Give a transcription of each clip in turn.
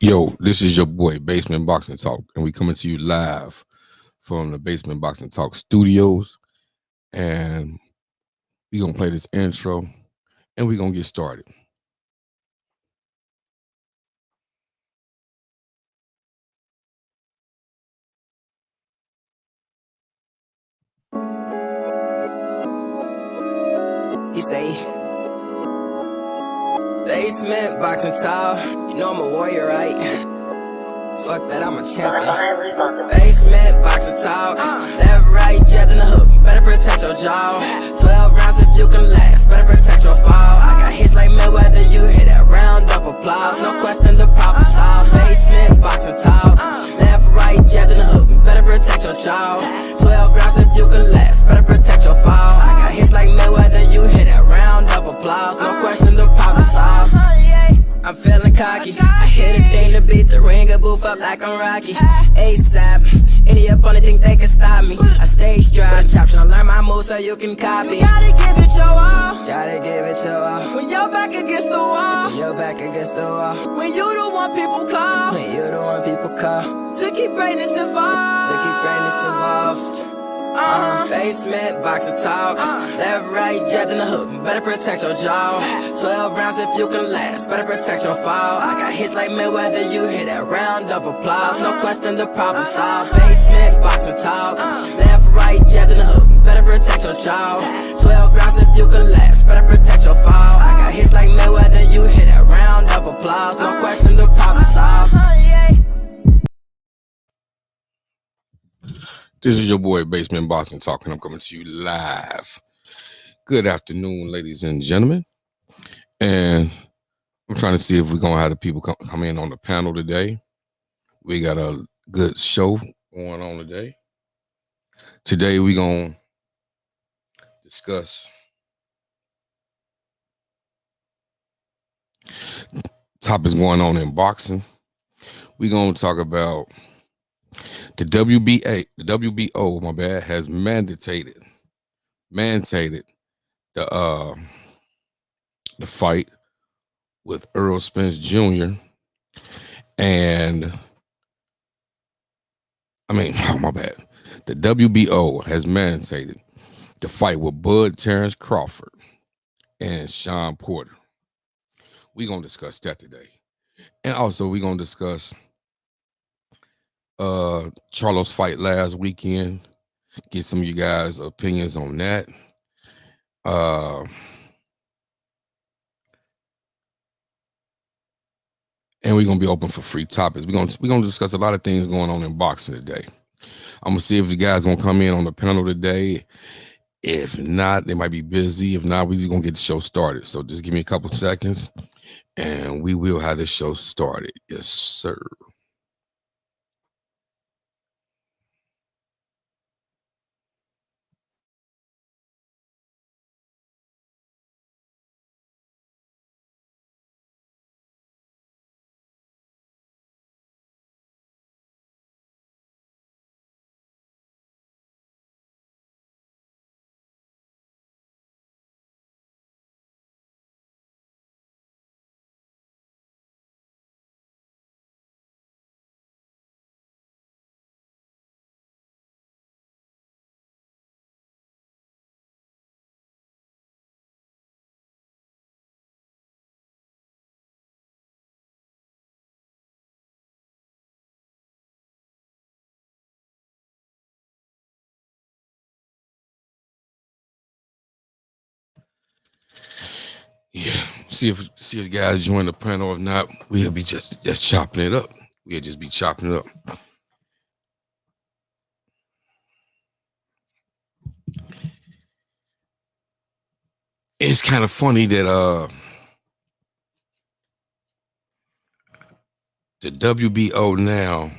Yo, this is your boy Basement Boxing Talk, and we coming to you live from the Basement Boxing Talk studios. And we gonna play this intro, and we gonna get started. He say, basement boxing talk. You know I'm a warrior, right? Fuck that, I'm a champion. Basement boxing talk. Left, right, jab in the hook. Better protect your jaw. 12 rounds if you can last. Better protect your fall. I got hits like Mayweather. You hit that round of applause. No question, the problem solved. Basement boxing talk. Left, right, jab in the hook. Better protect your jaw. 12 rounds if you can last. Better protect your fall. I got hits like Mayweather. You hit that round of applause. No question, the problem solved. I'm feeling cocky. I hit a thing to beat the ring, a booth up like I'm Rocky. ASAP, any opponent think they can stop me. I stay strapped, chop, tryna learn my moves so you can copy. You gotta give it your all. Gotta give it your all. When you're back against the wall. When you're back against the wall. When you the one people call. When you the one people call. To keep greatness involved. To keep greatness involved. Basement boxing talk. Left, right, jab in the hook. Better protect your jaw. 12 rounds if you can last. Better protect your fall. I got hits like Mayweather. You hit that round of applause. No question, the problem solved. Basement boxing talk. Left, right, jab in the hook. Better protect your jaw. 12 rounds if you can last. Better protect your fall. I got hits like Mayweather. You hit that round of applause. No question, the problem solved. This is your boy Basement Boxing Talk, and I'm coming to you live. Good afternoon, ladies and gentlemen. And I'm trying to see if we're gonna have the people come in on the panel today. We got a good show going on today. Today we're gonna discuss topics going on in boxing. We're gonna talk about the WBO, my bad, has mandated the fight with Earl Spence Jr. and my bad. The WBO has mandated the fight with Bud Terrence Crawford and Sean Porter. We're gonna discuss that today. And also we're gonna discuss Charlo's fight last weekend. Get some of you guys' opinions on that. And we're gonna be open for free topics. We're gonna discuss a lot of things going on in boxing today. I'm gonna see if you guys gonna come in on the panel today. If not, they might be busy. If not, we're just gonna get the show started. So just give me a couple seconds and we will have this show started. Yes, sir. Yeah, see if the guys join the panel. If not, we'll be just chopping it up. We'll just be chopping it up. It's kind of funny that the WBO now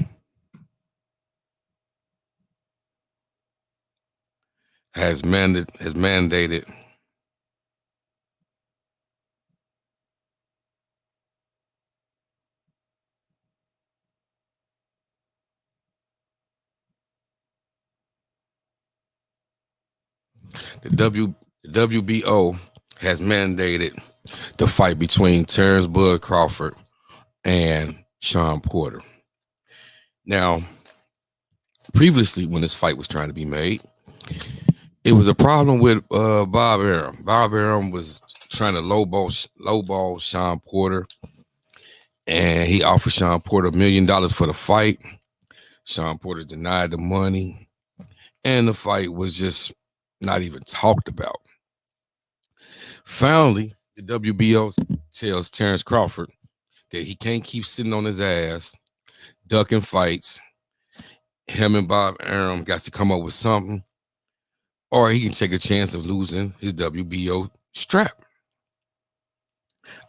has mandated the WBO has mandated the fight between Terrence Bud Crawford and Sean Porter. Now, previously, when this fight was trying to be made, it was a problem with Bob Arum. Bob Arum was trying to lowball Sean Porter, and he offered Sean Porter $1 million for the fight. Sean Porter denied the money, and the fight was just not even talked about. Finally, the WBO tells Terrence Crawford that he can't keep sitting on his ass, ducking fights. Him and Bob Arum got to come up with something, or he can take a chance of losing his WBO strap.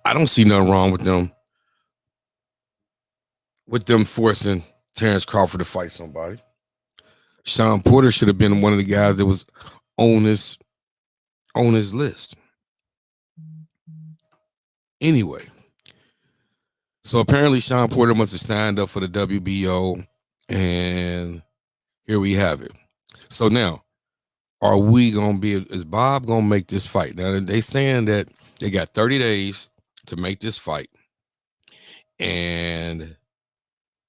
I don't see nothing wrong with them forcing Terrence Crawford to fight somebody. Sean Porter should have been one of the guys that was on his list. Anyway, so apparently Sean Porter must have signed up for the WBO, and here we have it. So now, is Bob gonna make this fight? Now they saying that they got 30 days to make this fight, and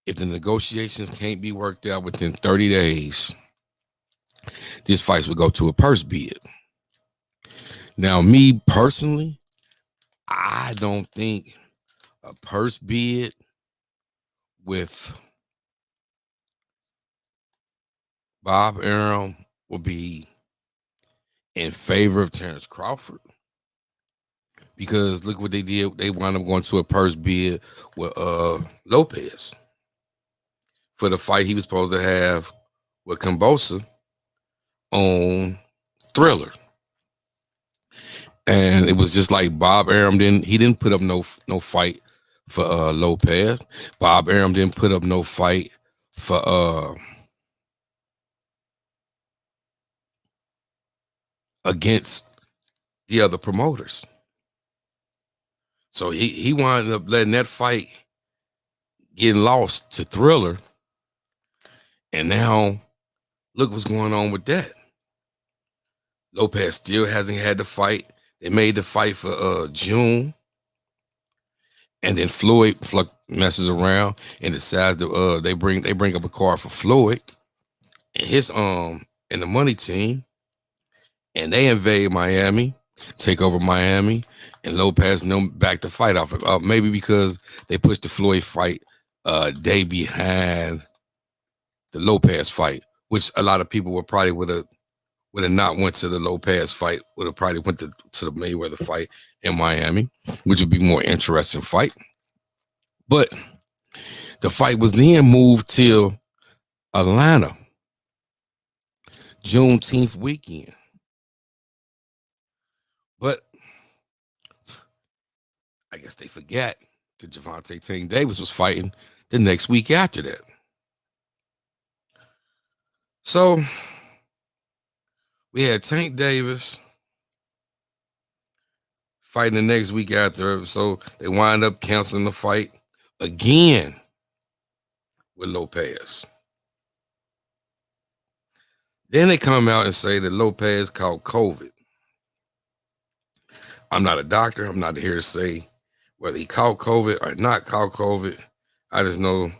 if the negotiations can't be worked out within 30 days, this fight will go to a purse bid. Now, me personally, I don't think a purse bid with Bob Arum will be in favor of Terrence Crawford, because look what they did. They wound up going to a purse bid with Lopez for the fight he was supposed to have with Kambosa on Thriller. And it was just like Bob Arum didn't put up no fight for Lopez. Bob Arum didn't put up no fight for against the other promoters. So he wound up letting that fight getting lost to Thriller. And now look what's going on with that. Lopez still hasn't had the fight. They made the fight for June, and then Floyd messes around and decides that they bring up a card for Floyd and his and the money team, and they invade Miami, take over Miami, and Lopez back to fight off it. Maybe because they pushed the Floyd fight a day behind the Lopez fight, which a lot of people would have not went to the Lopez fight, would have probably went to the Mayweather fight in Miami, which would be more interesting fight. But the fight was then moved till Atlanta, Juneteenth weekend. But I guess they forgot that Gervonta Tank Davis was fighting the next week after that. So we had Tank Davis fighting the next week after, so they wind up canceling the fight again with Lopez. Then they come out and say that Lopez caught COVID. I'm not a doctor. I'm not here to say whether he caught COVID or not caught COVID. I just know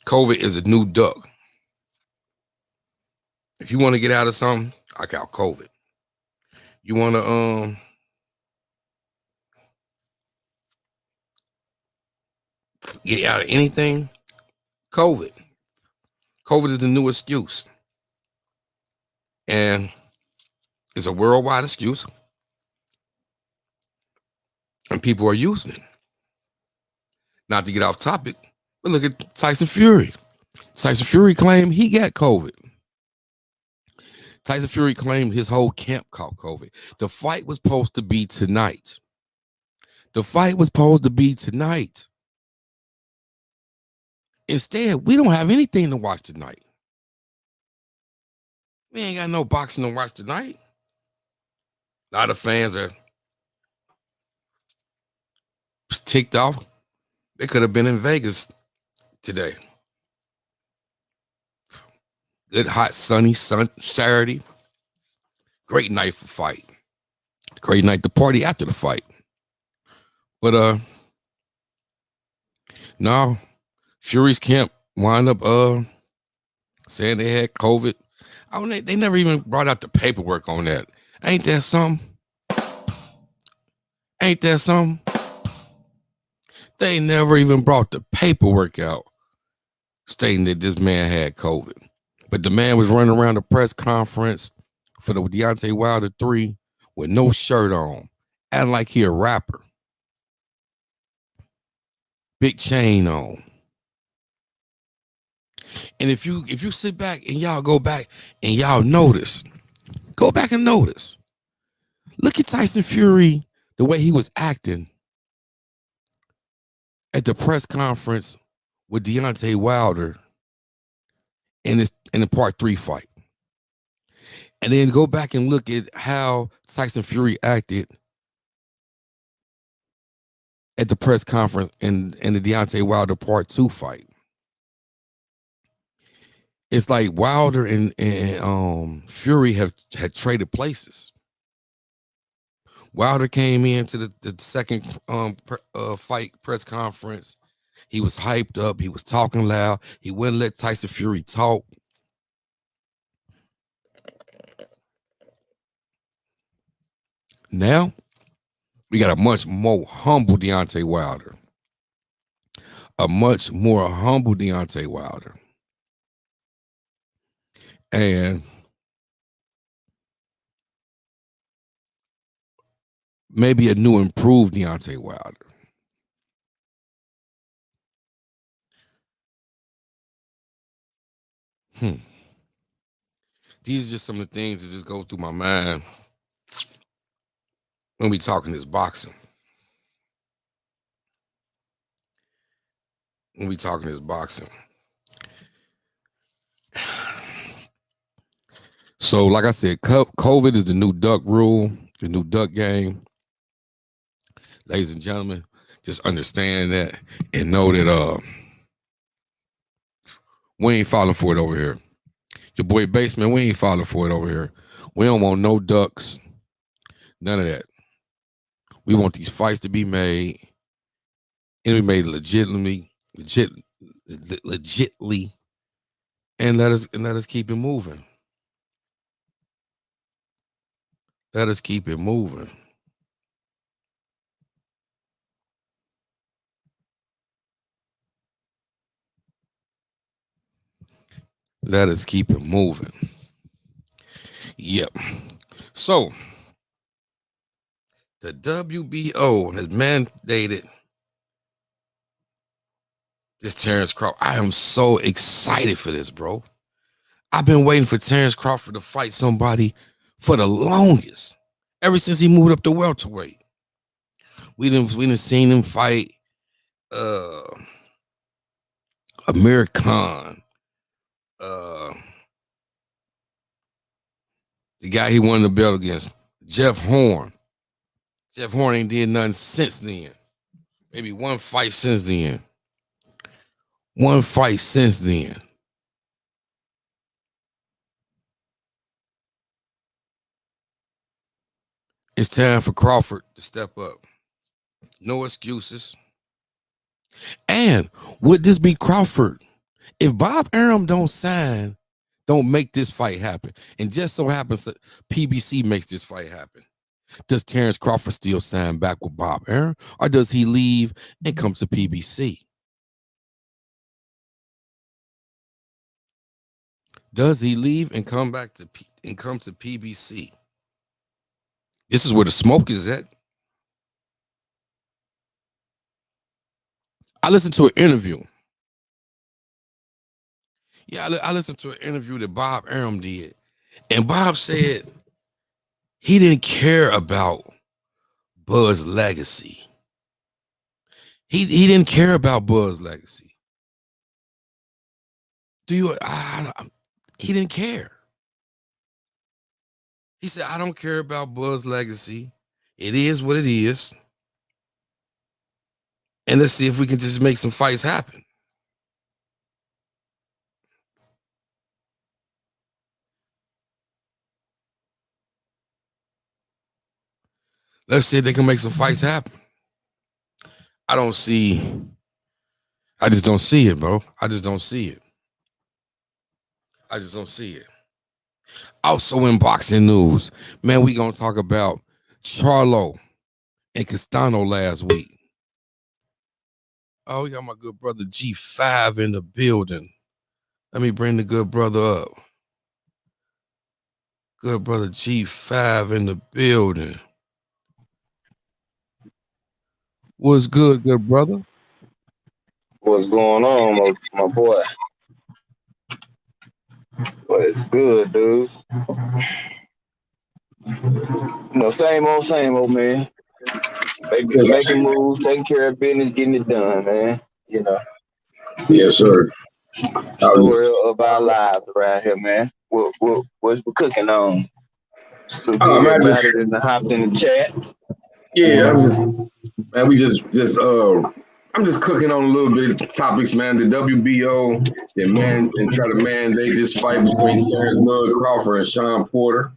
COVID is a new duck. If you want to get out of something, I caught COVID. You want to get out of anything? COVID. COVID is the new excuse. And it's a worldwide excuse. And people are using it. Not to get off topic, but look at Tyson Fury. Tyson Fury claimed he got COVID. Tyson Fury claimed his whole camp caught COVID. The fight was supposed to be tonight. Instead, we don't have anything to watch tonight. We ain't got no boxing to watch tonight. A lot of fans are ticked off. They could have been in Vegas today. Good, hot, sunny Saturday. Great night for fight. Great night to party after the fight. But No, Fury's camp wound up saying they had COVID. Oh, they never even brought out the paperwork on that. Ain't that something? Ain't that something? They never even brought the paperwork out stating that this man had COVID. But the man was running around the press conference for the Deontay Wilder 3 with no shirt on, acting like he a rapper. Big chain on. And if you sit back and y'all go back and y'all notice, go back and notice. Look at Tyson Fury, the way he was acting at the press conference with Deontay Wilder in the part 3 fight. And then go back and look at how Tyson Fury acted at the press conference in the Deontay Wilder part 2 fight. It's like Wilder and Fury had traded places. Wilder came into the second fight press conference. He was hyped up. He was talking loud. He wouldn't let Tyson Fury talk. Now, we got a much more humble Deontay Wilder. A much more humble Deontay Wilder. And maybe a new improved Deontay Wilder. These are just some of the things that just go through my mind when we talking this boxing. When we talking this boxing. So, like I said, COVID is the new duck rule, the new duck game. Ladies and gentlemen, just understand that and know that we ain't falling for it over here. Your boy Basement, we ain't falling for it over here. We don't want no ducks. None of that. We want these fights to be made and be made legitly, and let us keep it moving. Let us keep it moving. Let us keep it moving. Yep. So, the WBO has mandated this Terrence Crawford. I am so excited for this, bro. I've been waiting for Terrence Crawford to fight somebody for the longest, ever since he moved up to welterweight. We didn't seen him fight Amir Khan, the guy he won the belt against, Jeff Horn. Jeff Horn ain't did nothing since then. Maybe one fight since then. One fight since then. It's time for Crawford to step up. No excuses. And would this be Crawford? If Bob Arum don't make this fight happen, and just so happens that PBC makes this fight happen, does Terrence Crawford still sign back with Bob Arum, or does he leave and come to PBC? Does he leave and come back to PBC? This is where the smoke is at. I listened to an interview. Yeah, I listened to an interview that Bob Arum did. And Bob said he didn't care about Bud's legacy. He didn't care about Bud's legacy. He didn't care. He said, I don't care about Bud's legacy. It is what it is. And let's see if we can just make some fights happen. Let's see if they can make some fights happen. I don't see I just don't see it, bro. I just don't see it. I just don't see it. Also in boxing news, man, we gonna talk about Charlo and Castano last week. Oh, we got my good brother G5 in the building. Let me bring the good brother up. Good brother G5 in the building. What's good brother? What's going on, my boy? Well, it's good, dude. Same old, man. Making moves, taking care of business, getting it done, man. Yes, sir. Story of our lives around here, man. What's we cooking on? So I about just, it and hopped in the chat. yeah, I'm just, man, I'm just cooking on a little bit of topics, man. The WBO, and try to mandate this fight between Terrence Crawford and Sean Porter.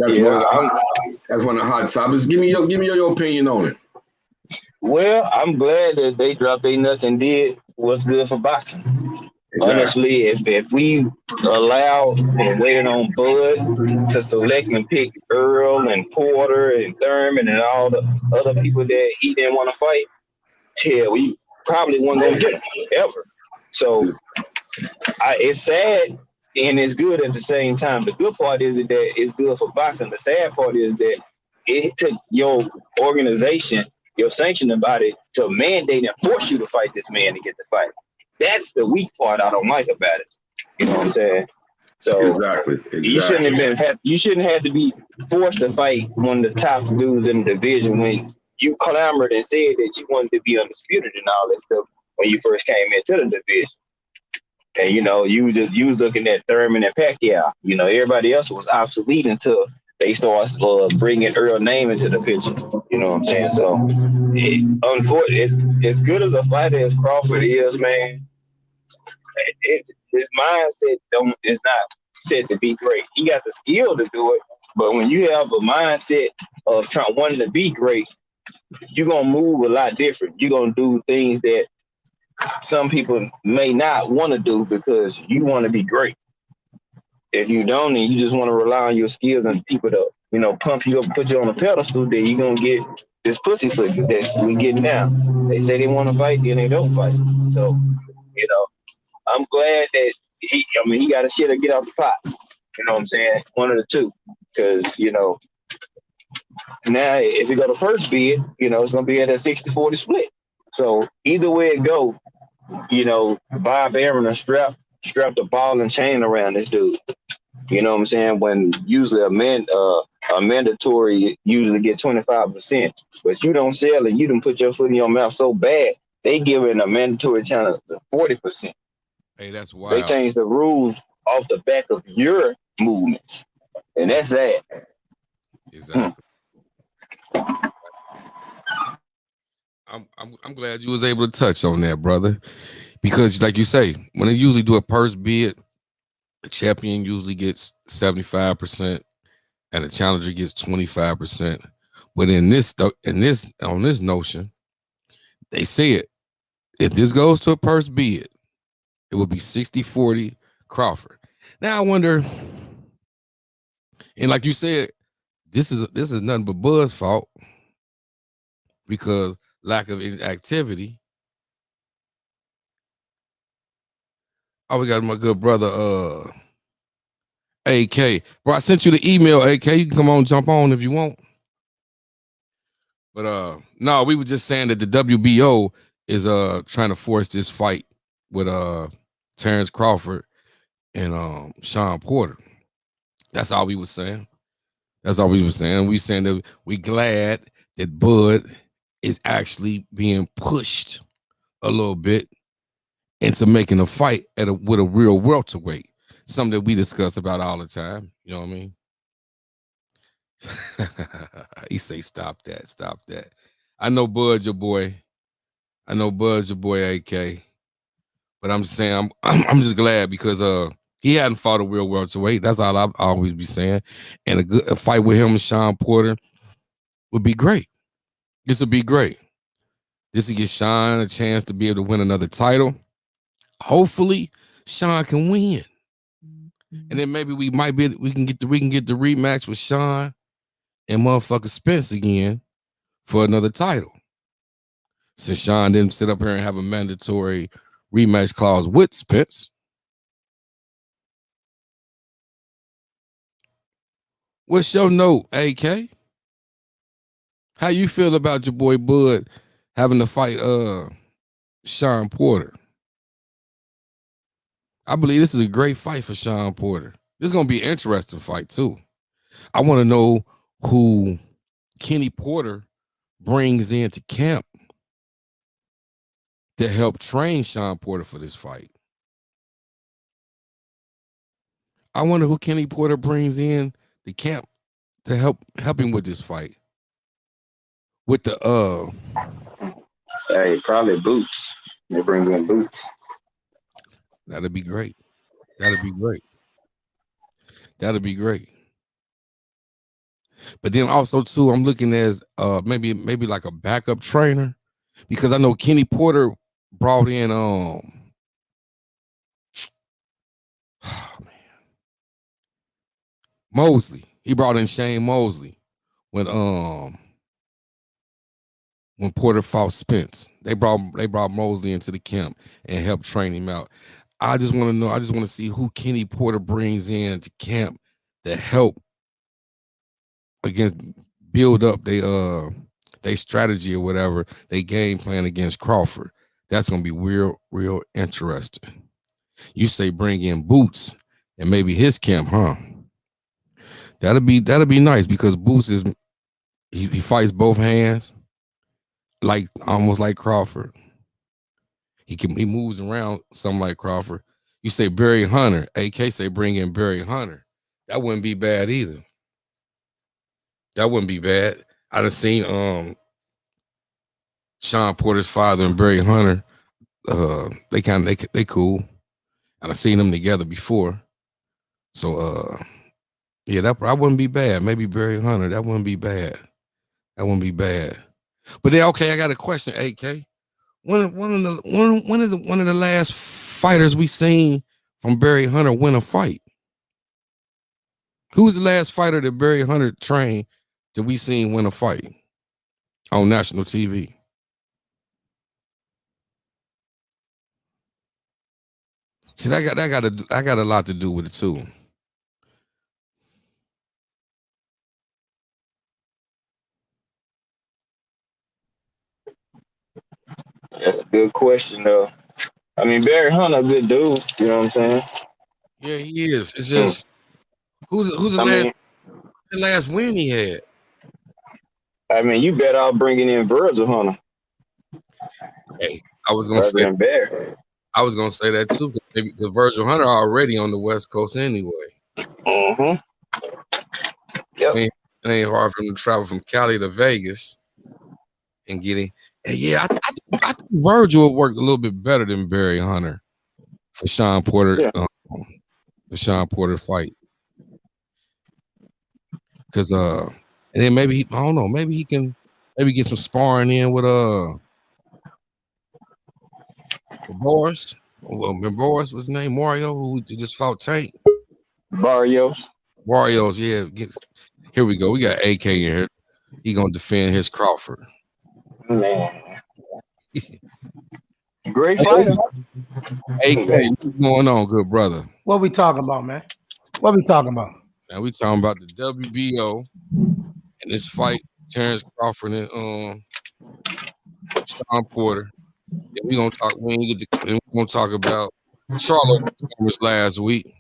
That's one of the hot topics. Give me your opinion on it. Well, I'm glad that they dropped their nuts and did what's good for boxing. Exactly. Honestly, if we allowed and waited on Bud to select and pick Earl and Porter and Thurman and all the other people that he didn't want to fight, we probably wasn't going to get them ever. So it's sad and it's good at the same time. The good part is that it's good for boxing. The sad part is that it took your organization, your sanctioning body, to mandate and force you to fight this man to get the fight. That's the weak part I don't like about it. You know what I'm saying? So exactly. You shouldn't have to be forced to fight one of the top dudes in the division when you clamored and said that you wanted to be undisputed and all that stuff when you first came into the division. And you was looking at Thurman and Pacquiao. Everybody else was obsolete until they start bringing Earl's name into the picture. You know what I'm saying? So, unfortunately, as good as a fighter as Crawford is, man, his mindset is not set to be great. He got the skill to do it, but when you have a mindset of wanting to be great, you're gonna move a lot different. You're gonna do things that some people may not want to do because you want to be great. If you don't, and you just want to rely on your skills and people to, pump you up, put you on a pedestal, then you're going to get this pussy foot that we get now. They say they want to fight, then they don't fight. So, I'm glad that he got a shit to get out the pot. You know what I'm saying? One of the two. Because, now if you go to first bid, it's going to be at a 60-40 split. So either way it goes, Bob Arum strapped the ball and chain around this dude. You know what I'm saying? When usually a mandatory usually get 25%, but you don't sell it, you done put your foot in your mouth so bad, they giving a mandatory channel to 40%. Hey, that's wild. They changed the rules off the back of your movements, and that's sad. Exactly. I'm glad you was able to touch on that, brother, because like you say, when they usually do a purse bid, the champion usually gets 75% and the challenger gets 25%. But on this notion, they say it. If this goes to a purse bid, it would be 60-40 Crawford. Now I wonder, and like you said, this is nothing but Bud's fault because lack of activity. Oh, we got my good brother, AK. Bro, I sent you the email, AK. You can come on, jump on if you want. But no, we were just saying that the WBO is trying to force this fight with Terrence Crawford and Sean Porter. That's all we were saying. That's all we were saying. We saying that we glad that Bud is actually being pushed a little bit into making a fight with a real welterweight. Something that we discuss about all the time. You know what I mean? He say, stop that. I know Bud's your boy. AK. But I'm just saying, I'm just glad because he hadn't fought a real welterweight. That's all I'll always be saying. And a fight with him and Sean Porter would be great. This would be great. This will give Sean a chance to be able to win another title. Hopefully, Sean can win, and then maybe we can get the rematch with Sean and motherfucker Spence again for another title. Since Sean didn't sit up here and have a mandatory rematch clause with Spence. What's your note, AK? How you feel about your boy Bud having to fight Sean Porter? I believe this is a great fight for Sean Porter. This is gonna be an interesting fight too. I want to know who Kenny Porter brings into camp to help train Sean Porter for this fight. I wonder who Kenny Porter brings in the camp to help him with this fight. With the Hey, probably Boots. They bring in Boots. That'd be great. That'd be great. That'd be great. But then also too, I'm looking as maybe like a backup trainer, because I know Kenny Porter brought in oh man, Mosley. He brought in Shane Mosley when Porter fought Spence. They brought Mosley into the camp and helped train him out. I just want to know. I just want to see who Kenny Porter brings in to camp to help build up they strategy or whatever, they game plan against Crawford. That's gonna be real interesting. You say bring in Boots and maybe his camp, huh? That'll be nice, because Boots he fights both hands, like almost like Crawford. He moves around something like Crawford. You say Barry Hunter, AK say bring in Barry Hunter. That wouldn't be bad either. That wouldn't be bad. I'd have seen Sean Porter's father and Barry Hunter. They cool. And I've seen them together before. So yeah, that wouldn't be bad. Maybe Barry Hunter. That wouldn't be bad. That wouldn't be bad. But then, okay, I got a question, AK. When is one of the last fighters we seen from Barry Hunter win a fight? Who's the last fighter that Barry Hunter trained that we seen win a fight on national TV? See, that got a lot to do with it too. That's a good question, though. I mean, Barry Hunter, a good dude. You know what I'm saying? Yeah, he is. It's just who's the last win he had? I mean, you better off bringing in Virgil Hunter. Hey, I was gonna say that too, because Virgil Hunter already on the West Coast anyway. Mm-hmm. Yep. It ain't hard for him to travel from Cali to Vegas and get in. And yeah, I think Virgil would work a little bit better than Barry Hunter for Sean Porter. Yeah. The Sean Porter fight, because and then maybe I don't know, maybe he can get some sparring in with Boris. Boris was his name, Mario, who just fought Tank. Barrios, yeah. Here we go. We got AK in here. He gonna defend his Crawford. Man. Great fighter. AK, what's going on, good brother? What we talking about, man? What we talking about? Now we talking about the WBO and this fight, Terrence Crawford and Sean Porter. And we gonna talk. We're gonna talk about Charlo performance last week,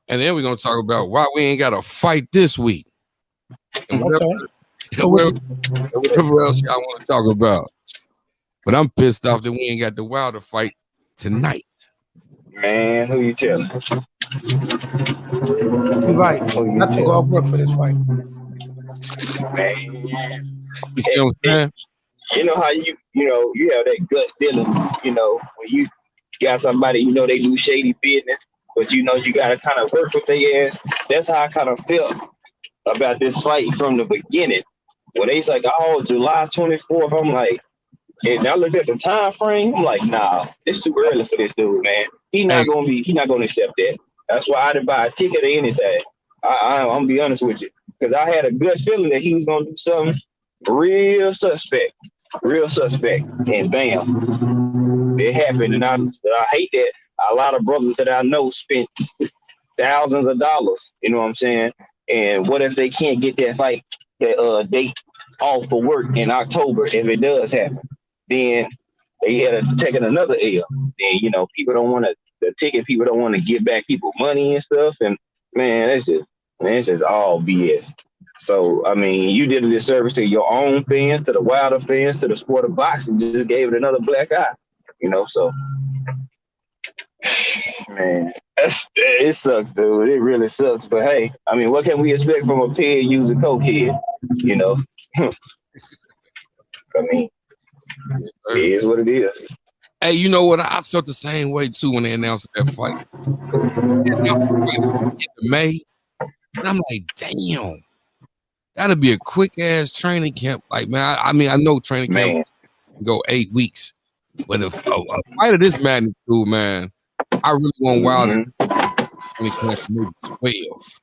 and then we're gonna talk about why we ain't got a fight this week. And whatever else y'all want to talk about. But I'm pissed off that we ain't got the Wilder fight tonight. Man, who you telling? You're right. I took all work for this fight. Man. You see what I'm saying? You know how you have that gut feeling, when you got somebody, they do shady business, but you got to kind of work with their ass. That's how I kind of felt about this fight from the beginning. When they like, oh, July 24th, I'm like, And I looked at the time frame. I'm like, nah, it's too early for this dude, man. He's Hey, not gonna accept that. That's why I didn't buy a ticket or anything. I'm gonna be honest with you, because I had a good feeling that he was gonna do something real suspect, and bam, it happened. And I hate that a lot of brothers that I know spent thousands of dollars. You know what I'm saying? And what if they can't get that date off for work in October? If it does happen, then they had to take another L. Then people don't want to give back people money and stuff. And man, it's just all BS. So I mean, you did a disservice to your own fans, to the Wilder fans, to the sport of boxing. Just gave it another black eye. So man, it sucks, dude. It really sucks. But hey, I mean, what can we expect from a pig using cokehead? I mean, it is what it is. Hey, you know what? I felt the same way too when they announced that fight. In May, and I'm like, damn, that'll be a quick ass training camp. Like, man, I mean, I know training camps go 8 weeks, but if a fight of this magnitude, man, I really want Wilder training camp maybe 12.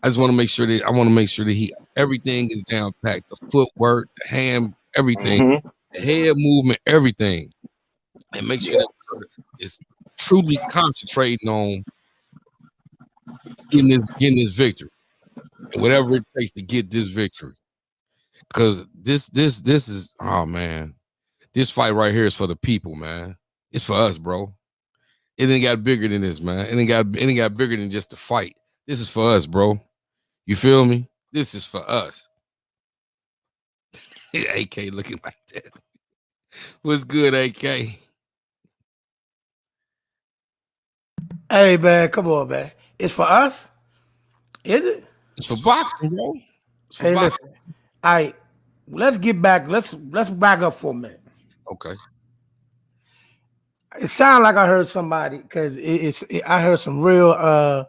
I just want to make sure that everything is down packed. The footwork, the hand, everything, the head movement, everything, and make sure that it's truly concentrating on getting this victory, and whatever it takes to get this victory. Because this is, oh man, this fight right here is for the people, man. It's for us, bro. It ain't got bigger than this, man. It ain't got bigger than just the fight. This is for us, bro. You feel me? This is for us. AK looking like that. What's good, AK? Hey, man, come on, man. It's for us? Is it? It's for boxing, bro. Hey, listen. All right, let's get back. Let's back up for a minute. Okay. It sounds like I heard somebody, because I heard some real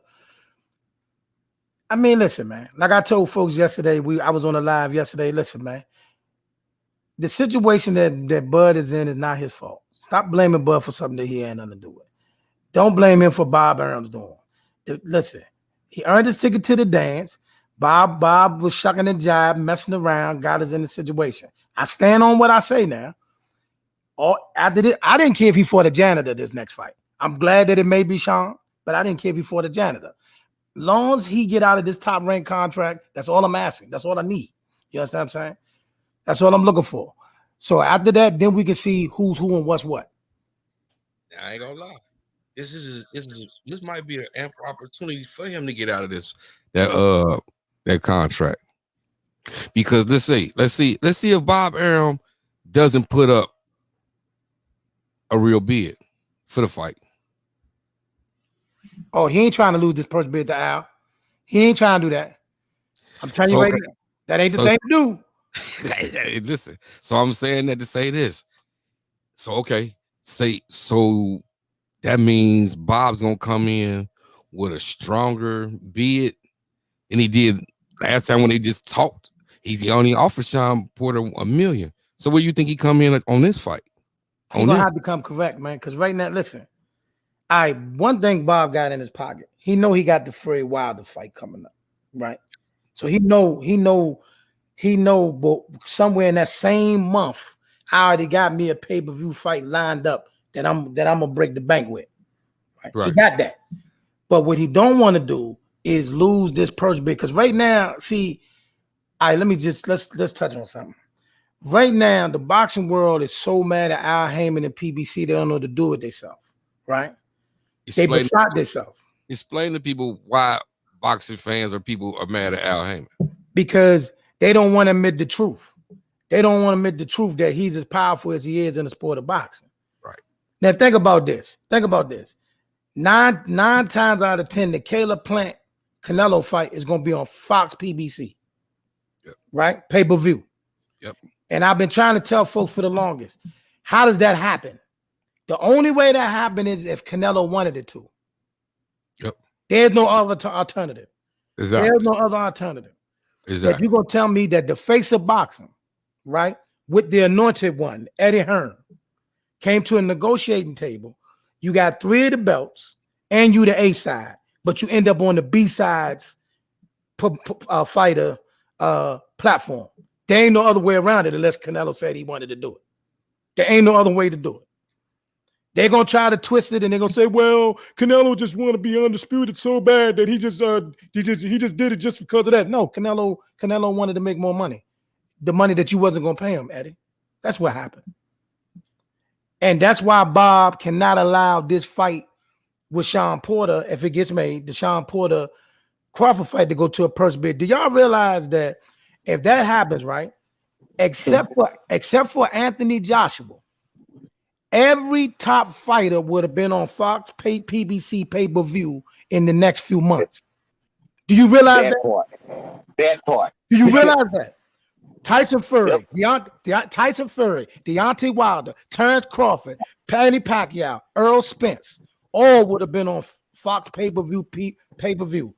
I mean, listen, man. Like I told folks yesterday, I was on a live yesterday. Listen, man. The situation that Bud is in is not his fault. Stop blaming Bud for something that he had nothing to do with. Don't blame him for Bob Arum's doing. Listen, he earned his ticket to the dance. Bob was shucking and jive, messing around, got us in the situation. I stand on what I say now. I didn't care if he fought a janitor this next fight. I'm glad that it may be Sean, but I didn't care if he fought a janitor. Long as he get out of this top rank contract, that's all I'm asking. That's all I need. You understand what I'm saying? That's all I'm looking for. So after that, then we can see who's who and what's what. I ain't gonna lie. This might be an ample opportunity for him to get out of that contract. Because let's see if Bob Arum doesn't put up a real bid for the fight. Oh, he ain't trying to lose this first bid to Al. He ain't trying to do that. I'm telling you right now. That ain't the thing to do. Hey, listen. So I'm saying that to say this. So so that means Bob's gonna come in with a stronger bid than he did last time when they just talked. He only offered Sean Porter $1 million. So where you think he come in on this fight? He's gonna have to come correct, man. Because right now, listen. One thing Bob got in his pocket. He know he got the Frey Wilder fight coming up, right? So he know, but somewhere in that same month, I already got me a pay-per-view fight lined up that I'm gonna break the bank with. Right? He got that. But what he don't want to do is lose this purse bid. Because right now, see, let's touch on something. Right now, the boxing world is so mad at Al Heyman and PBC, they don't know what to do with themselves, right? They beside themselves. Explain to people why boxing fans or people are mad at Al Heyman. Because they don't want to admit the truth. They don't want to admit the truth that he's as powerful as he is in the sport of boxing. Right. Now think about this. Nine times out of 10, the Caleb Plant Canelo fight is going to be on Fox PBC. Yep. Right? Pay-per-view. Yep. And I've been trying to tell folks for the longest. How does that happen? The only way that happened is if Canelo wanted it to. Yep. There's no other alternative. Exactly. There's no other alternative. Exactly. But you're going to tell me that the face of boxing, right, with the anointed one, Eddie Hearn, came to a negotiating table, you got 3 of the belts and you the A side, but you end up on the B sides fighter platform. There ain't no other way around it unless Canelo said he wanted to do it. There ain't no other way to do it. They're gonna try to twist it and they're gonna say, well, Canelo just want to be undisputed so bad that he just did it just because of that. No, Canelo wanted to make more money. The money that you wasn't gonna pay him, Eddie. That's what happened. And that's why Bob cannot allow this fight with Sean Porter, if it gets made, the Sean Porter Crawford fight to go to a purse bid. Do y'all realize that if that happens, right? Except for Anthony Joshua, every top fighter would have been on Fox PBC pay-per-view in the next few months. Do you realize that? That part. Do you realize that? Tyson Fury, Tyson Fury, Deontay Wilder, Terrence Crawford, Manny Pacquiao, Earl Spence, all would have been on Fox pay-per-view.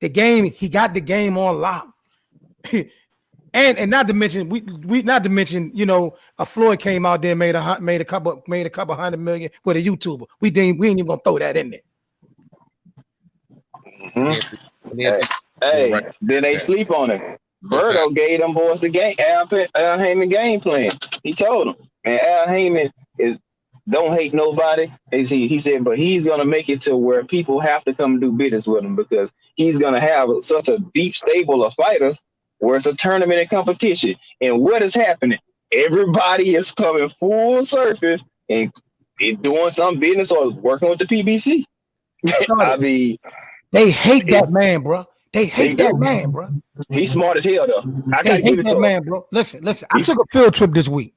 The game, he got the game on lock. and not to mention, we not to mention, you know, a Floyd came out there, made a couple $100 million with a YouTuber. We ain't even gonna throw that in there. Hey, then they sleep on it. Berto gave them boys the game, Al Heyman game plan. He told them, and Al Heyman don't hate nobody. He said, but he's gonna make it to where people have to come do business with him because he's gonna have such a deep stable of fighters where it's a tournament and competition. And what is happening? Everybody is coming full surface and doing some business or working with the PBC. I mean, they hate that man, bro. They hate that man, bro. He's smart as hell, though. I gotta give it to him, bro. Listen. I took a field trip this week.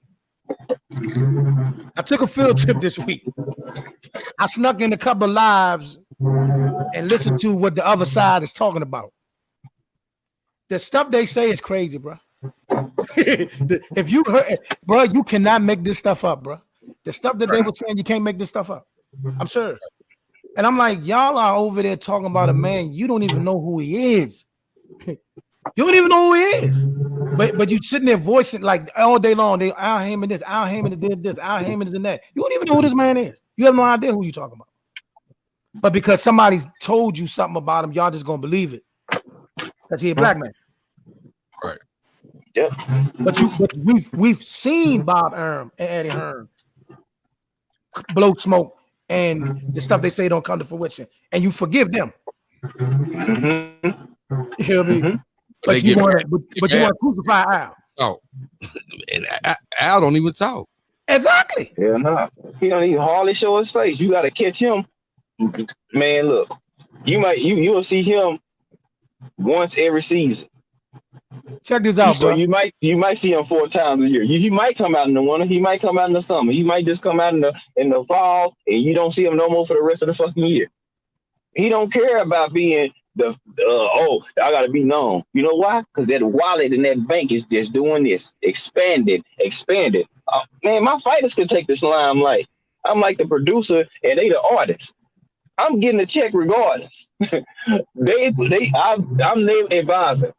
I snuck in a couple of lives and listened to what the other side is talking about. The stuff they say is crazy, bro. If you heard, bro, you cannot make this stuff up, bro. The stuff that they were saying, you can't make this stuff up. I'm serious. And I'm like, y'all are over there talking about a man you don't even know who he is. You don't even know who he is. But you sitting there voicing like all day long, Al Heyman this, Al Heyman did this, Al Heyman is in that. You don't even know who this man is. You have no idea who you're talking about. But because somebody told you something about him, y'all just gonna believe it. Because he a black man. Right. Yep. But we've seen Bob Arum and Eddie Hearn blow smoke and the stuff they say don't come to fruition, and you forgive them. Mm-hmm. You hear me? Mm-hmm. But you want to crucify Al. Oh, and Al don't even talk. Exactly. Yeah, no. He don't even hardly show his face. You got to catch him, man. Look, you'll see him once every season. Check this out, so bro. You might see him 4 times a year. He might come out in the winter. He might come out in the summer. He might just come out in the fall, and you don't see him no more for the rest of the fucking year. He don't care about being I gotta be known. You know why? Because that wallet in that bank is just doing this, expanded. Man, my fighters can take this limelight. I'm like the producer, and they the artist. I'm getting a check regardless. I'm their advisor.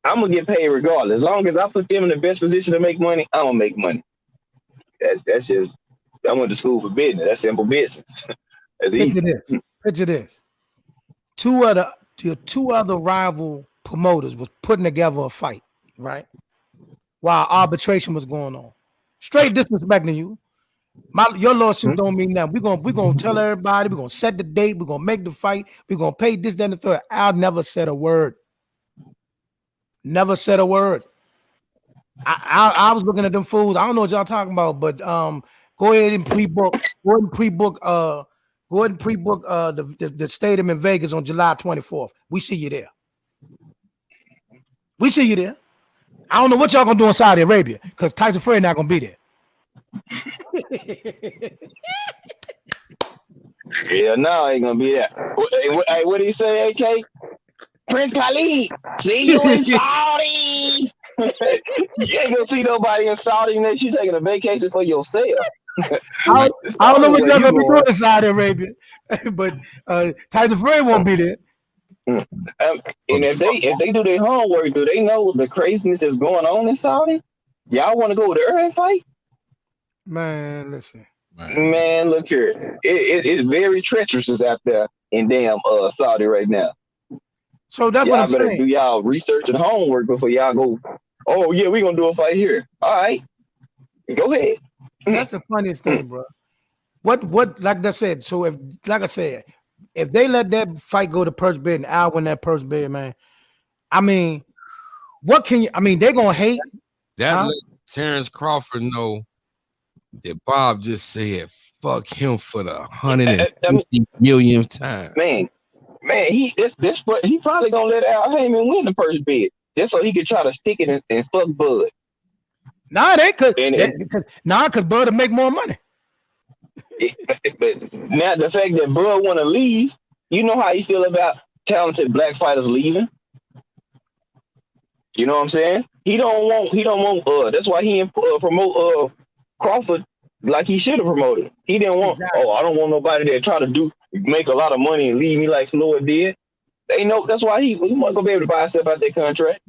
I'm gonna get paid regardless. As long as I put them in the best position to make money, I'm gonna make money. That's just. I went to school for business. That's simple business. That's easy. Picture this. Two other rival promoters was putting together a fight, right? While arbitration was going on. Straight disrespecting you. Your lawsuit don't mean nothing. We're gonna tell everybody, we're gonna set the date, we're gonna make the fight, we're gonna pay this, that, and the third. Al never said a word. Never said a word. I was looking at them fools. I don't know what y'all talking about, but go ahead and pre-book. Go ahead and pre-book the stadium in Vegas on July 24th. We see you there. I don't know what y'all gonna do in Saudi Arabia because Tyson Fury not gonna be there. Yeah, no, ain't gonna be there. Hey, what did he say, AK? Prince Khalid, see you in Saudi. You ain't gonna see nobody in Saudi unless you taking a vacation for yourself. I don't know what y'all gonna be doing in Saudi Arabia, but Tyson Fury won't be there. And if they do their homework, do they know the craziness that's going on in Saudi? Y'all want to go to the Earth fight? Man, listen. Man, look here. It's very treacherous out there in damn Saudi right now. So that's what Y'all I'm better saying. do y'all research and homework before y'all go. Oh yeah, we gonna do a fight here. All right, go ahead. That's the funniest thing, bro. What like I said, so if like I said, if they let that fight go to purse bid and Al win that purse bid, man, I mean, what can you they're gonna hate. That lets Terrence Crawford know that Bob just said fuck him for the 150 millionth time. Man, he probably gonna let Al Heyman win the purse bid just so he could try to stick it and fuck Bud. Nah, they could. Because Bud will make more money. But now the fact that Bud want to leave, you know how you feel about talented black fighters leaving. You know what I'm saying? He don't want. That's why he didn't promote Crawford like he should have promoted. He didn't want. Exactly. Oh, I don't want nobody that try to make a lot of money and leave me like Floyd did. They know that's why he wasn't gonna be able to buy himself out that contract.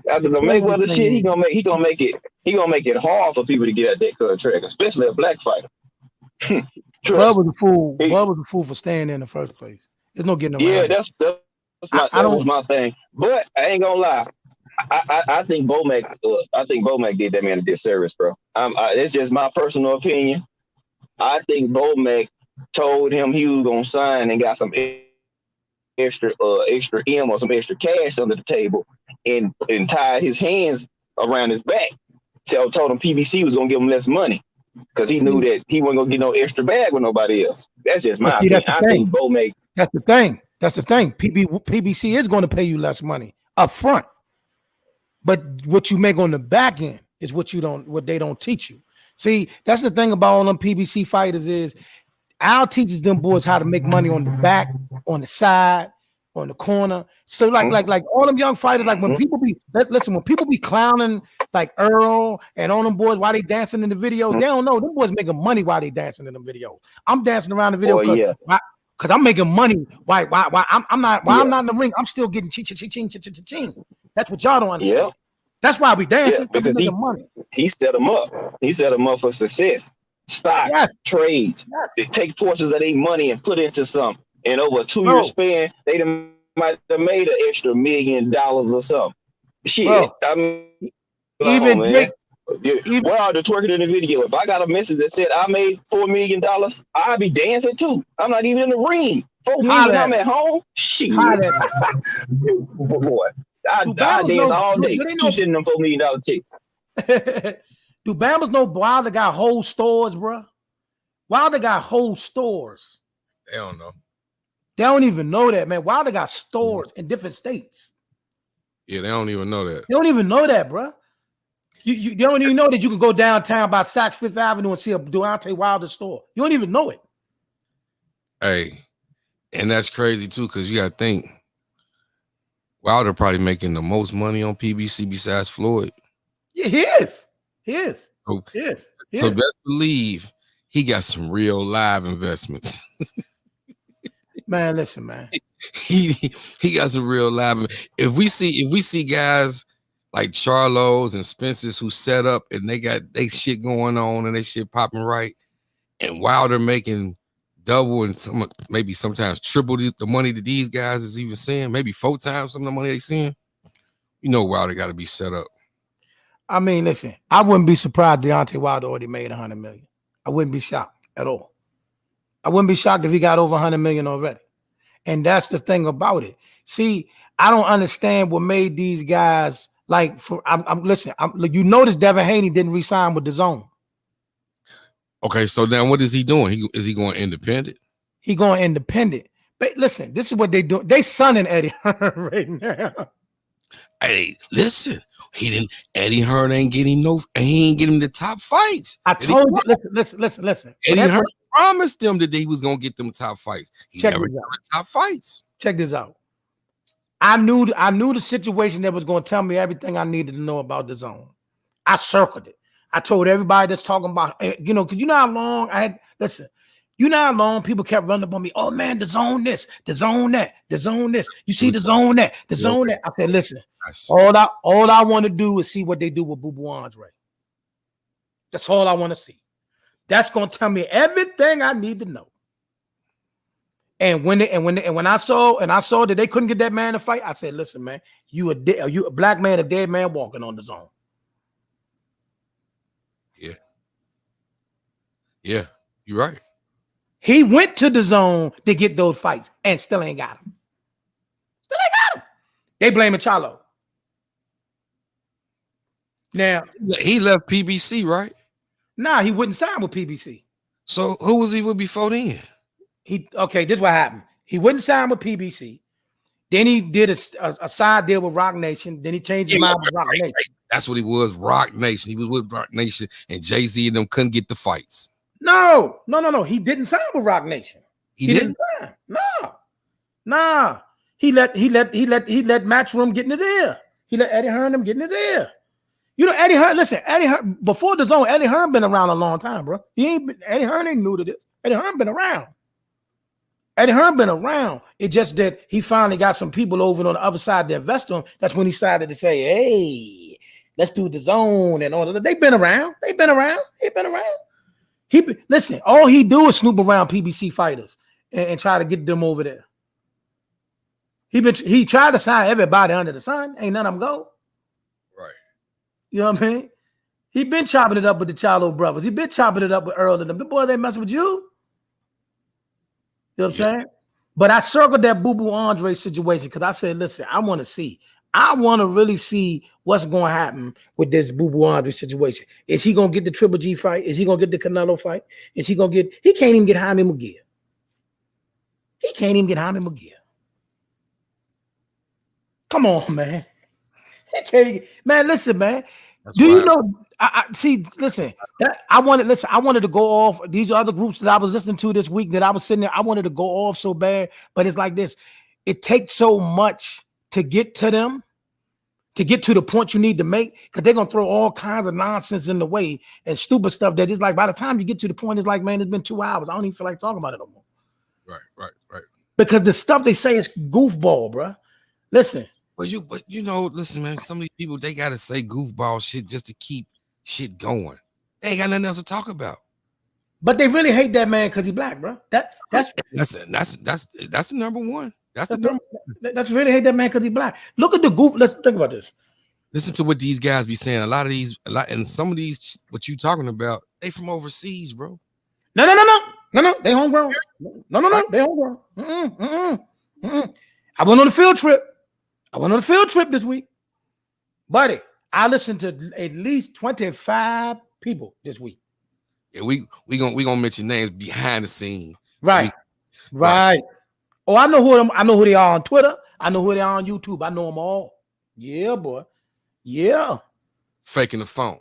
After the Mayweather shit, he gonna make it hard for people to get out that contract, especially a black fighter. Bud was a fool. Bud was a fool for staying there in the first place. There's no getting around. Yeah, that was my thing. But I ain't gonna lie. I think Bomac did that man a disservice, bro. It's just my personal opinion. I think Bomac told him he was gonna sign and got some extra M or some extra cash under the table and tied his hands around his back. So told him PBC was gonna give him less money because he knew that he wasn't gonna get no extra bag with nobody else. That's just my opinion. I think Bomac. That's the thing. PBC is going to pay you less money up front. But what you make on the back end is what they don't teach you. See, that's the thing about all them PBC fighters is Al teaches them boys how to make money on the back, on the side, on the corner. So like all them young fighters, like when people be clowning like Earl and all them boys while they dancing in the videos, they don't know them boys making money while they dancing in the videos. I'm dancing around the video because I'm making money. Why I'm not in the ring, I'm still getting ching. That's what y'all don't understand. Yeah. That's why we dancing because he set them up. He set them up for success. Stocks, trades. They take portions of their money and put into something. And over a 2-year span, they might have made an extra $1 million or something. Shit, bro, I mean, even Drake. Where are the twerking in the video? If I got a message that said I made $4 million, I'd be dancing too. I'm not even in the ring. $4 million, I'm at home. Shit, boy. I dance all day. Keep sending them $4 million tickets. Do Bama's know Wilder got whole stores, bro? Wilder got whole stores. They don't know. They don't even know that, man. Wilder got stores in different states. Yeah, they don't even know that. They don't even know that, bro. You don't even know that you can go downtown by Saks Fifth Avenue and see a Deontay Wilder store. You don't even know it. Hey, and that's crazy too, because you got to think Wilder probably making the most money on PBC besides Floyd. Yeah, he is. So best believe he got some real live investments. Man, listen, man. He got some real live. If we see guys like Charlo's and Spencer's who set up and they got they shit going on and they shit popping right, and Wilder making double and maybe sometimes triple the money that these guys is even seeing, maybe 4 times some of the money they seeing, you know Wilder got to be set up. I mean, listen, I wouldn't be surprised Deontay Wilder already made $100 million. I wouldn't be shocked at all. I wouldn't be shocked if he got over $100 million already. And that's the thing about it. See, I don't understand what made these guys like. You notice Devin Haney didn't re-sign with DAZN. Okay, so now what is he doing? Is he going independent? He going independent. But listen, this is what they do. They sunning Eddie Hearn right now. Hey, listen, Eddie Hearn ain't getting the top fights. I told you, listen. Eddie Hearn promised them that he was gonna get them top fights. He never got top fights. Check this out. I knew the situation that was gonna tell me everything I needed to know about DAZN. I circled it. I told everybody that's talking about, because you know how long you know how long people kept running up on me. Oh man, DAZN this, DAZN that, DAZN this. You see DAZN that, DAZN that. I said, listen, all I want to do is see what they do with Boo Boo Andre. That's all I want to see. That's gonna tell me everything I need to know. And when I saw that they couldn't get that man to fight, I said, "Listen, man, you a black man, a dead man walking on the zone." Yeah, you're right. He went to the zone to get those fights and still ain't got him. They blaming Charlo. Now He left PBC, right? nah, he wouldn't sign with PBC. So who was he with before then? This is what happened. He wouldn't sign with PBC. Then he did a side deal with Rock Nation. Then he changed his mind with Rock Nation. That's what he was, Rock Nation. He was with Rock Nation, and Jay-Z and them couldn't get the fights. No. He didn't sign with Rock Nation. He didn't sign. Nah. He let Matchroom get in his ear. He let Eddie Hearn them get in his ear. You know, Eddie Hearn, before the zone, Eddie Hearn been around a long time, bro. Eddie Hearn ain't new to this. Eddie Hearn been around. It's just that he finally got some people over on the other side to invest on. That's when he decided to say, hey, let's do the zone and all that. They've been around. Listen, all he do is snoop around PBC fighters and try to get them over there. He tried to sign everybody under the sun. Ain't none of them go. Right. You know what I mean? He been chopping it up with the Charlo brothers. He been chopping it up with Earl and them. The boy, they mess with you. You know what I'm saying? But I circled that Boo Boo Andre situation because I said, listen, I want to really see what's going to happen with this Boo Boo Andre situation. Is he going to get the Triple G fight? Is he going to get the Canelo fight? He can't even get Jaime McGee. Come on, man. Man, listen, man. Do you know? Listen. I wanted to go off. These other groups that I was listening to this week that I was sitting there. I wanted to go off so bad, but it's like this. It takes so much to get to them, to get to the point you need to make, because they're gonna throw all kinds of nonsense in the way and stupid stuff that is like by the time you get to the point, it's like, man, it's been 2 hours. I don't even feel like talking about it no more. Right. Because the stuff they say is goofball, bro. Listen. But listen, man, some of these people, they gotta say goofball shit just to keep shit going. They ain't got nothing else to talk about. But they really hate that man because he's black, bro. That's the number one. That's really hate that man because he's black. Look at the goof. Let's think about this. Listen to what these guys be saying. And some of these, what you talking about, they from overseas, bro. No. They homegrown. No. They homegrown. I went on a field trip this week, buddy. I listened to at least 25 people this week. Yeah, we gonna mention names behind the scene. Right. Oh, I know who they are on Twitter. I know who they are on YouTube. I know them all. Yeah, boy. Yeah. Faking the phone.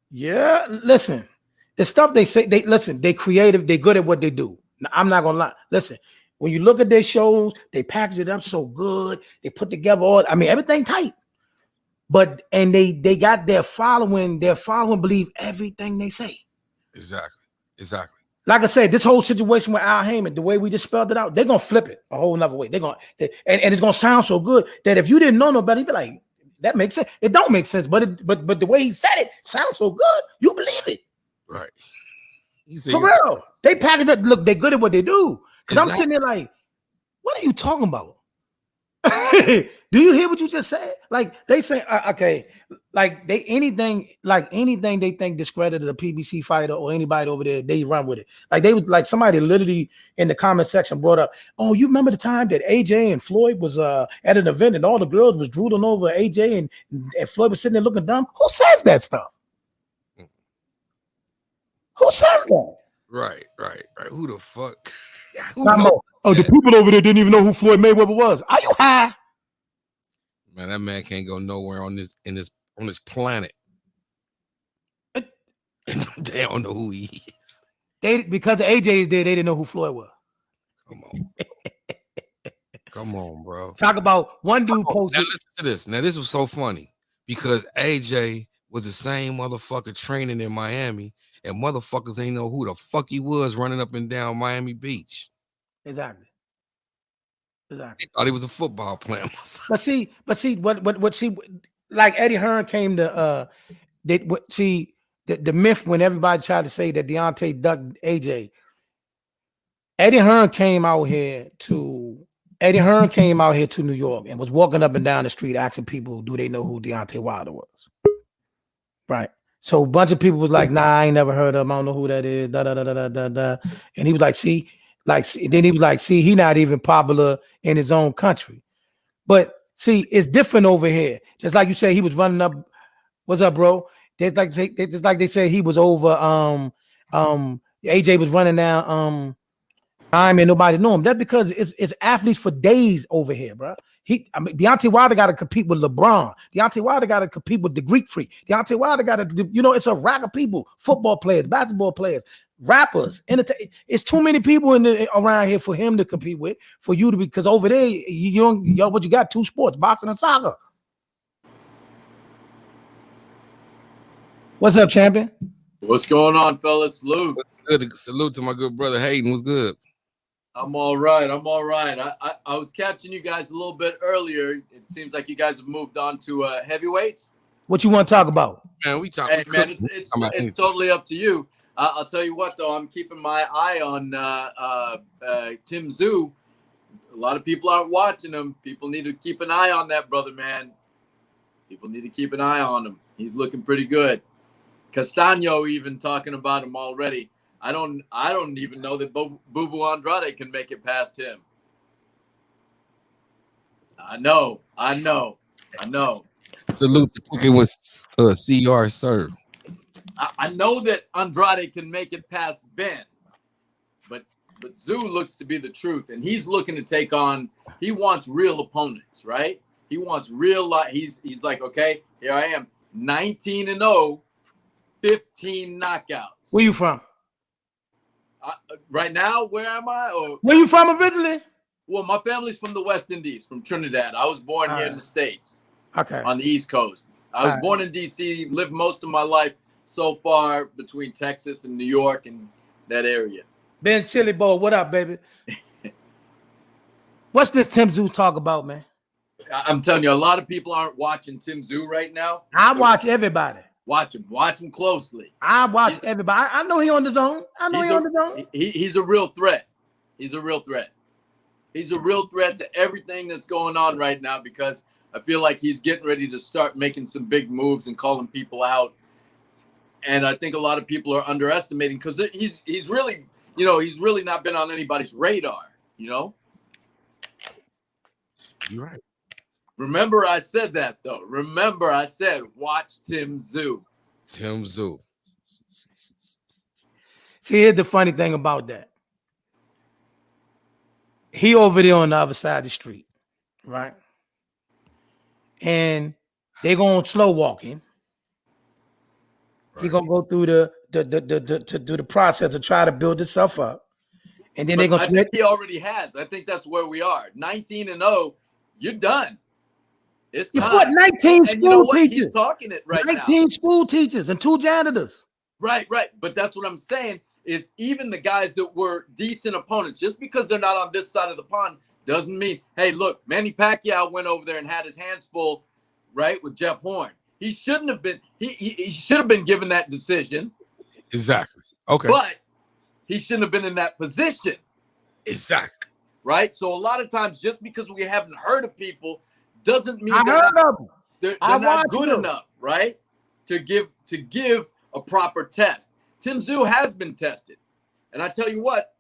Yeah. Listen, the stuff they say, they creative, they good at what they do. Now, I'm not gonna lie. Listen, when you look at their shows, they package it up so good. They put together everything tight. And they got their following. Their following believe everything they say. Exactly. Like I said, this whole situation with Al Heyman, the way we just spelled it out, they're gonna flip it a whole nother way. And it's gonna sound so good that if you didn't know nobody, you'd be like, that makes sense. It don't make sense, but the way he said it sounds so good, you believe it. Right. For real. They package it. Look, they're good at what they do. Because I'm sitting there like, what are you talking about? Do you hear what you just said? Like they say, okay, like anything they think discredited a PBC fighter or anybody over there, they run with it. Like they was like somebody literally in the comment section brought up, oh, you remember the time that AJ and Floyd was at an event and all the girls was drooling over AJ and Floyd was sitting there looking dumb? Who says that stuff? Who says that? Right. Who the fuck? The people over there didn't even know who Floyd Mayweather was. Are you high? Man, that man can't go nowhere on this planet. They don't know who he is. Because AJ is there, they didn't know who Floyd was. Come on, bro. Talk about one dude posted. Now listen to this. Now this was so funny because AJ was the same motherfucker training in Miami, and motherfuckers ain't know who the fuck he was running up and down Miami Beach. Exactly. They thought he was a football player. But see, what like Eddie Hearn came to the myth when everybody tried to say that Deontay ducked AJ. Eddie Hearn came out here to New York and was walking up and down the street asking people, do they know who Deontay Wilder was? Right. So a bunch of people was like, nah, I ain't never heard of him. I don't know who that is. Da, da, da, da, da, da. And he was like, then he was like, see, he not even popular in his own country. But see, it's different over here. Just like you say, he was running up. What's up, bro? Just like they said he was over. AJ was running down. And nobody knew him. That's because it's athletes for days over here, bro. Deontay Wilder got to compete with LeBron. Deontay Wilder got to compete with the Greek Freak. Deontay Wilder got to, it's a rack of people: football players, basketball players, rappers. It's too many people around here for him to compete with. For you to be, because over there, what you got? 2 sports: boxing and soccer. What's up, champion? What's going on, fellas? Salute. What's good? Salute to my good brother Hayden. What's good? I'm all right. I was catching you guys a little bit earlier. It seems like you guys have moved on to heavyweights. What you want to talk about? Man, we talk. Hey, man, it's totally up to you. I'll tell you what, though. I'm keeping my eye on Tim Tszyu. A lot of people aren't watching him. People need to keep an eye on that brother, man. People need to keep an eye on him. He's looking pretty good. Castano even talking about him already. I don't even know that Boo Andrade can make it past him. I know. Salute to cooking with CR, sir. I know that Andrade can make it past Ben, but Tszyu looks to be the truth, and he's looking to take on. He wants real opponents, right? He wants real. He's like, okay, here I am, 19-0, 15 knockouts. Where you from? Right now, where am I? Or where you from originally? Well, my family's from the West Indies, from Trinidad. I was born here in the States. Okay. On the East Coast. I was born in D.C., lived most of my life so far between Texas and New York and that area. Ben Chili Bowl, what up, baby? What's this Tim Tszyu talk about, man? I'm telling you, a lot of people aren't watching Tim Tszyu right now. I watch everybody. Watch him closely. I watch everybody. I know he on the zone. He's a real threat. He's a real threat. He's a real threat to everything that's going on right now, because I feel like he's getting ready to start making some big moves and calling people out. And I think a lot of people are underestimating, because he's really, he's really not been on anybody's radar, You're right. Remember I said that, though. Remember I said, watch Tim Tszyu. Tim Tszyu. See, here's the funny thing about that. He over there on the other side of the street, right? And they going slow walking. Right. He gonna go through the process to try to build himself up, and then they're gonna. I think he already has. I think that's where we are. 19-0, you're done. It's time. What, 19 school teachers? He's talking it right 19 now. School teachers and 2 janitors. Right. But that's what I'm saying is, even the guys that were decent opponents, just because they're not on this side of the pond doesn't mean, hey, look, Manny Pacquiao went over there and had his hands full, right, with Jeff Horn. He shouldn't have been. He should have been given that decision. Exactly. Okay. But he shouldn't have been in that position. Exactly. Right. So a lot of times, just because we haven't heard of people doesn't mean they're not good enough, right? To give a proper test. Tim Tszyu has been tested. And I tell you what,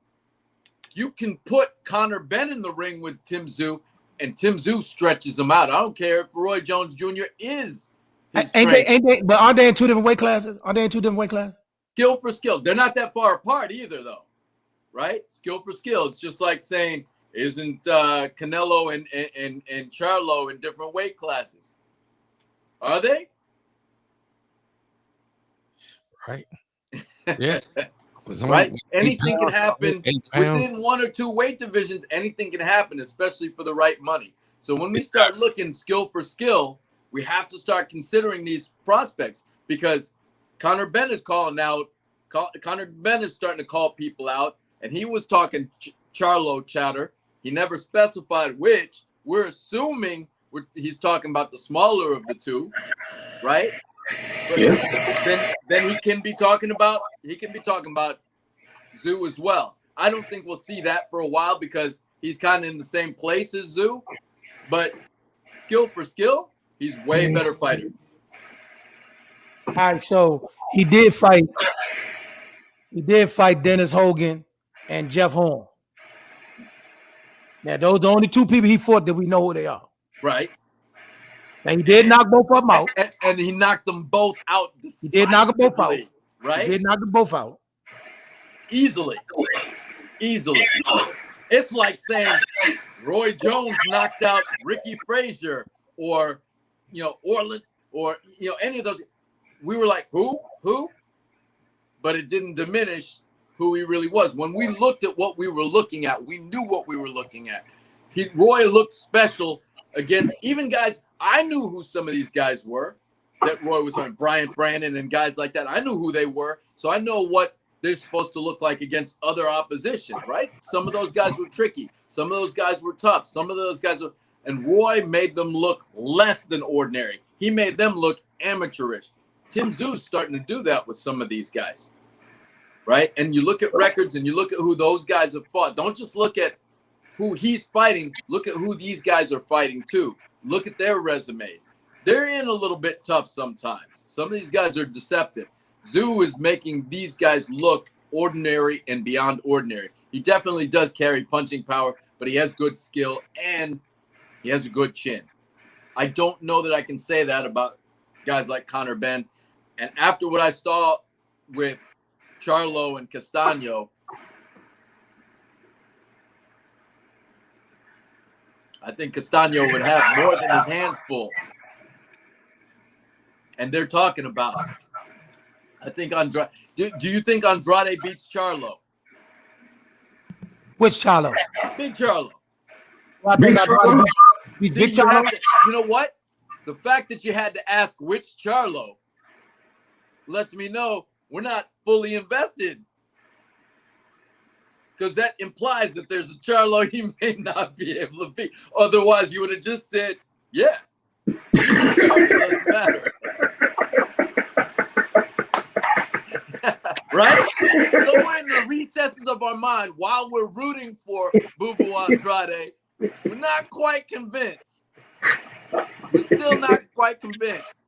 you can put Conor Benn in the ring with Tim Tszyu, and Tim Tszyu stretches him out. I don't care if Roy Jones Jr. is his but are they in 2 different weight classes? Skill for skill. They're not that far apart either, though. Right? Skill for skill. It's just like saying, isn't Canelo and Charlo in different weight classes? Are they? Right. Yeah. Right. Anything can happen within 1 or 2 weight divisions. Anything can happen, especially for the right money. So when we start looking skill for skill, we have to start considering these prospects, because Conor Benn is calling out. Conor Benn is starting to call people out, and he was talking Charlo chatter. He never specified which. We're assuming he's talking about the smaller of the 2, right? But then he can be talking about Zoo as well. I don't think we'll see that for a while because he's kind of in the same place as Zoo, but skill for skill, he's way better fighter. All right, so he did fight Dennis Hogan and Jeff Horn. Now, those are the only two people he fought that we know who they are. Right. Now, he did knock both of them out. And he knocked them both out decisively. He did knock them both out. Right? He did knock them both out. Easily. It's like saying Roy Jones knocked out Ricky Frazier or, Orland or, any of those. We were like, who? But it didn't diminish who he really was. When we looked at what we were looking at, we knew what we were looking at. Roy looked special against even guys. I knew who some of these guys were that Roy was on, Brian Brandon and guys like that. I knew who they were. So I know what they're supposed to look like against other opposition, right? Some of those guys were tricky. Some of those guys were tough. Some of those guys and Roy made them look less than ordinary. He made them look amateurish. Tim Tszju's starting to do that with some of these guys, right? And you look at records and you look at who those guys have fought. Don't just look at who he's fighting. Look at who these guys are fighting too. Look at their resumes. They're in a little bit tough sometimes. Some of these guys are deceptive. Tszyu is making these guys look ordinary and beyond ordinary. He definitely does carry punching power, but he has good skill and he has a good chin. I don't know that I can say that about guys like Conor Benn. And after what I saw with Charlo and Castano, I think Castano would have more than his hands full. And they're talking about it. I think Andrade. Do you think Andrade beats Charlo? Which Charlo? Big Charlo. Big Charlo. Big Charlo. You know what? The fact that you had to ask which Charlo lets me know we're not fully invested. Because that implies that there's a Charlo he may not be able to beat. Otherwise, you would have just said, yeah. It doesn't matter. Right? Somewhere in the recesses of our mind, while we're rooting for Boo Boo Andrade, we're not quite convinced. We're still not quite convinced.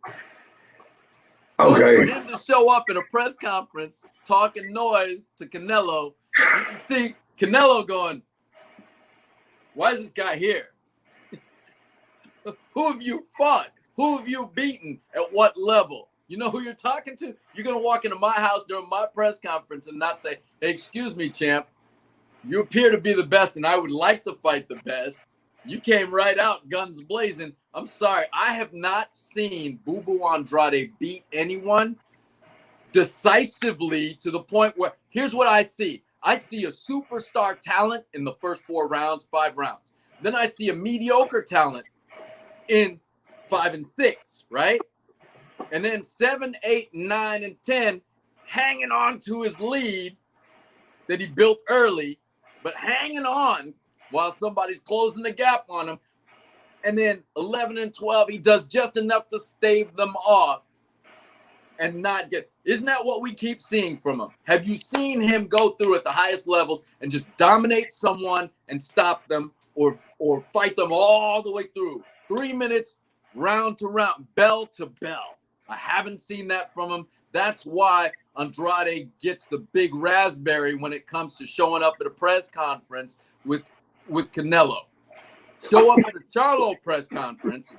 So okay. For him to show up at a press conference talking noise to Canelo, you can see Canelo going, why is this guy here? Who have you fought? Who have you beaten? At what level? You know who you're talking to? You're going to walk into my house during my press conference and not say, hey, excuse me, champ. You appear to be the best, and I would like to fight the best. You came right out, guns blazing. I'm sorry. I have not seen Boo Boo Andrade beat anyone decisively to the point where, here's what I see. I see a superstar talent in the first 4 rounds, 5 rounds. Then I see a mediocre talent in 5 and 6, right? And then 7, 8, 9, and 10 hanging on to his lead that he built early, but hanging on while somebody's closing the gap on him. And then 11 and 12, he does just enough to stave them off and not get. Isn't that what we keep seeing from him? Have you seen him go through at the highest levels and just dominate someone and stop them or fight them all the way through? 3 minutes, round to round, bell to bell. I haven't seen that from him. That's why Andrade gets the big raspberry when it comes to showing up at a press conference with Canelo. Show up at a Charlo press conference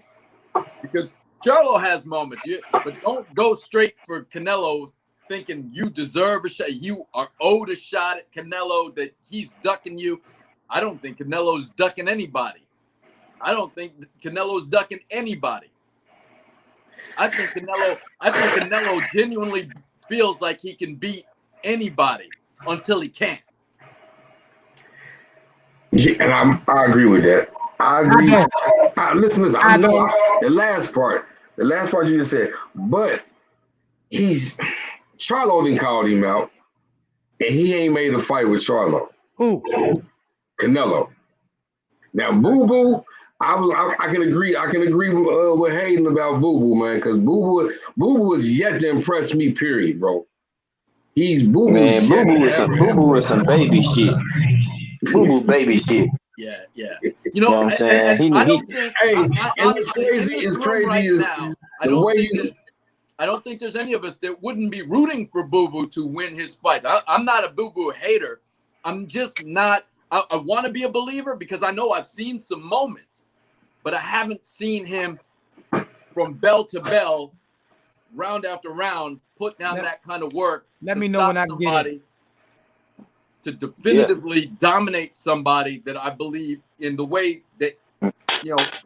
because Charlo has moments, but don't go straight for Canelo thinking you deserve a shot. You are owed a shot at Canelo, that he's ducking you. I don't think Canelo's ducking anybody. I don't think Canelo's ducking anybody. I think Canelo genuinely feels like he can beat anybody until he can't. Yeah, and I agree with that. I agree. Listen. I know the last part you just said, but Charlo didn't call him out, and he ain't made a fight with Charlo. Who? Canelo. Now, Boo Boo, I can agree. I can agree with Hayden about Boo Boo, man, because Boo Boo is yet to impress me. Period, bro. Boo Boo Boo is some baby shit. Boo Boo baby shit. Yeah. You know what I'm saying? And I don't think. Honestly, it's crazy right now, I don't think there's any of us that wouldn't be rooting for Boo Boo to win his fight. I'm not a Boo Boo hater. I'm just not. I want to be a believer because I know I've seen some moments, but I haven't seen him from bell to bell, round after round, put down that kind of work. Let me know when I get it. To definitively dominate somebody that I believe in the way that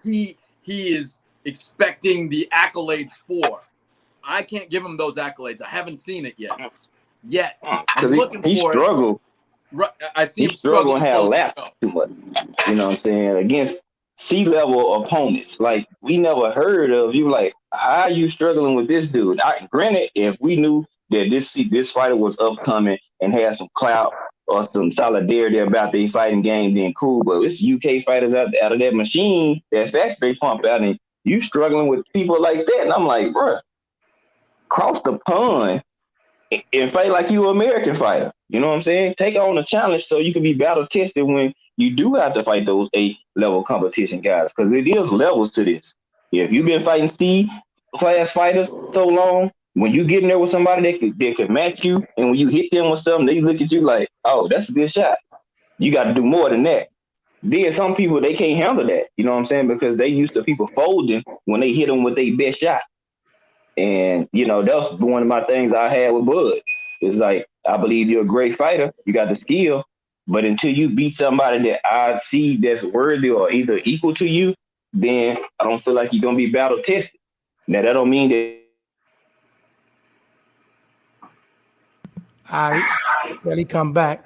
he is expecting the accolades for. I can't give him those accolades. I haven't seen it yet. I'm looking he for struggled. Right, I see him struggle and have laughed too much. You know what I'm saying? Against C-level opponents, like we never heard of. You like, how are you struggling with this dude? Granted, if we knew that this fighter was upcoming and had some clout or some solidarity about their fighting game, then cool. But it's UK fighters out of that machine, that factory pump out, and you struggling with people like that. And I'm like, bro, cross the pond and fight like you an American fighter. You know what I'm saying? Take on a challenge so you can be battle tested when you do have to fight those 8-level competition guys, because it is levels to this. If you've been fighting C-class fighters so long, when you get in there with somebody that can match you, and when you hit them with something, they look at you like, oh, that's a good shot. You got to do more than that. Then some people, they can't handle that. You know what I'm saying? Because they used to people folding when they hit them with their best shot. And, that's one of my things I had with Bud. It's like, I believe you're a great fighter. You got the skill. But until you beat somebody that I see that's worthy or either equal to you, then I don't feel like you're going to be battle tested. Now, that don't mean that. All right. When he come back.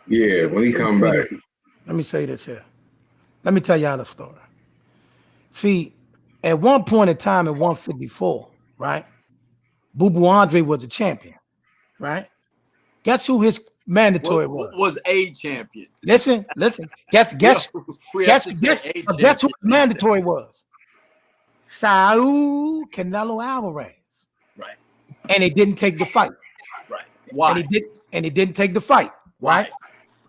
Yeah, when he come back. Let me say this here. Let me tell y'all the story. See, at one point in time at 154, right? Boo Boo Andre was a champion, right? Guess who his mandatory was a champion. Listen. Guess who his mandatory was? Saul Canelo Alvarez. Right. And he didn't take the fight. Right. Why? And he didn't take the fight. Right?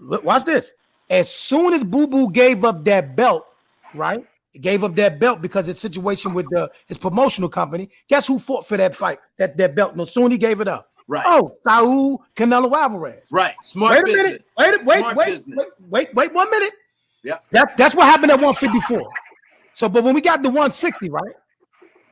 Watch this. As soon as Boo Boo gave up that belt, right? He gave up that belt because his situation with his promotional company. Guess who fought for that fight? That belt. No, soon he gave it up. Right. Oh, Saul Canelo Alvarez. Right. Smart business. Wait 1 minute. Yeah. That's what happened at 154. So, but when we got to 160, right?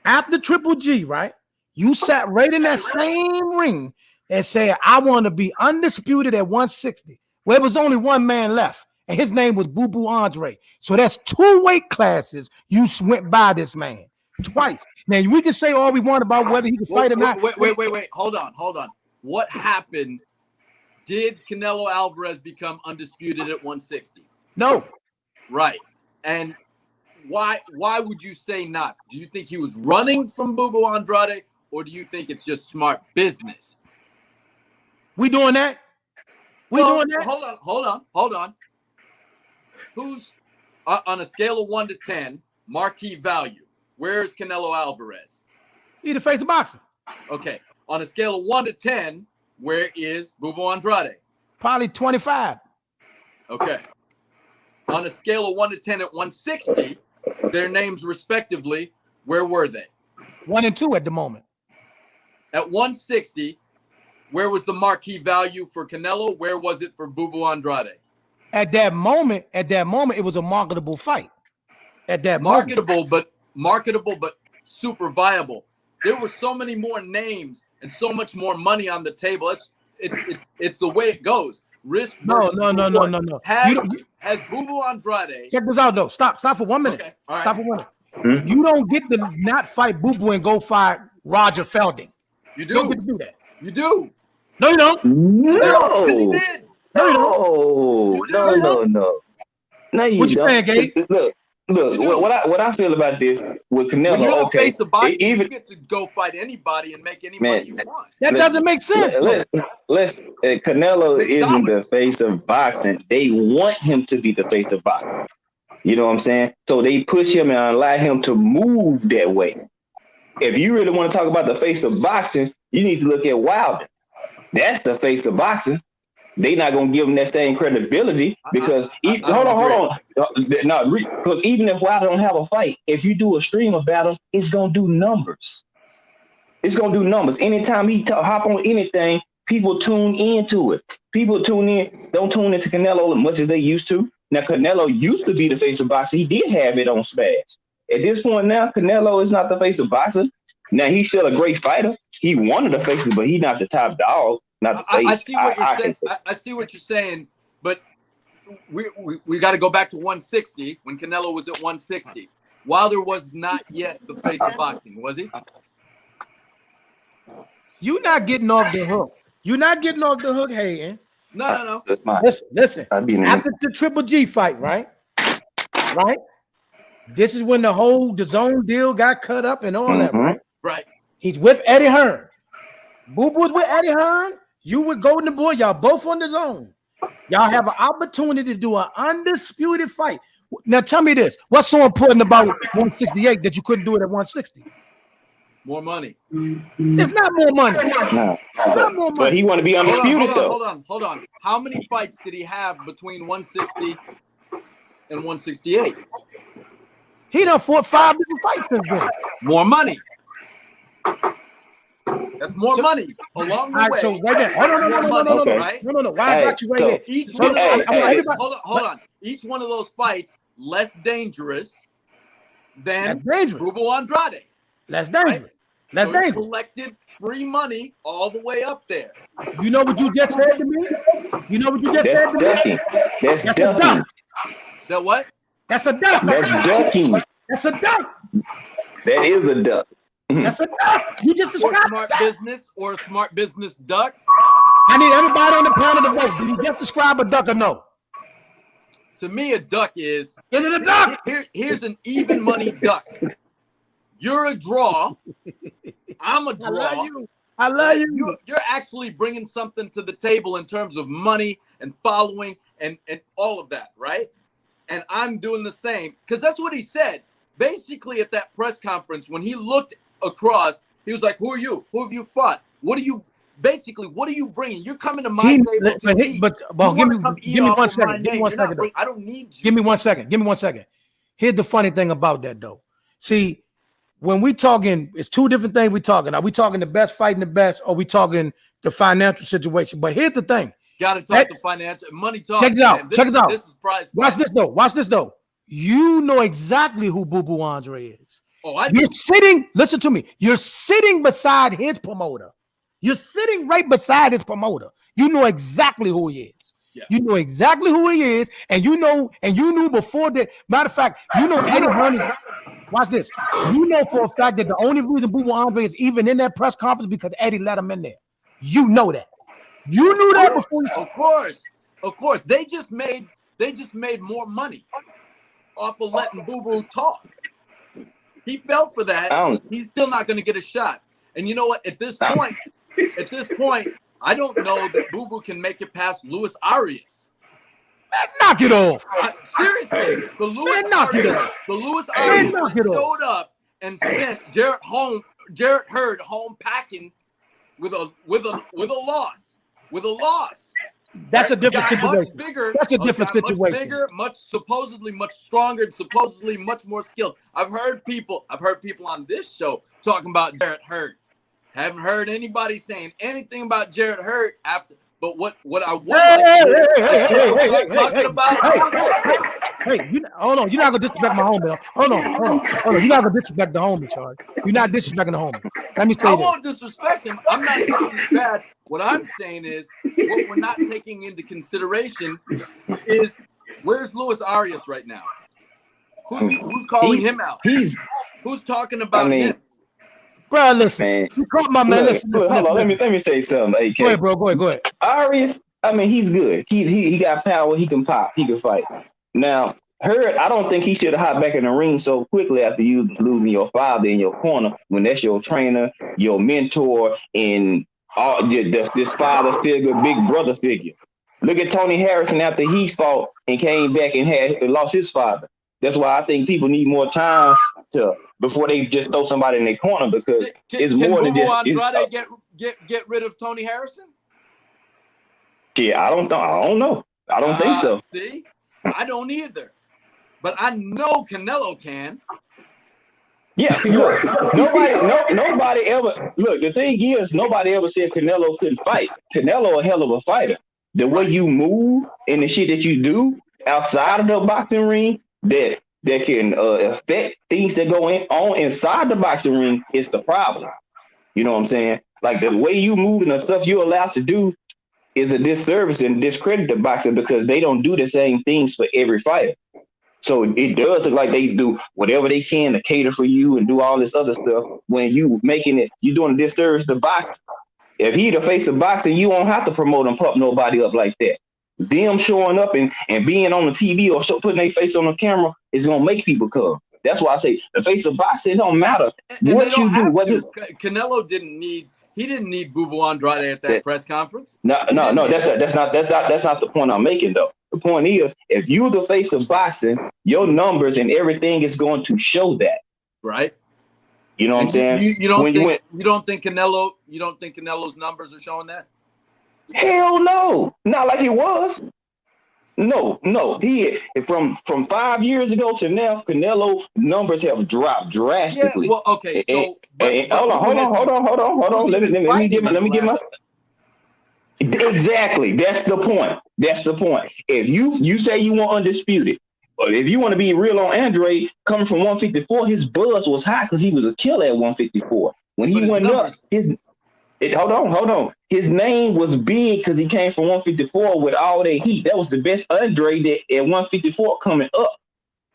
After Triple G, right? You sat right in that same ring and said, I want to be undisputed at 160. Well, there was only one man left, and his name was Boo Boo Andre. So that's 2 weight classes you went by this man twice. Now, we can say all we want about whether he can fight or not. Wait. Hold on. What happened? Did Canelo Alvarez become undisputed at 160? No. Right. And why would you say not? Do you think he was running from Boo Boo Andrade, or do you think it's just smart business? We doing that? Doing that? Hold on. Who's on a scale of 1 to 10, marquee value? Where's Canelo Alvarez? He the face of boxing. Okay. On a scale of 1 to 10, where is Boo Boo Andrade? Probably 25. Okay. On a scale of 1 to 10 at 160, their names respectively, where were they? 1 and 2 at the moment. At 160, where was the marquee value for Canelo? Where was it for Boo Boo Andrade? At that moment, it was a marketable fight. At that marketable, but super viable. There were so many more names and so much more money on the table. It's the way it goes. Risk versus reward. No. Has Boo Boo Andrade? Check this out though. Stop for 1 minute. Okay. All right. Stop for 1 minute. Mm-hmm. You don't get to not fight Boo Boo and go fight Roger Felding. You do. You don't get to do that. You do. No, you don't. No. Because he did. No, what you saying, Gabe? Look. What I feel about this with Canelo. When you're the face of boxing, you get to go fight anybody and make any money you want. That doesn't make sense. Canelo isn't the face of boxing. They want him to be the face of boxing. You know what I'm saying? So they push him and allow him to move that way. If you really want to talk about the face of boxing, you need to look at Wilder. That's the face of boxing. They not gonna give him that same credibility because hold on. No, because even if Wilder don't have a fight, if you do a stream of battle, it's gonna do numbers. It's gonna do numbers. Anytime he hop on anything, people tune into it. People don't tune into Canelo as much as they used to. Now, Canelo used to be the face of boxing. He did have it on Smash. At this point now, Canelo is not the face of boxing. Now, he's still a great fighter. He one of the faces, but he's not the top dog, not the face. I see what you're saying. I see what you're saying, but we got to go back to 160 when Canelo was at 160. Wilder was not yet the face of boxing, was he? You're not getting off the hook. You're not getting off the hook, Hayden. No. That's mine. Listen. After the Triple G fight, right? This is when the zone deal got cut up and all that, right? Right. He's with Eddie Hearn. Boo Boo's with Eddie Hearn. You with Golden Boy. Y'all both on the zone. Y'all have an opportunity to do an undisputed fight. Now tell me this. What's so important about 168 that you couldn't do it at 160? More money. It's not more money. No. It's not more money. But he want to be undisputed, though. Hold on. How many fights did he have between 160 and 168? He done fought 5 different fights since then. More money. That's more money along the way. So right there. No. Right? No. Why I got you right there? Each one of those hold on. Each one of those fights less dangerous than Boo Andrade. Less dangerous. Right? Less so dangerous. Collected free money all the way up there. You know what you just said to me? That's ducking. That what? That's a duck. That's ducking. That's a duck. That is a duck. That's a duck. You just described or a smart business duck. I need everybody on the panel to vote. Did you just describe a duck or no? To me, a duck is it a duck? Here's an even money duck. You're a draw. I'm a draw. I love you. You're actually bringing something to the table in terms of money and following and all of that, right? And I'm doing the same because that's what he said. Basically, at that press conference, when he looked across, he was like, "Who are you? Who have you fought? What are you bringing? You're coming to my table to eat. But give me 1 second. Give me 1 second. I don't need you. Give me 1 second. Give me 1 second. Here's the funny thing about that, though. See, when we talking, it's two different things we talking. Are we talking the best fighting the best, or we talking the financial situation? But here's the thing. Got to talk the financial money talk. Check this out. Check this out. This is prize. Watch this though. You know exactly who Boo Boo Andre is. Oh, I do. You're sitting, listen to me. You're sitting beside his promoter. You're sitting right beside his promoter. You know exactly who he is. Yeah. You know exactly who he is, and you knew before that. Matter of fact, you know Eddie Hearn. Watch this. You know for a fact that the only reason Boo Boo Andre is even in that press conference because Eddie let him in there. You know that. You knew that before. Of course. They just made more money off of letting Boo Boo talk. He fell for that. He's still not going to get a shot. And you know what? At this point, I don't know that Boo Boo can make it past Luis Arias. Knock it off. Seriously, the Luis Arias showed up and sent Jarrett Hurd home packing with a loss. With a loss. That's a different situation. Much bigger. That's a different situation. Much bigger, supposedly much stronger, and supposedly much more skilled. I've heard people on this show talking about Jarrett Hurd. Haven't heard anybody saying anything about Jarrett Hurd after. But what I want to talking about. Hold on. You're not gonna disrespect my homie. Hold on. You're not gonna disrespect the homie, Charlie. You're not disrespecting the homie. Let me say I won't disrespect him. I'm not saying he's bad. What I'm saying is what we're not taking into consideration is where's Luis Arias right now? Who's calling him out? Who's talking about him? Bro, listen. You caught my man. Listen. Hold on. Let me say something. AK. Go ahead, bro. Go ahead. Arias, he's good. He got power. He can pop. He can fight. Now, Hurd, I don't think he should have hopped back in the ring so quickly after you losing your father in your corner when that's your trainer, your mentor, and all this father figure, big brother figure. Look at Tony Harrison after he fought and came back and lost his father. That's why I think people need more time before they just throw somebody in their corner, because it's more than just. Andrade get rid of Tony Harrison? Yeah, I don't know. I don't think so. See, I don't either. But I know Canelo can. Yeah, look, nobody ever. Look, the thing is, nobody ever said Canelo couldn't fight. Canelo a hell of a fighter. The way you move and the shit that you do outside of the boxing ring that can affect things that go on inside the boxing ring is the problem. You know what I'm saying? Like the way you move and the stuff you're allowed to do is a disservice and discredit the boxer, because they don't do the same things for every fighter. So it does look like they do whatever they can to cater for you and do all this other stuff. When you're doing a disservice to boxing. If he the face of boxing, you won't have to promote and pump nobody up like that. Them showing up and being on the TV or putting their face on the camera is gonna make people come. That's why I say the face of boxing, it don't matter what you do. Canelo didn't need Boo Boo Andrade at that press conference. No, that's not the point I'm making though. The point is, if you're the face of boxing, your numbers and everything is going to show that. Right. You know what I'm saying? You don't think Canelo's numbers are showing that? Hell no. Not like it was. No. He from 5 years ago to now, Canelo numbers have dropped drastically. Yeah, well, okay. So hold on. Let me get my Exactly. That's the point. If you say you want undisputed, or if you want to be real on Andre, coming from 154, his buzz was high because he was a killer at 154. When he went up, hold on. His name was big because he came from 154 with all that heat. That was the best Andre that at 154 coming up.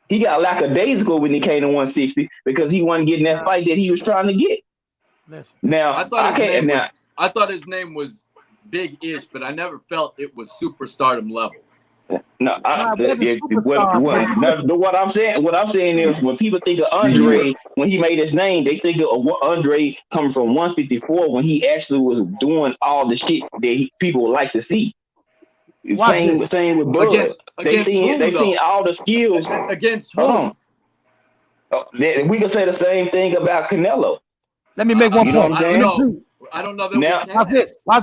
He got lackadaisical when he came to 160 because he wasn't getting that fight that he was trying to get. Now I thought his name was big-ish, but I never felt it was superstardom level. No, what I'm saying is when people think of Andre, when he made his name, they think of Andre coming from 154 when he actually was doing all the shit that people would like to see. Same with Bud. They seen all the skills against whom? We can say the same thing about Canelo. Let me make one point. Know what I'm saying? I don't know that. Now, watch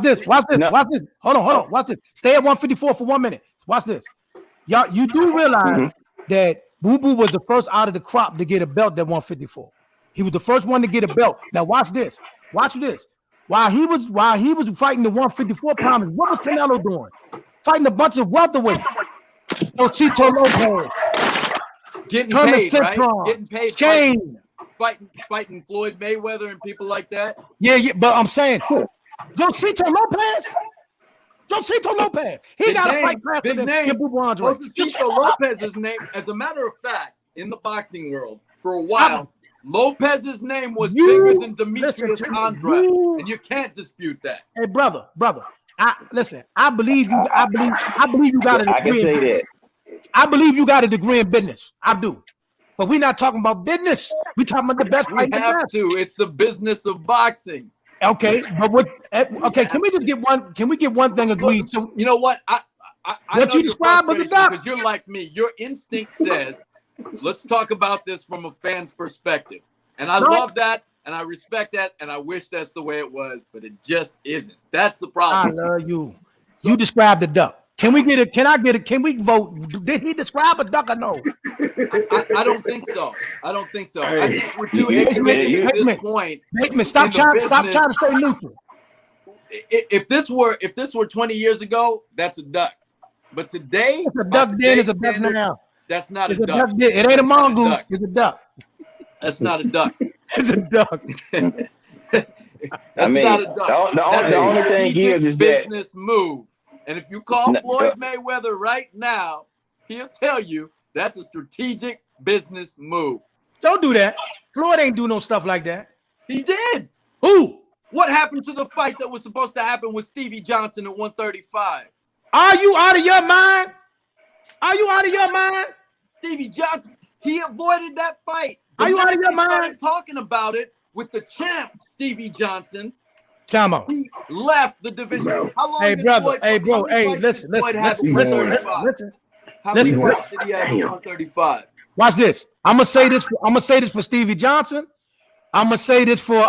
this. Hold on. Watch this. Stay at 154 for 1 minute. Watch this. Y'all, you do realize that Boo Boo was the first out of the crop to get a belt at 154. He was the first one to get a belt. Now watch this. While he was fighting the 154 pounders, what was Canelo doing? Fighting a bunch of welterweights. Chito Lopez. Getting paid, right? Getting paid. Shane. Fighting Floyd Mayweather and people like that. Yeah, but I'm saying, Josito Lopez. He got a fight faster than Boo Boo Andrade. Josito Lopez's name, as a matter of fact, in the boxing world, for a while, Lopez's name was bigger than Demetrius Andrade, and you can't dispute that. Hey, brother, I believe you. I believe you got a degree. I can say that. I believe you got a degree in business. I do. But we're not talking about business. We're talking about the best fight. We have to. It's the business of boxing. Okay, but what? Okay, can we just get one? Can we get one thing agreed? So you know what? I what you described with the duck? Because you're like me. Your instinct says, let's talk about this from a fan's perspective, and I love that, and I respect that, and I wish that's the way it was, but it just isn't. That's the problem. I love you. So, you described the duck. Can we get it? Can I get it? Can we vote? Did he describe a duck or no? I don't think so. Hey, we're too ignorant at this point. Stop trying to stay neutral. If this were 20 years ago, that's a duck. But today, it's a duck. Then it's a duck now. That's not a duck. It ain't a mongoose. It's a duck. That's not a duck. It's a duck. That's not a duck. The only thing is that business move. And if you call Floyd Mayweather right now, he'll tell you that's a strategic business move. Don't do that. Floyd ain't do no stuff like that. He did. Who? What happened to the fight that was supposed to happen with Stevie Johnson at 135? Are you out of your mind? Stevie Johnson, he avoided that fight. Are you out of your mind? Started talking about it with the champ, Stevie Johnson. Time out. He left the division. How long listen. How many fights did he have at 135? Watch this. I'm gonna say this for Stevie Johnson. I'm gonna say this for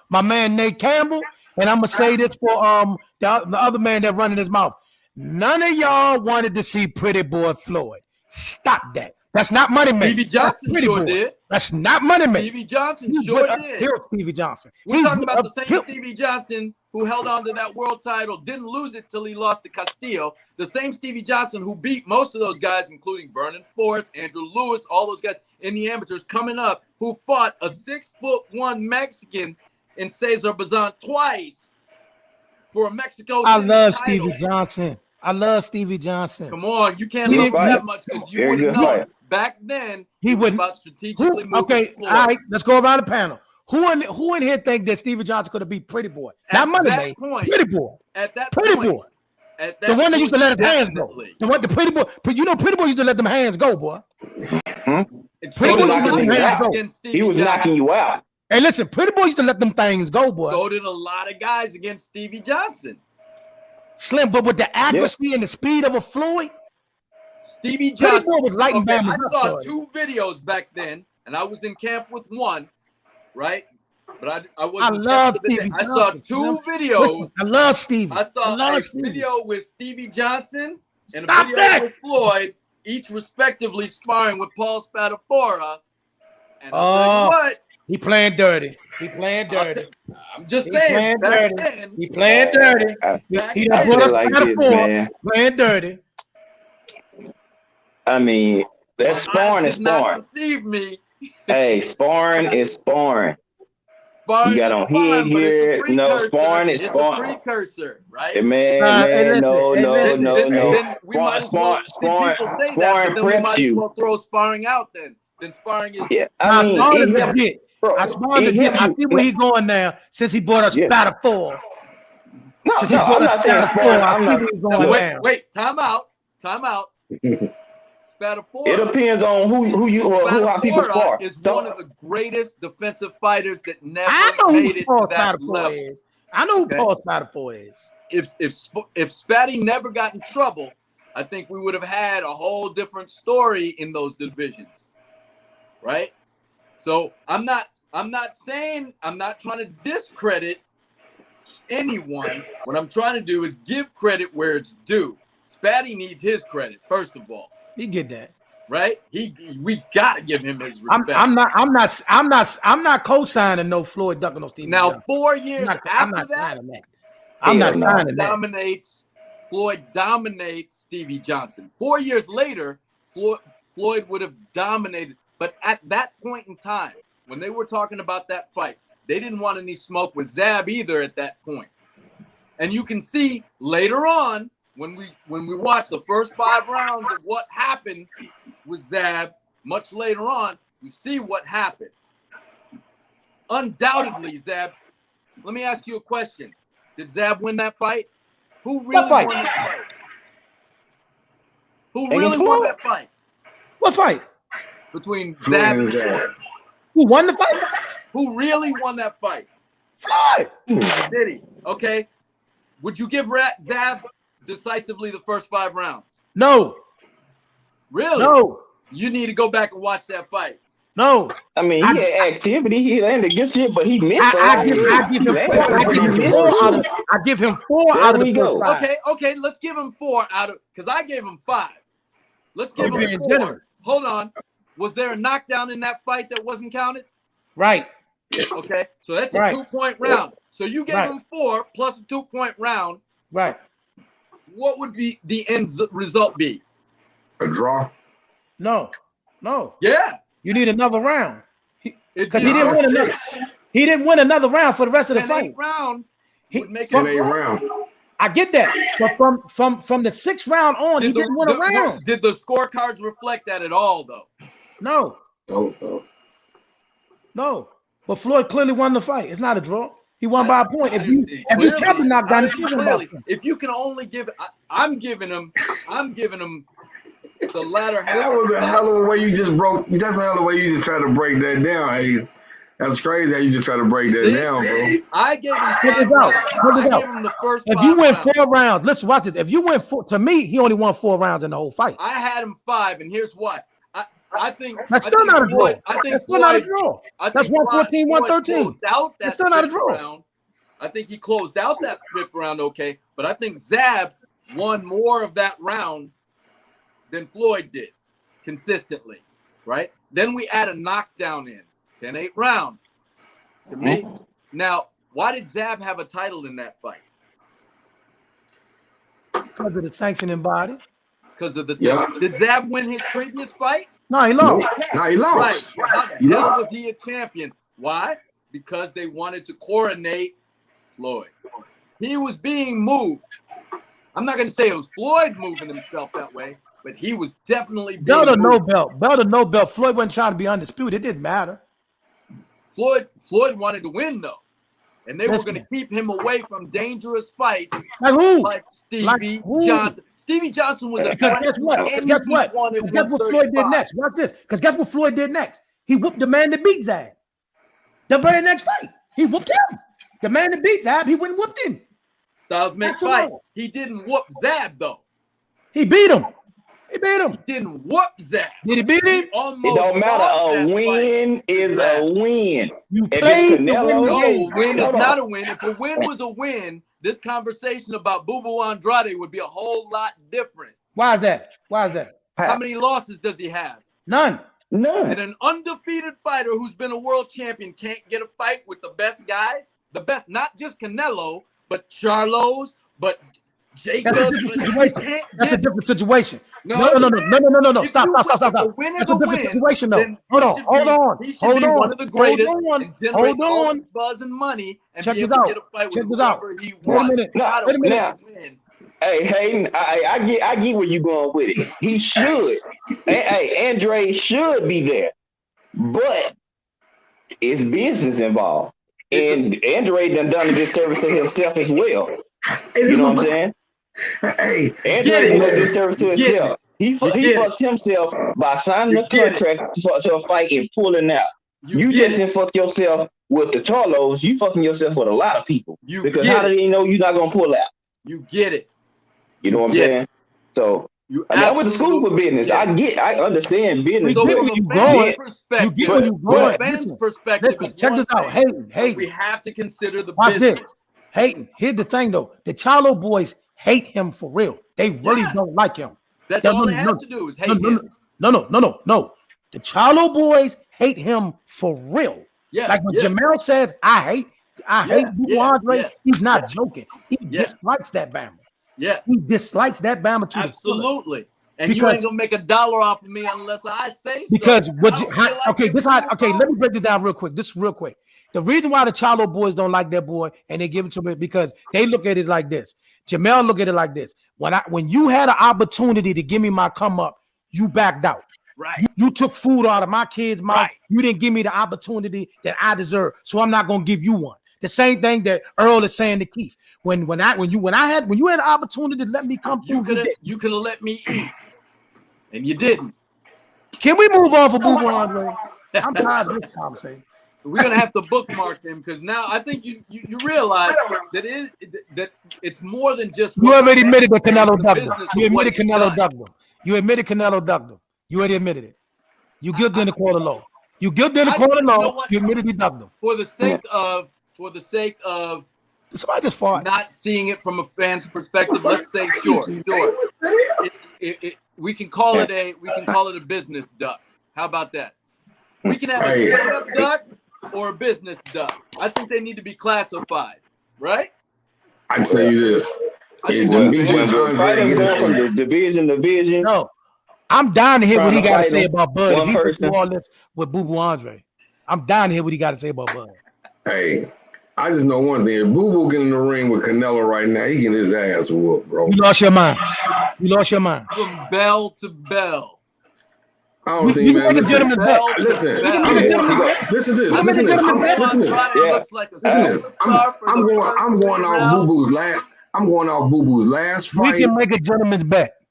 my man Nate Campbell, and I'm gonna say this for the other man that running his mouth. None of y'all wanted to see Pretty Boy Floyd. Stop that. That's not money making. Stevie Johnson sure did. That's not money making. Stevie Johnson sure did. Stevie Johnson. We're talking about the same Stevie Johnson who held on to that world title, didn't lose it till he lost to Castillo. The same Stevie Johnson who beat most of those guys, including Vernon Forrest, Andrew Lewis, all those guys in the amateurs coming up, who fought a 6'1" Mexican in Cesar Bazan twice for a Mexico. I love Stevie Johnson. I love Stevie Johnson. Come on, you can't love that much because you wouldn't know. Back then, he wouldn't about strategically moving. Okay, all right, let's go around the panel. Who in here think that Stevie Johnson could have beat Pretty Boy? Not money, man. Pretty Boy. At that Pretty point, Boy. The one that used to let his hands go. The Pretty Boy. You know, Pretty Boy used to let them hands go, boy. Pretty Boy he was knocking you out. Hey, listen, Pretty Boy used to let them things go, boy. So did a lot of guys against Stevie Johnson. Slim, but with the accuracy and the speed of a Floyd, Stevie Johnson was lighting back. I saw 2 videos back then, and I was in camp with one, right? But I wasn't. I love Stevie. I saw 2 videos. Listen, I love Stevie. I saw a video with Stevie Johnson and a video with Floyd, each respectively sparring with Paul Spadafora. And what? He playing dirty. He playing dirty. I'm just saying. Back then, he playing dirty. He done put us like Spadafora playing dirty. I mean, that sparring is sparring. Deceive me. Hey, sparring is sparring. You got on head here. No, sparring is sparring. It's a precursor, right? Man, no. We might as well people say that, but then we might as well throw sparring out then. Then sparring is. Yeah, I mean, legit. I see where he's going now since he bought us Spadafora. No, I'm not saying sparring. Wait, time out. Spadafora. It depends on how people spar. Is one of the greatest defensive fighters that never made it to that level. I know who Paul Spadafora is. If Spatty never got in trouble, I think we would have had a whole different story in those divisions, right? So I'm not saying, I'm not trying to discredit anyone. What I'm trying to do is give credit where it's due. Spatty needs his credit, first of all. He get that. Right? We gotta give him his respect. I'm not co-signing no Floyd ducking no Stevie Now, Johnson. 4 years after that, I'm not signing that. Floyd dominates Stevie Johnson. 4 years later, Floyd would have dominated. But at that point in time, when they were talking about that fight, they didn't want any smoke with Zab either at that point. And you can see later on, when we watch the first 5 rounds of what happened with Zab, much later on, you see what happened. Undoubtedly, Zab. Let me ask you a question. Did Zab win that fight? Who really won that fight? Who really won that fight? What fight? Between Zab and Floyd. Who won the fight? Who really won that fight? Floyd. Did he? Okay. Would you give Zab decisively the first 5 rounds? No. Really? No. You need to go back and watch that fight. No. I mean, he had activity. He landed against it, but he missed. I give him 4 out of the first 5. Okay. Let's give him 4 out of, because I gave him 5. Let's give him 4. Generous. Hold on. Was there a knockdown in that fight that wasn't counted? Right. Okay. So that's a 2-point round. So you gave him 4 plus a 2-point round. Right. What would be the end result be? A draw? No. Yeah. You need another round. Because he didn't win another. He didn't win another round for the rest of the fight. 8th round would make it 8th round. I get that. But from the 6th round on, he didn't win a round. Did the scorecards reflect that at all, though? No. But Floyd clearly won the fight. It's not a draw. He won by a point. If you kept the knockdown, if you can only give, I'm giving him the latter half. That was a hell of a way you just broke. That's a hell of a way you just tried to break that down. Hey, that's crazy how you just try to break that down, bro. I gave him 5 rounds. I gave him the first 5 If you win rounds. 4 rounds, listen, watch this. If you win 4, to me, he only won 4 rounds in the whole fight. I had him 5, and here's why. I think That's still not a draw. I think That's still not a draw. That's 114, 113. That's still not a draw. Round. I think he closed out that 5th round okay, but I think Zab won more of that round than Floyd did consistently, right? Then we add a knockdown in 10-8 round to me. Now, why did Zab have a title in that fight? Because of the sanctioning body. Because of the Did Zab win his previous fight? No, he lost. No, he lost. Right. So how the hell was he a champion? Why? Because they wanted to coronate Floyd. He was being moved. I'm not going to say it was Floyd moving himself that way, but he was definitely being belt or no moved. belt. Belt or no belt. Floyd wasn't trying to be undisputed. It didn't matter. Floyd wanted to win, though. And they were going to keep him away from dangerous fights like who? Like Stevie Johnson. Stevie Johnson was a because guess what? Guess what Floyd did next? Watch this. Because guess what Floyd did next? He whooped the man that beat Zab. The very next fight, he whooped him. The man that beat Zab, he went and whooped him. Those make fights. He didn't whoop Zab though. He beat him. He beat him. He didn't whoop Zab. Did he beat him? It don't matter. A win is a win. You if played it's Canelo, no, win is not a win. If a win was a win, this conversation about Boo Boo Andrade would be a whole lot different. Why is that? Why is that? How many losses does he have? None. None. And an undefeated fighter who's been a world champion can't get a fight with the best guys? The best, not just Canelo, but Charlo's, but Jacobs. That's a different situation. No. Stop. A win is a win. Situation, though. Hold on. He should be one of the greatest and generate all this buzz and money and be able to get a fight with whoever he wants. Wait a minute. Hey, Hayden, I get where you're going with it. He should. Andre should be there. But it's business involved. And Andre done a disservice to himself as well. You know what I'm saying? Hey, Andre done a disservice to himself. He fucked himself by signing a contract to a fight and pulling out. You just didn't fuck yourself with the Charlos. You fucking yourself with a lot of people. Because how do they know you're not going to pull out? You get it. You know what I'm saying? So I went to school for business. I understand business. So from a fan's perspective, check this out. Hayden. We have to consider the Watch business. This. Hayden, here's the thing though. The Charlo boys hate him for real. They really don't like him. That's all they have to do is hate him. No. The Charlo boys hate him for real. Yeah. Like when Jamel says, I hate Andre, he's not joking. He dislikes that Bama. Yeah, he dislikes that Bama too. Absolutely, and you ain't gonna make $1 off of me unless I say so. Because let me break this down real quick. This real quick. The reason why the Charlo boys don't like that boy and they give it to him because they look at it like this. Jamel look at it like this. When you had an opportunity to give me my come up, you backed out. Right. You took food out of my kid's mouth. Right. You didn't give me the opportunity that I deserve, so I'm not gonna give you one. The same thing that Earl is saying to Keith. When you had an opportunity to let me come through, you could have let me eat, and you didn't. Can we move on for Boo Boo Andre? I'm tired of this conversation. We're gonna have to bookmark him because now I think you realize that it's more than just. You already admitted that Canelo ducked him. You admitted Canelo ducked him. You admitted Canelo ducked him. You already admitted it. You guilty in the court of law. You guilty in the court of law. You admitted he ducked him. For the sake of somebody just fought. Not seeing it from a fan's perspective, let's say sure. We can call it a business duck. How about that? We can have a straight up duck or a business duck. I think they need to be classified, right? I'd tell you this. When fighters go from the division to division. No, I'm dying to hear what he got to say about Bud. If he goes through all this with Boo Boo Andre, I'm dying to hear what he got to say about Bud. Hey, I just know one thing. If Boo Boo get in the ring with Canelo right now, he getting his ass whooped, bro. You lost your mind. From bell to bell. I don't think, man. Listen to this. I'm going off Boo Boo's last fight. We can make a gentleman's bet.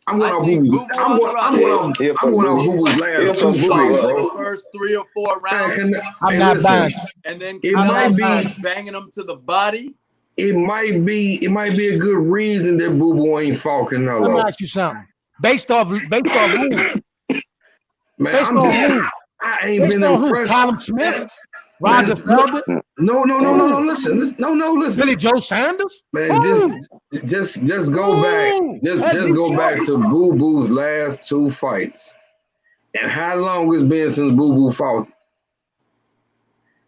I'm going off Boo Boo. I'm going off Boo Boo's last the first 3 or 4 rounds. I'm not buying. And then Canelo banging them to the body. It might be a good reason that Boo Boo ain't fought Canelo. Let me ask you something. Based off who? Man, Based I'm on just, who? I ain't Based been on who? impressed. Callum Smith? Roger Man, Feldman? No, listen. Billy Joe Sanders? Man, just go back. Just go back to Boo Boo's last 2 fights. And how long it's been since Boo Boo fought.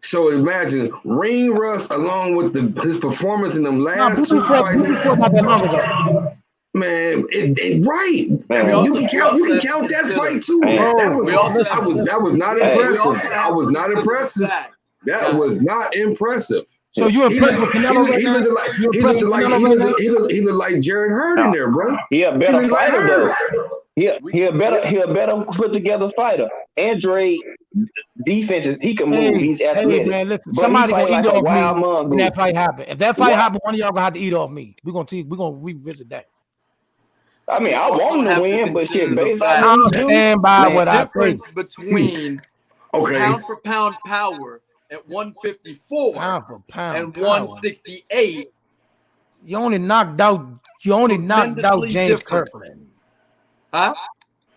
So imagine ring rust along with his performance in them last 2 fights. Boo Boo fought not that long ago. Man, it right. Man, You can count that fight too. Man. That was not impressive. I was not impressive. That was not impressive. So you impressed with Canelo right now? He looked like Jared Hurd in there, bro. He a better fighter though. He a better put together fighter. Andre defense, he can move. He's athletic. Hey man, listen, but somebody gonna like eat a off wild me when mongoose. that fight happen. If that fight happen, one of y'all gonna have to eat off me. We're gonna revisit that. I mean, I want him to win, but shit, based I on stand by what I think. Difference between pound for pound power at 154 Pound for pound and power. 168. You only knocked out James Kirkland. Huh?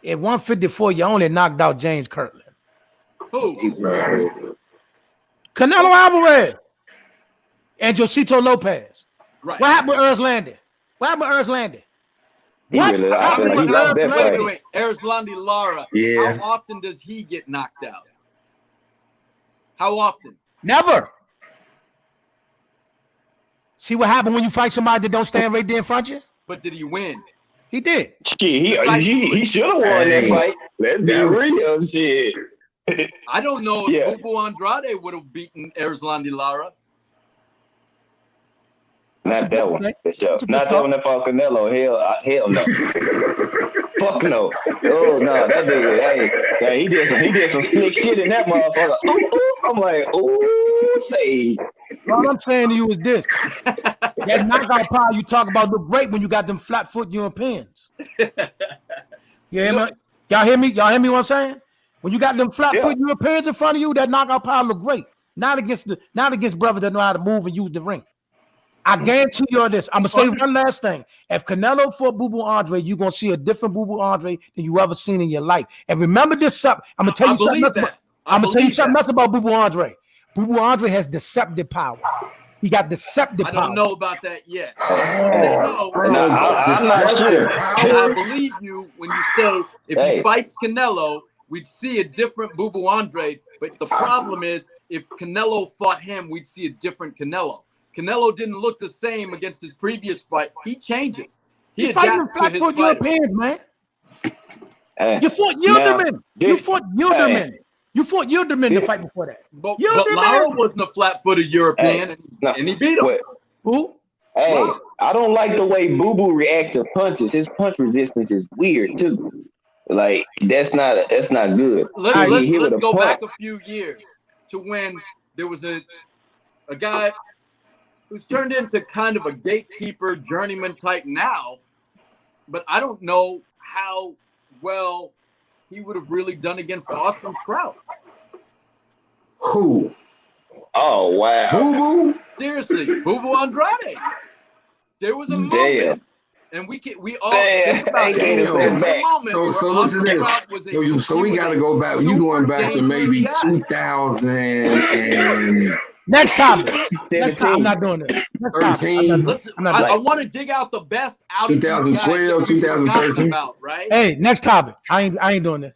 At 154, you only knocked out James Kirkland. Who? Canelo Alvarez and Josito Lopez. Right. What happened with Erzlandi? Wait. Erzlandi Lara. Yeah. How often does he get knocked out? How often? Never. See what happened when you fight somebody that don't stand right there in front of you? But did he win? He did. Shit, he should have won that fight. Let's be real, shit. I don't know if Bubu Andrade would have beaten Erzlandi Lara. Not that one. Not that one that fought Canelo. Hell no. Fuck no. Oh no, that nigga. He did some slick shit in that motherfucker. I'm like, ooh, say. All I'm saying to you is this: that knockout power you talk about look great when you got them flat foot Europeans. Y'all hear me? Y'all hear me? What I'm saying? When you got them flat foot Europeans in front of you, that knockout power look great. Not against brothers that know how to move and use the ring. I guarantee you all this. I'm gonna say one last thing. If Canelo fought Boo Boo Andre, you're gonna see a different Boo Boo Andre than you ever seen in your life. And remember this up. I'm gonna tell you something else about Boo Boo Andre. Boo Boo Andre has deceptive power. He got deceptive power. I don't know about that yet. I'm not sure. I believe you when you say if he fights Canelo, we'd see a different Boo Boo Andre. But the problem is, if Canelo fought him, we'd see a different Canelo. Canelo didn't look the same against his previous fight. He changes. He's fighting flat-foot Europeans, man. You fought Yildirim. You fought Yildirim to fight before that. But Lara wasn't a flat-footed European, and he beat him. Who? Hey, I don't like the way Boo Boo reacts to punches. His punch resistance is weird too. Like that's not good. Let's go back a few years to when there was a guy who's turned into kind of a gatekeeper, journeyman type now, but I don't know how well he would have really done against Austin Trout. Who? Oh, wow. Boo Boo? Seriously, Boo Boo Andrade. There was a moment, and we all think about it. There was a moment so listen to this. So we got to go back. You going back to maybe 2000 and... Next topic. I'm not doing this. 13. I want to dig out the best out of 2012, 2013. Right? Hey, next topic. I ain't doing this.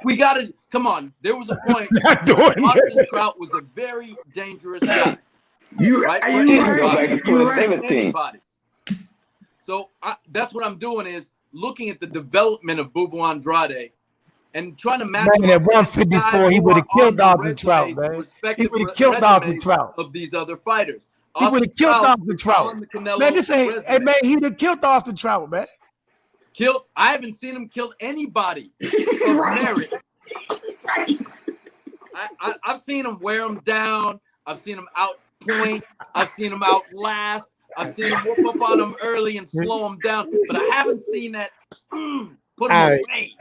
We got to come on. There was a point. Austin Trout was a very dangerous guy. Go back to 2017. So that's what I'm doing is looking at the development of Boo Boo Andrade. And trying to match man, at 154, he would have killed Austin Trout, man. He would have killed Austin Trout. Of these other fighters. He would have killed Austin Trout. Man, this ain't, hey, man, he would have killed Austin Trout, man. I haven't seen him kill anybody of merit. I've seen him wear him down. I've seen him outpoint. I've seen him outlast. I've seen him whoop up on him early and slow him down. But I haven't seen that put him away.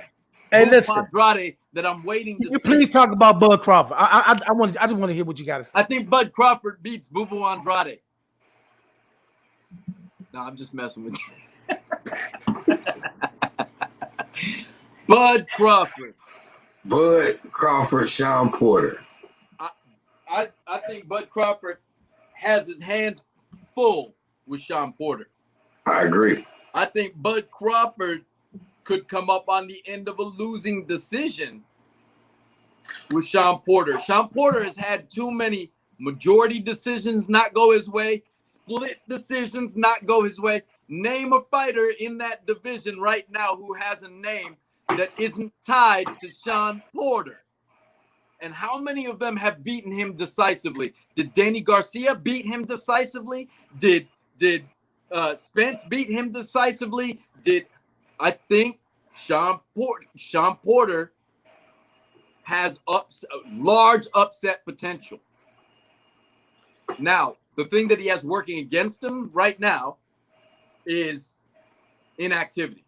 Hey, listen, Andrade, that I'm waiting to see. Please talk about Bud Crawford. I just want to hear what you got to say. I think Bud Crawford beats Boo Boo Andrade. No, I'm just messing with you. Bud Crawford. Bud Crawford, Sean Porter. I think Bud Crawford has his hands full with Sean Porter. I agree. I think Bud Crawford could come up on the end of a losing decision with Sean Porter. Sean Porter has had too many majority decisions not go his way, split decisions not go his way. Name a fighter in that division right now who has a name that isn't tied to Sean Porter. And how many of them have beaten him decisively? Did Danny Garcia beat him decisively? Did Spence beat him decisively? I think Sean Porter has large upset potential. Now, the thing that he has working against him right now is inactivity.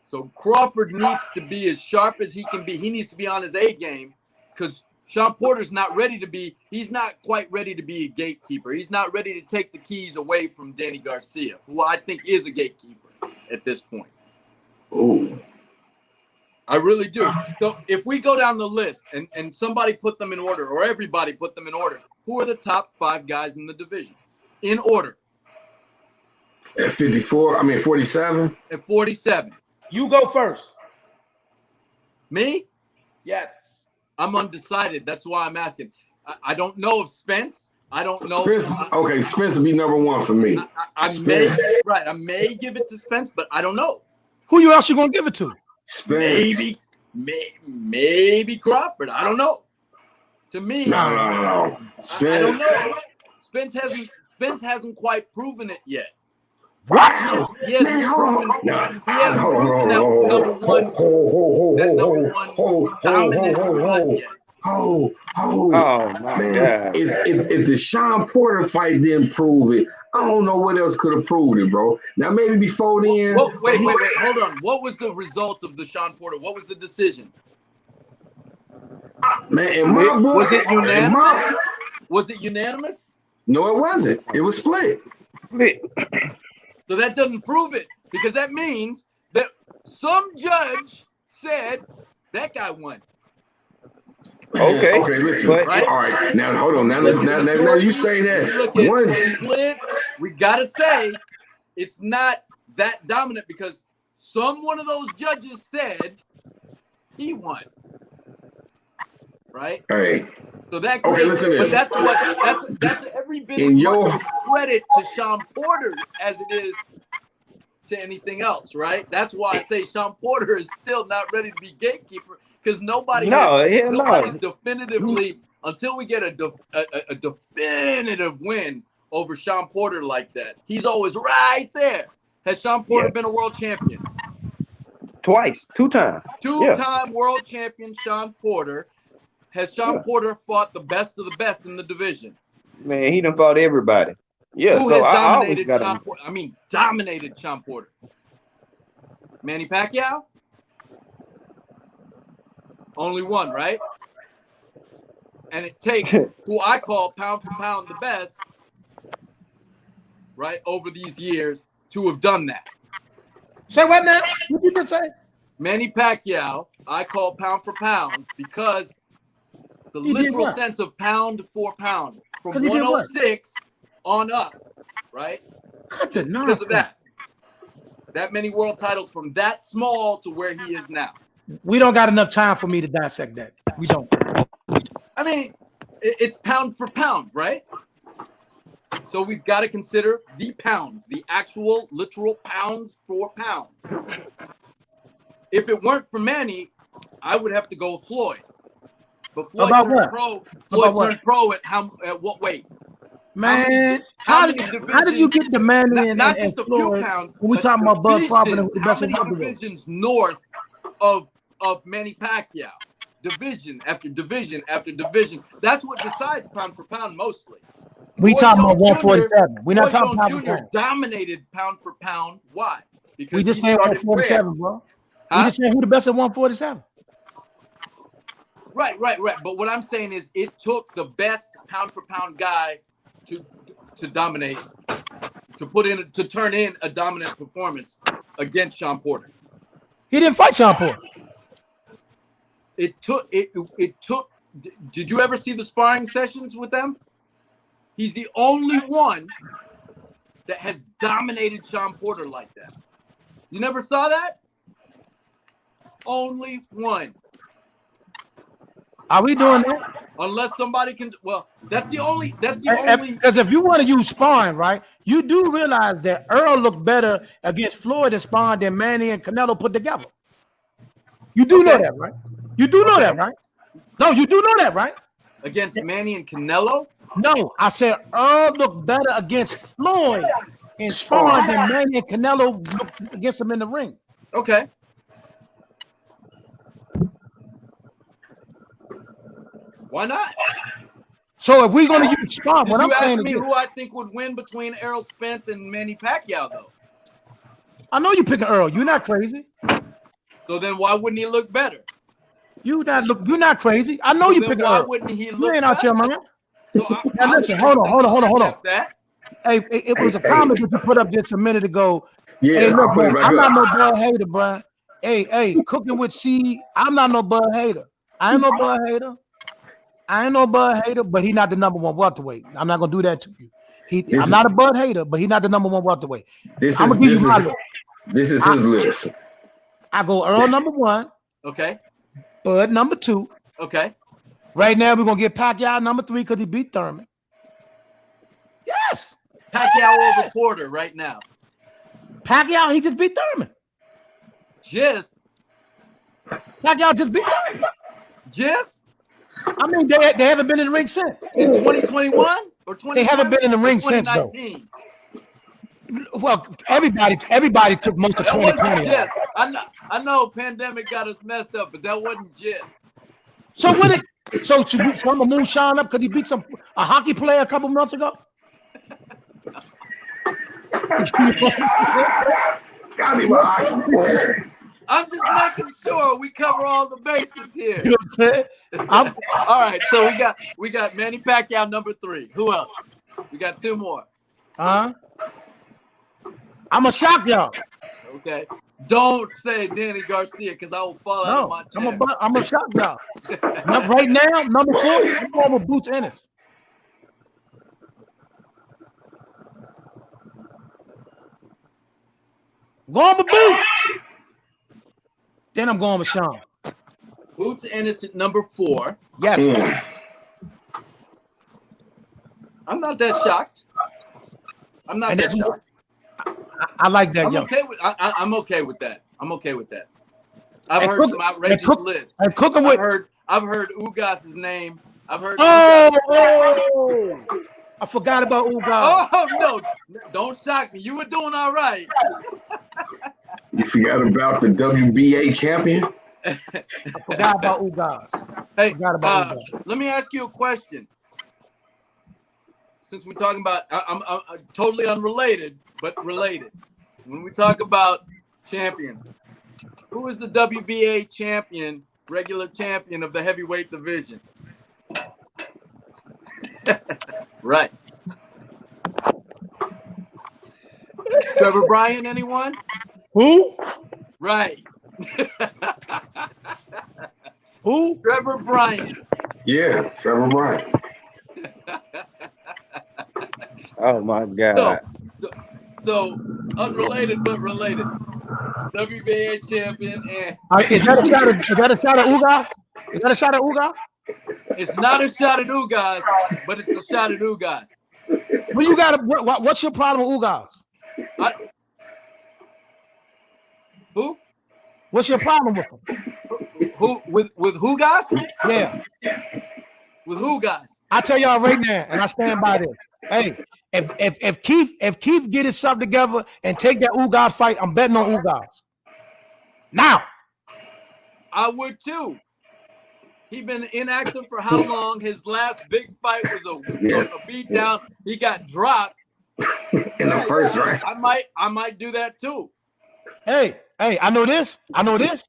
So Crawford needs to be as sharp as he can be. He needs to be on his A game because Sean Porter's not ready to be. He's not quite ready to be a gatekeeper. He's not ready to take the keys away from Danny Garcia, who I think is a gatekeeper at this point. Ooh. I really do. So if we go down the list and somebody put them in order, or everybody put them in order, who are the top 5 guys in the division? In order. At 47? At 47. You go first. Me? Yes. I'm undecided. That's why I'm asking. I don't know if Spence. I don't know. Spence will be number 1 for me. I may give it to Spence, but I don't know. Who else you gonna give it to? Spence. Maybe Crawford. I don't know. To me, no. Spence. I don't know. Spence hasn't quite proven it yet. What? He hasn't proven that number one dominant spot yet. Oh my God. If the Sean Porter fight didn't prove it, I don't know what else could have proved it, bro. Now maybe before then. Wait, hold on. What was the result of the Sean Porter? What was the decision? Man, was it unanimous? Was it unanimous? No, it wasn't. It was split. So that doesn't prove it, because that means that some judge said that guy won. Okay, listen. Right? All right, now hold on. Now you say that. Split, we gotta say it's not that dominant because one of those judges said he won. Right? Hey. So that listen to this. But that's every bit as much credit to Sean Porter as it is to anything else, right? That's why I say Sean Porter is still not ready to be gatekeeper, because nobody's definitively, until we get a definitive win over Sean Porter like that. He's always right there. Has Sean Porter been a world champion? Twice, 2 times. Two-time world champion Sean Porter. Has Sean Porter fought the best of the best in the division? Man, he done fought everybody. Yeah. Who has dominated Sean Porter? Dominated Sean Porter. Manny Pacquiao? Only one, right? And it takes who I call pound for pound the best, right, over these years to have done that. Say what now? What did you just say? Manny Pacquiao, I call pound for pound because the literal sense of pound for pound from 106 on up, right? Cut the nonsense. Because of that many world titles from that small to where he is now. We don't got enough time for me to dissect that. We don't. I mean, it's pound for pound, right? So we've got to consider the pounds, the actual literal pounds for pounds. If it weren't for Manny, I would have to go with Floyd. But Floyd turned pro at what weight? Man, how did you get the Manny not just a few pounds? When we talking about Bud Crawford and how many divisions north of Manny Pacquiao? Division after division after division. That's what decides pound for pound mostly. We talking about 147. We're not talking about Jr. dominated pound for pound. Why? Because we just saying 147, bro. We just saying who the best at 147. Right. But what I'm saying is it took the best pound for pound guy to dominate, to turn in a dominant performance against Sean Porter. He didn't fight Sean Porter. It took. Did you ever see the sparring sessions with them? He's the only one that has dominated Sean Porter like that. You never saw that? Only one. Are we doing that? Unless somebody can. Well, that's the only. Because if you want to use sparring, right, you do realize that Earl looked better against Floyd and sparring than Manny and Canelo put together. You do know that, right? You do know that, right? No, you do know that, right? Against Manny and Canelo? No, I said Earl looked better against Floyd and sparring than Manny and Canelo looked against him in the ring. Okay. Why not? So if we're going to use sparring, what I'm saying is, me who I think would win between Errol Spence and Manny Pacquiao, though. I know you're picking Earl. You're not crazy. So then why wouldn't he look better? You're not crazy. I know you picking Earl. Why wouldn't he look You ain't out your mind. So now listen, hold on. Hey, it was a comment that you put up just a minute ago. Yeah, hey, look, man, I'm not up. no Bud hater, bro. Hey, cooking with seed. I'm not no Bud hater. I ain't no Bud hater, but he's not the number one welterweight. I'm not gonna do that to you. I'm not a Bud hater, but he's not the number one welterweight. This is his list. I go Earl number one. Okay. Bud number two. Okay. Right now we're gonna get Pacquiao number three because he beat Thurman. Yes. Pacquiao over Porter right now. Pacquiao, he just beat Thurman. Pacquiao just beat Thurman. I mean, they haven't been in the ring since. In 2021 or 2020? They haven't been in the ring since, though. Well, everybody took most of 2020. Yes, I know pandemic got us messed up, but that wasn't just. So should I'm gonna move Sean up because he beat a hockey player a couple months ago? Gotta be my hockey player. I'm just making sure we cover all the bases here. You know what I'm saying? All right, so we got Manny Pacquiao number 3. Who else? We got 2 more. I'm gonna shock y'all. Okay. Don't say Danny Garcia because I will fall out of my chair. I'm gonna shock y'all. Right now, number 4, I'm going with Boots Ennis. Going with Boots. Then I'm going with Sean. Boots Ennis at number 4. Yes. I'm not that shocked. I like that. I'm okay with that. I've heard some outrageous lists. I've heard Ugas's name. I've heard. Oh, I forgot about Ugas. Oh no! Don't shock me. You were doing all right. You forgot about the WBA champion? I forgot about Ugas. Hey, let me ask you a question. Since we're talking about, I'm totally unrelated, but related. When we talk about champions, who is the WBA champion, regular champion of the heavyweight division? Right. Trevor Bryan, anyone? Who? Right. Who? Trevor Bryan. Yeah, Trevor Bryan. Oh my God. So unrelated but related. WBA champion and is that a shot at Ugas? Is that a shot at Ugas? It's not a shot at Ugas, but it's a shot at Ugas. Well, you got what's your problem with Ugas? Who? What's your problem with him? Who with Ugas? Yeah. With Ugas. I tell y'all right now, and I stand by this. Hey, if Keith get his stuff together and take that Ugas fight, I'm betting on Ugas. Now. I would too. He been inactive for how long? His last big fight was a beatdown. He got dropped in the first round. I might do that too. Hey, I know this. I know Ugas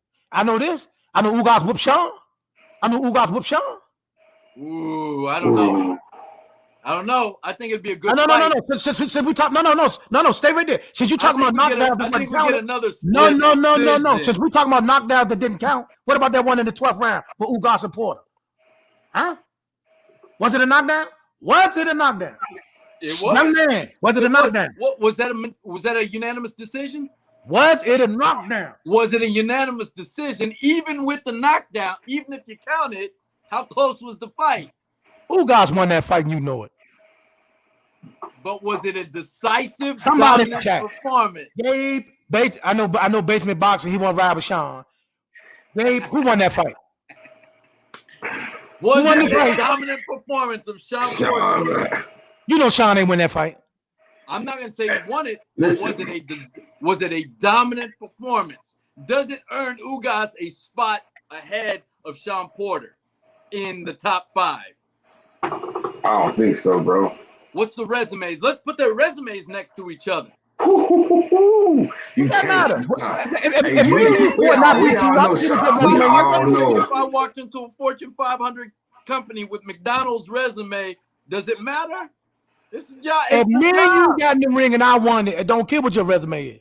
whoop Sean. Ooh, I don't know. I don't know. I think it'd be a good No. fight. Since we talk, no. Stay right there. Since you talking about knockdowns, I think we get another no. split Since we talking about knockdowns that didn't count, what about that one in the 12th round with Ugas and Porter? Huh? Was it a knockdown? Was it a knockdown? It was. Young man, was it a knockdown? What was that? Was that a unanimous decision? Was it a knockdown? Was it a unanimous decision? Even with the knockdown, even if you count it, how close was the fight? Ugas won that fight, and you know it. But was it a decisive dominant performance? Gabe, I know Basement Boxing. He won ride with Sean. Gabe, who won that fight? Was it a dominant performance of Sean Porter? You know Sean ain't win that fight. I'm not gonna say he won it. Was it a dominant performance? Does it earn Ugas a spot ahead of Sean Porter in the top 5? I don't think so, bro. What's the resumes? Let's put their resumes next to each other. You can't matter. If I walked into a Fortune 500 company with McDonald's resume, does it matter? It's a job. If me and you got in the ring and I won it, I don't care what your resume is.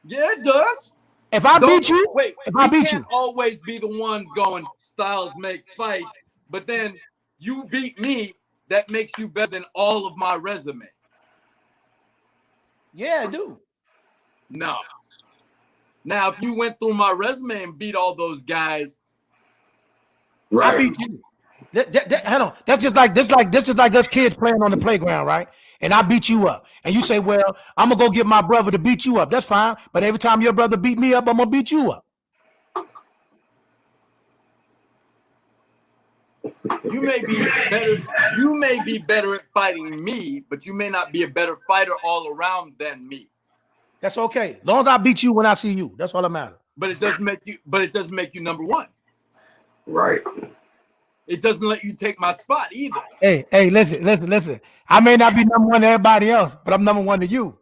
Yeah, it does. If I beat you, if I beat you, always be the ones going styles make fights, but then you beat me, that makes you better than all of my resume. Yeah, I do. No. Now, if you went through my resume and beat all those guys, I beat you. Hold on. That's just like us kids playing on the playground, right? And I beat you up. And you say, well, I'm going to go get my brother to beat you up. That's fine. But every time your brother beat me up, I'm going to beat you up. You may be better at fighting me, but you may not be a better fighter all around than me. That's okay. As long as I beat you when I see you, that's all that matters. But it doesn't make you number one. Right. It doesn't let you take my spot either. Hey, listen. I may not be number one to everybody else, but I'm number one to you.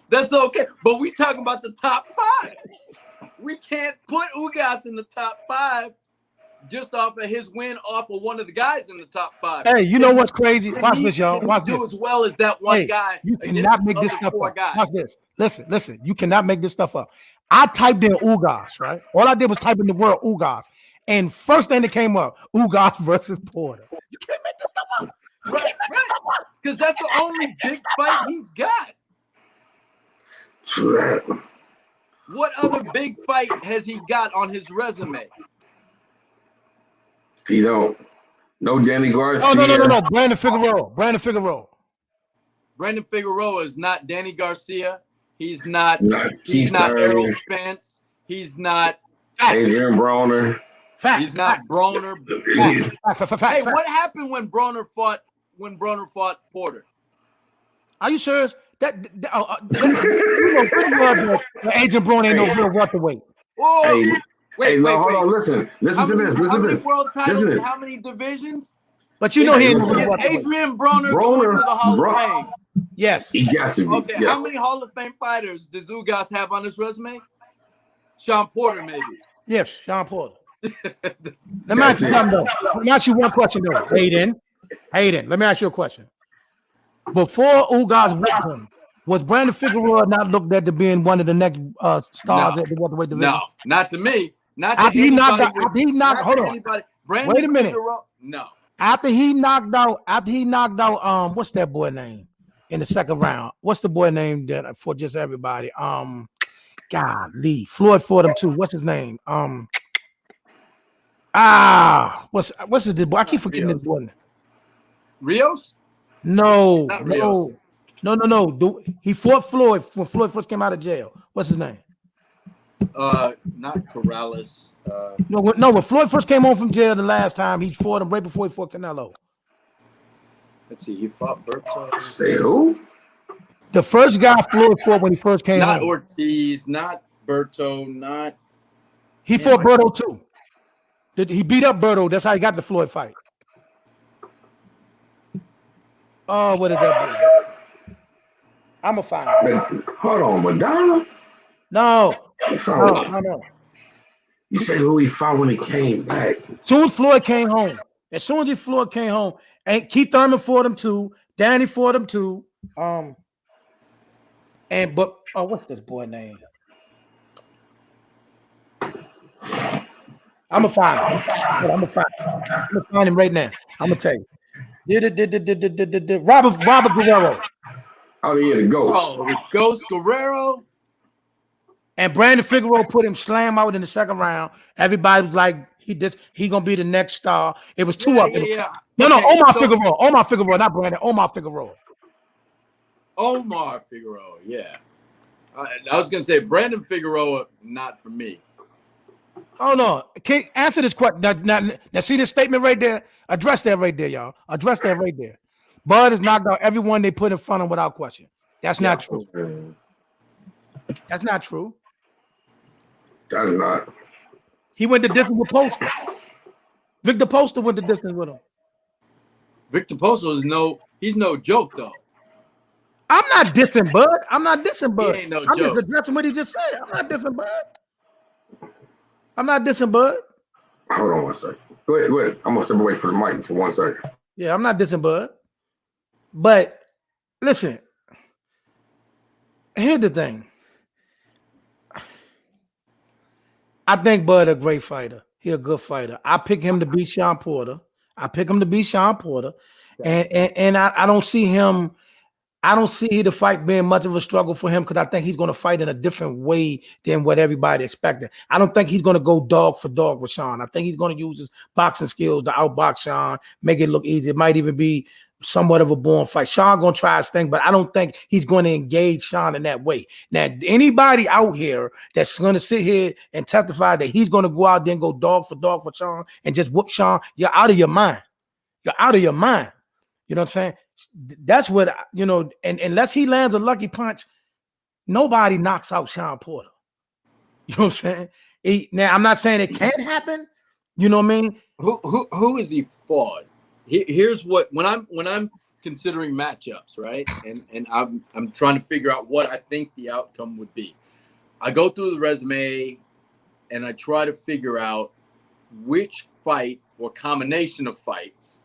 That's okay. But we talking about the top 5. We can't put Ugas in the top 5 just off of his win off of one of the guys in the top 5. Hey, you know what's crazy? Watch this, y'all. Watch this. Do as well as that one guy. You cannot make this stuff up. Watch this. Listen. You cannot make this stuff up. I typed in Ugas, right? All I did was type in the word Ugas, and first thing that came up, Ugas versus Porter. You can't make this stuff up. Right. Because that's the only big fight he's got. True. What other big fight has he got on his resume? He don't. No Danny Garcia. Oh, no. Brandon Figueroa. Brandon Figueroa is not Danny Garcia. He's not Keith Errol Spence. He's not Adrian Broner. He's not Broner. Hey, what happened when Broner fought Porter? Are you serious? Agent Broner ain't no real welterweight. Whoa. Wait, hold on. Listen to this. Listen how to many this. world titles and how many divisions? But you know he ain't Is Adrian Broner going to the Hall of Fame? Yes. He got to be. Okay, yes. How many Hall of Fame fighters does Ugas have on his resume? Sean Porter, maybe. Yes, Sean Porter. Let me ask you one question, though. Hayden, let me ask you a question. Before Ugas whipped him, was Brandon Figueroa not looked at to being one of the next stars at the welterweight division? No, not to me. Not to after he knocked out. Hold on. Brandon Wait a minute. Figueroa, no. After he knocked out, what's that boy name in the second round? What's the boy name that for just everybody? Golly, Floyd fought him too. What's his name? What's his boy? I keep forgetting his boy name. Rios? No. Rios. No. He fought Floyd when Floyd first came out of jail. What's his name? Not Corrales. No. When Floyd first came home from jail the last time, he fought him right before he fought Canelo. Let's see. He fought Berto. Say who? The first guy Floyd fought when he first came home. Not Ortiz. Not Berto. Not. He fought Berto too. He beat up Berto. That's how he got the Floyd fight. Oh, what is that boy? I'm gonna find it. Hold on, Madonna? No. You said who he fought when he came back. Soon as Floyd came home. As soon as Floyd came home, and Keith Thurman fought him too. Danny fought him too. What's this boy name? I'm gonna find him. I'm gonna find him right now. I'm gonna tell you. Robert Guerrero. Oh yeah, the Ghost. Oh, the Ghost Guerrero. And Brandon Figueroa put him slam out in the second round. Everybody was like, he gonna be the next star. It was two up. Yeah. No, Omar Figueroa, not Brandon. Omar Figueroa, yeah. I was gonna say Brandon Figueroa, not for me. Hold on. Can you answer this question? Now, see this statement right there? Address that right there, y'all. Address that right there. Bud has knocked out everyone they put in front of without question. That's not true. That's not true. That's not. He went the distance with Poster. Victor Poster went the distance with him. Victor Poster he's no joke though. I'm not dissing Bud. He ain't no I'm joke. just addressing what he just said. I'm not dissing Bud. Hold on one second. Go ahead. I'm gonna step away from the mic for 1 second. Yeah, I'm not dissing Bud. But listen, here's the thing. I think Bud a great fighter. He a good fighter. I pick him to beat Sean Porter. And I don't see him. I don't see the fight being much of a struggle for him because I think he's going to fight in a different way than what everybody expected. I don't think he's going to go dog for dog with Sean. I think he's going to use his boxing skills to outbox Sean, make it look easy. It might even be somewhat of a born fight. Sean going to try his thing, but I don't think he's going to engage Sean in that way. Now, anybody out here that's going to sit here and testify that he's going to go out there and go dog for Sean and just whoop Sean, you're out of your mind. You're out of your mind. You know what I'm saying? That's what, and unless he lands a lucky punch, nobody knocks out Sean Porter. You know what I'm saying? Now, I'm not saying it can't happen. You know what I mean? Who is he fought? Here's what when I'm considering matchups, right? And I'm trying to figure out what I think the outcome would be. I go through the resume and I try to figure out which fight or combination of fighters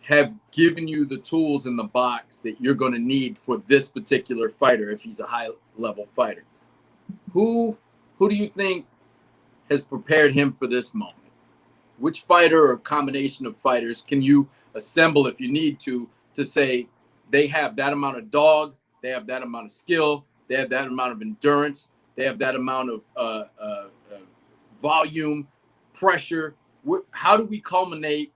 have given you the tools in the box that you're going to need for this particular fighter if he's a high-level fighter. Who do you think has prepared him for this moment? Which fighter or combination of fighters can you assemble if you need to say they have that amount of dog, they have that amount of skill, they have that amount of endurance, they have that amount of volume, pressure? How do we culminate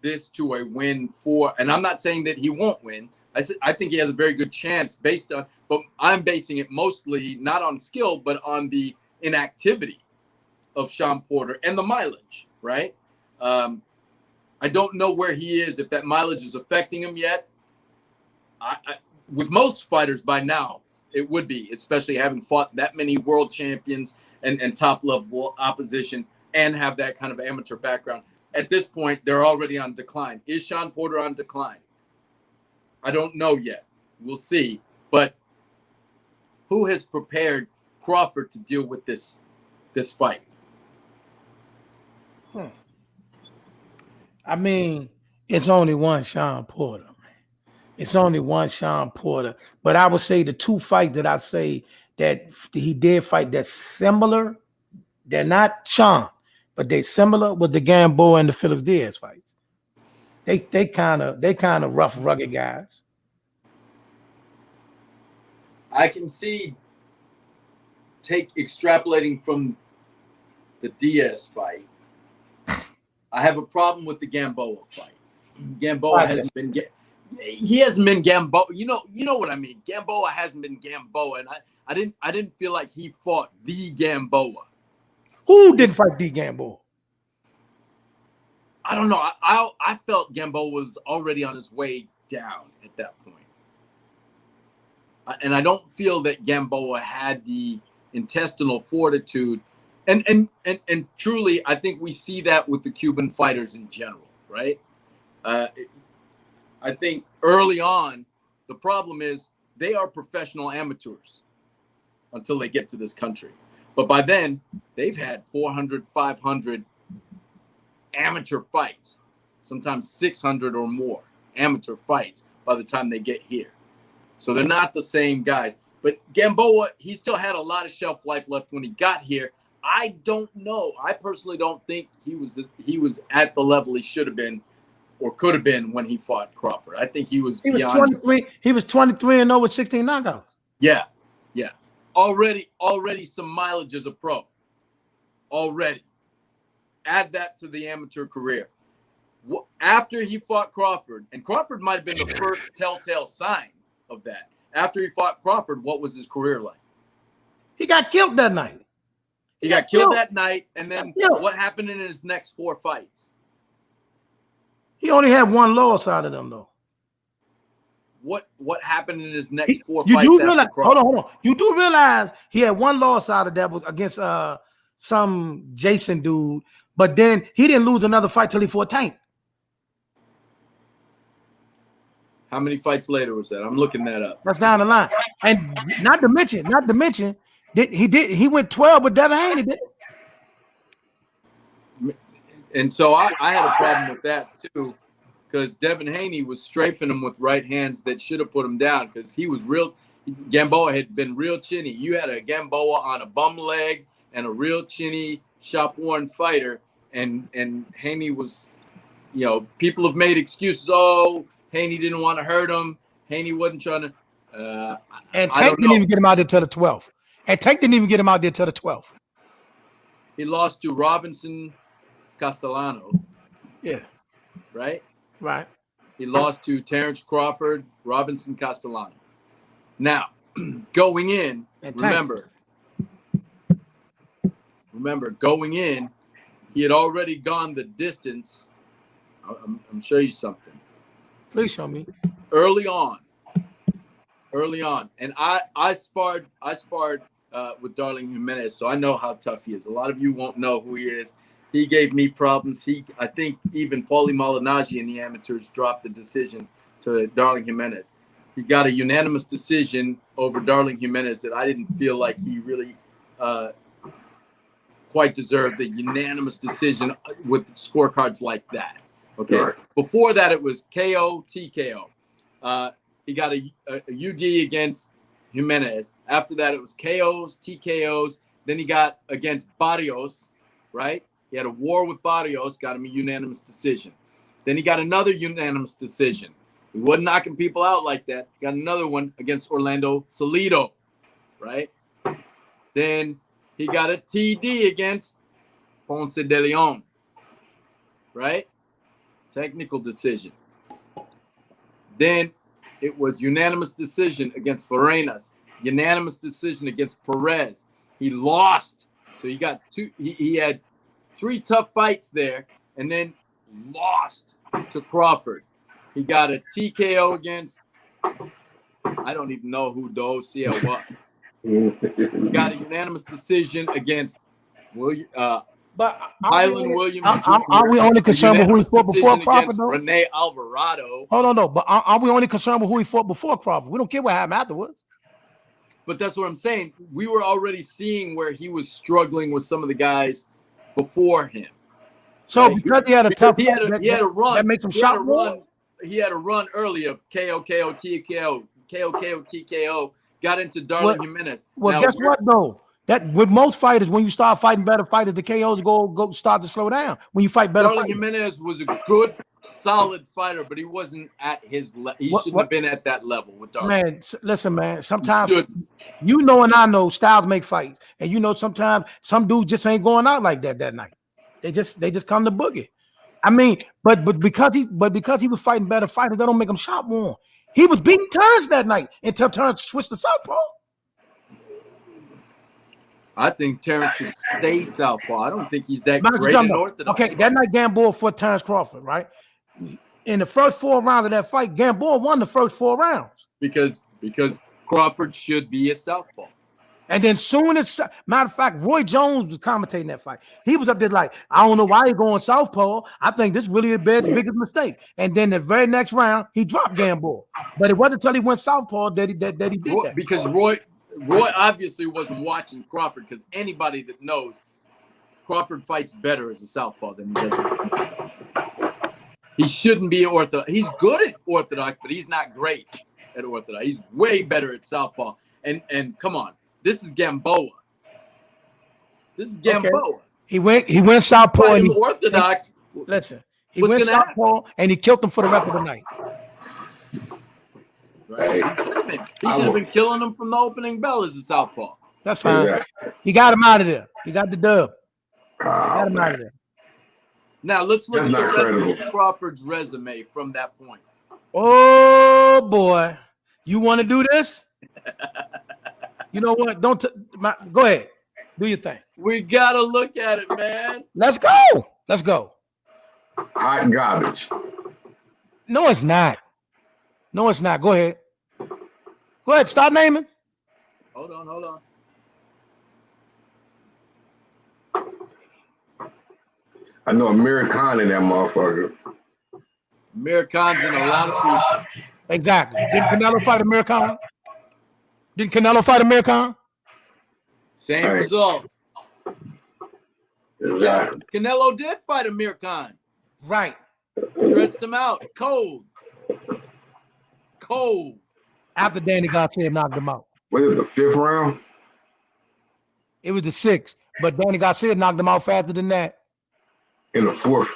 this to a win for? And I'm not saying that he won't win. I think he has a very good chance but I'm basing it mostly not on skill, but on the inactivity of Sean Porter and the mileage, right? I don't know where he is, if that mileage is affecting him yet. With most fighters by now, it would be, especially having fought that many world champions and top level opposition and have that kind of amateur background. At this point, they're already on decline. Is Sean Porter on decline? I don't know yet. We'll see. But who has prepared Crawford to deal with this fight? I mean, it's only one Sean Porter, man. It's only one Sean Porter. But I would say the two fights that I say that he did fight that's similar, they're not Sean, but they similar, was the Gamboa and the Felix Diaz fights. They kind of rough, rugged guys. I can see extrapolating from the Diaz fight. I have a problem with the Gamboa fight. Gamboa hasn't been Gamboa. You know what I mean. Gamboa hasn't been Gamboa, and I didn't feel like he fought the Gamboa. Who didn't fight the Gamboa? I don't know. I felt Gamboa was already on his way down at that point. And I don't feel that Gamboa had the intestinal fortitude. And truly, I think we see that with the Cuban fighters in general, right? I think early on, the problem is they are professional amateurs until they get to this country. But by then, they've had 400, 500 amateur fights, sometimes 600 or more amateur fights by the time they get here. So they're not the same guys. But Gamboa, he still had a lot of shelf life left when he got here. I don't know. I personally don't think he was at the level he should have been or could have been when he fought Crawford. I think he was 23. He was 23-0 with 16 knockouts. Yeah. Already some mileage as a pro. Already. Add that to the amateur career. After he fought Crawford, and Crawford might have been the first telltale sign of that. After he fought Crawford, what was his career like? He got killed that night. He got killed that night, and then what happened in his next 4 fights? He only had one loss out of them, though. What happened in his next 4 fights? You do realize? Hold on. You do realize he had one loss out of that was against some Jason dude, but then he didn't lose another fight till he fought Tank. How many fights later was that? I'm looking that up. That's down the line, and not to mention, he went 12 with Devin Haney, didn't he? And so I had a problem with that too, because Devin Haney was strafing him with right hands that should have put him down because he was real. Gamboa had been real chinny. You had a Gamboa on a bum leg and a real chinny, shop-worn fighter, and Haney was, people have made excuses. Oh, Haney didn't want to hurt him. Haney wasn't trying to. And Tank didn't even get him out there till the 12th. He lost to Robinson Castellano. Yeah. Right? Right. He lost to Terrence Crawford, Robinson Castellano. Now, going in, remember, going in, he had already gone the distance. I'm show you something. Please show me. Early on. And I sparred with Darling Jimenez, so I know how tough he is. A lot of you won't know who he is. He gave me problems. I think even Paulie Malignaggi in the amateurs dropped the decision to Darling Jimenez. He got a unanimous decision over Darling Jimenez that I didn't feel like he really quite deserved the unanimous decision with scorecards like that. Okay. Sure. Before that, it was KO, TKO. He got a UD against Jimenez. After that, it was KOs, TKOs. Then he got against Barrios, right? He had a war with Barrios, got him a unanimous decision. Then he got another unanimous decision. He wasn't knocking people out like that. He got another one against Orlando Salido, right? Then he got a TD against Ponce de Leon, right? Technical decision. Then it was unanimous decision against Forenas, unanimous decision against Perez. He lost. So he got he had 3 tough fights there and then lost to Crawford. He got a TKO against, I don't even know who Docia was. He got a unanimous decision against Highland Williams. Are we only concerned with who he fought before Crawford, though? Rene Alvarado. Hold on, no. But are we only concerned with who he fought before Crawford? We don't care what happened afterwards. But that's what I'm saying. We were already seeing where he was struggling with some of the guys before him. So right? Because he had a tough, he had a run. That makes him shot more. He had a run early of KO, TKO, TKO. Got into Darling Jimenez. Well, now, guess what though? That with most fighters, when you start fighting better fighters, the KOs go start to slow down. When you fight better, Darling Jimenez was a good, solid fighter, but he wasn't at his level. He shouldn't have been at that level with Darling. Man, listen, man. Sometimes you know, and I know styles make fights, and you know sometimes some dudes just ain't going out like that night. They just come to boogie. I mean, but because he was fighting better fighters, that don't make him shot more. He was beating Terrence that night until Terrence switched to southpaw. I think Terrence should stay southpaw. I don't think he's that great in orthodox. Okay, that night Gamboa fought Terrence Crawford, right? In the first 4 rounds of that fight, Gamboa won the first 4 rounds. Because Crawford should be a southpaw. And then soon as, matter of fact, Roy Jones was commentating that fight. He was up there like, I don't know why he's going southpaw. I think this is really the biggest mistake. And then the very next round, he dropped Gamboa. But it wasn't until he went southpaw that he did that. Because Roy obviously wasn't watching Crawford, because anybody that knows, Crawford fights better as a southpaw than he does as a orthodox. He shouldn't be orthodox. He's good at orthodox, but he's not great at orthodox. He's way better at southpaw. And come on, this is Gamboa. This is Gamboa. Okay. He went southpaw and orthodox. Listen, he went southpaw and he killed him for the rest of the night. Right. He should have been killing him from the opening bell as a southpaw. That's fine. Exactly. He got him out of there. He got the dub. Got him out of there. Now let's look at the rest of Crawford's resume from that point. Oh boy, you want to do this? You know what? Go ahead. Do your thing. We gotta look at it, man. Let's go. Let's go. Hot garbage. No, it's not. No, it's not. Go ahead. Go ahead. Start naming. Hold on. I know Amir Khan in that motherfucker. Amir Khan's in a lot of people. Exactly. Didn't Canelo fight Amir Khan? Didn't Canelo fight Amir Khan? Same result. Exactly. Yeah, Canelo did fight Amir Khan. Right. Stretched him out. Cold. After Danny Garcia knocked him out. Was it the 5th round? It was the 6th, but Danny Garcia knocked him out faster than that. In the 4th.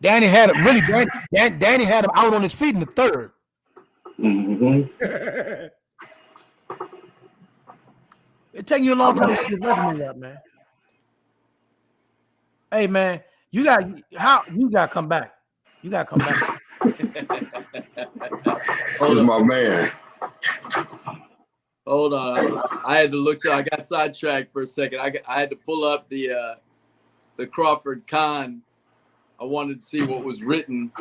Danny had him Danny had him out on his feet in the 3rd. Mm-hmm. It taking you a long time to get your resume up, man. Hey, man, you got to come back. You got to come back. Who's my man? Hold on. I had to look. So I got sidetracked for a second. I had to pull up the Crawford Khan. I wanted to see what was written.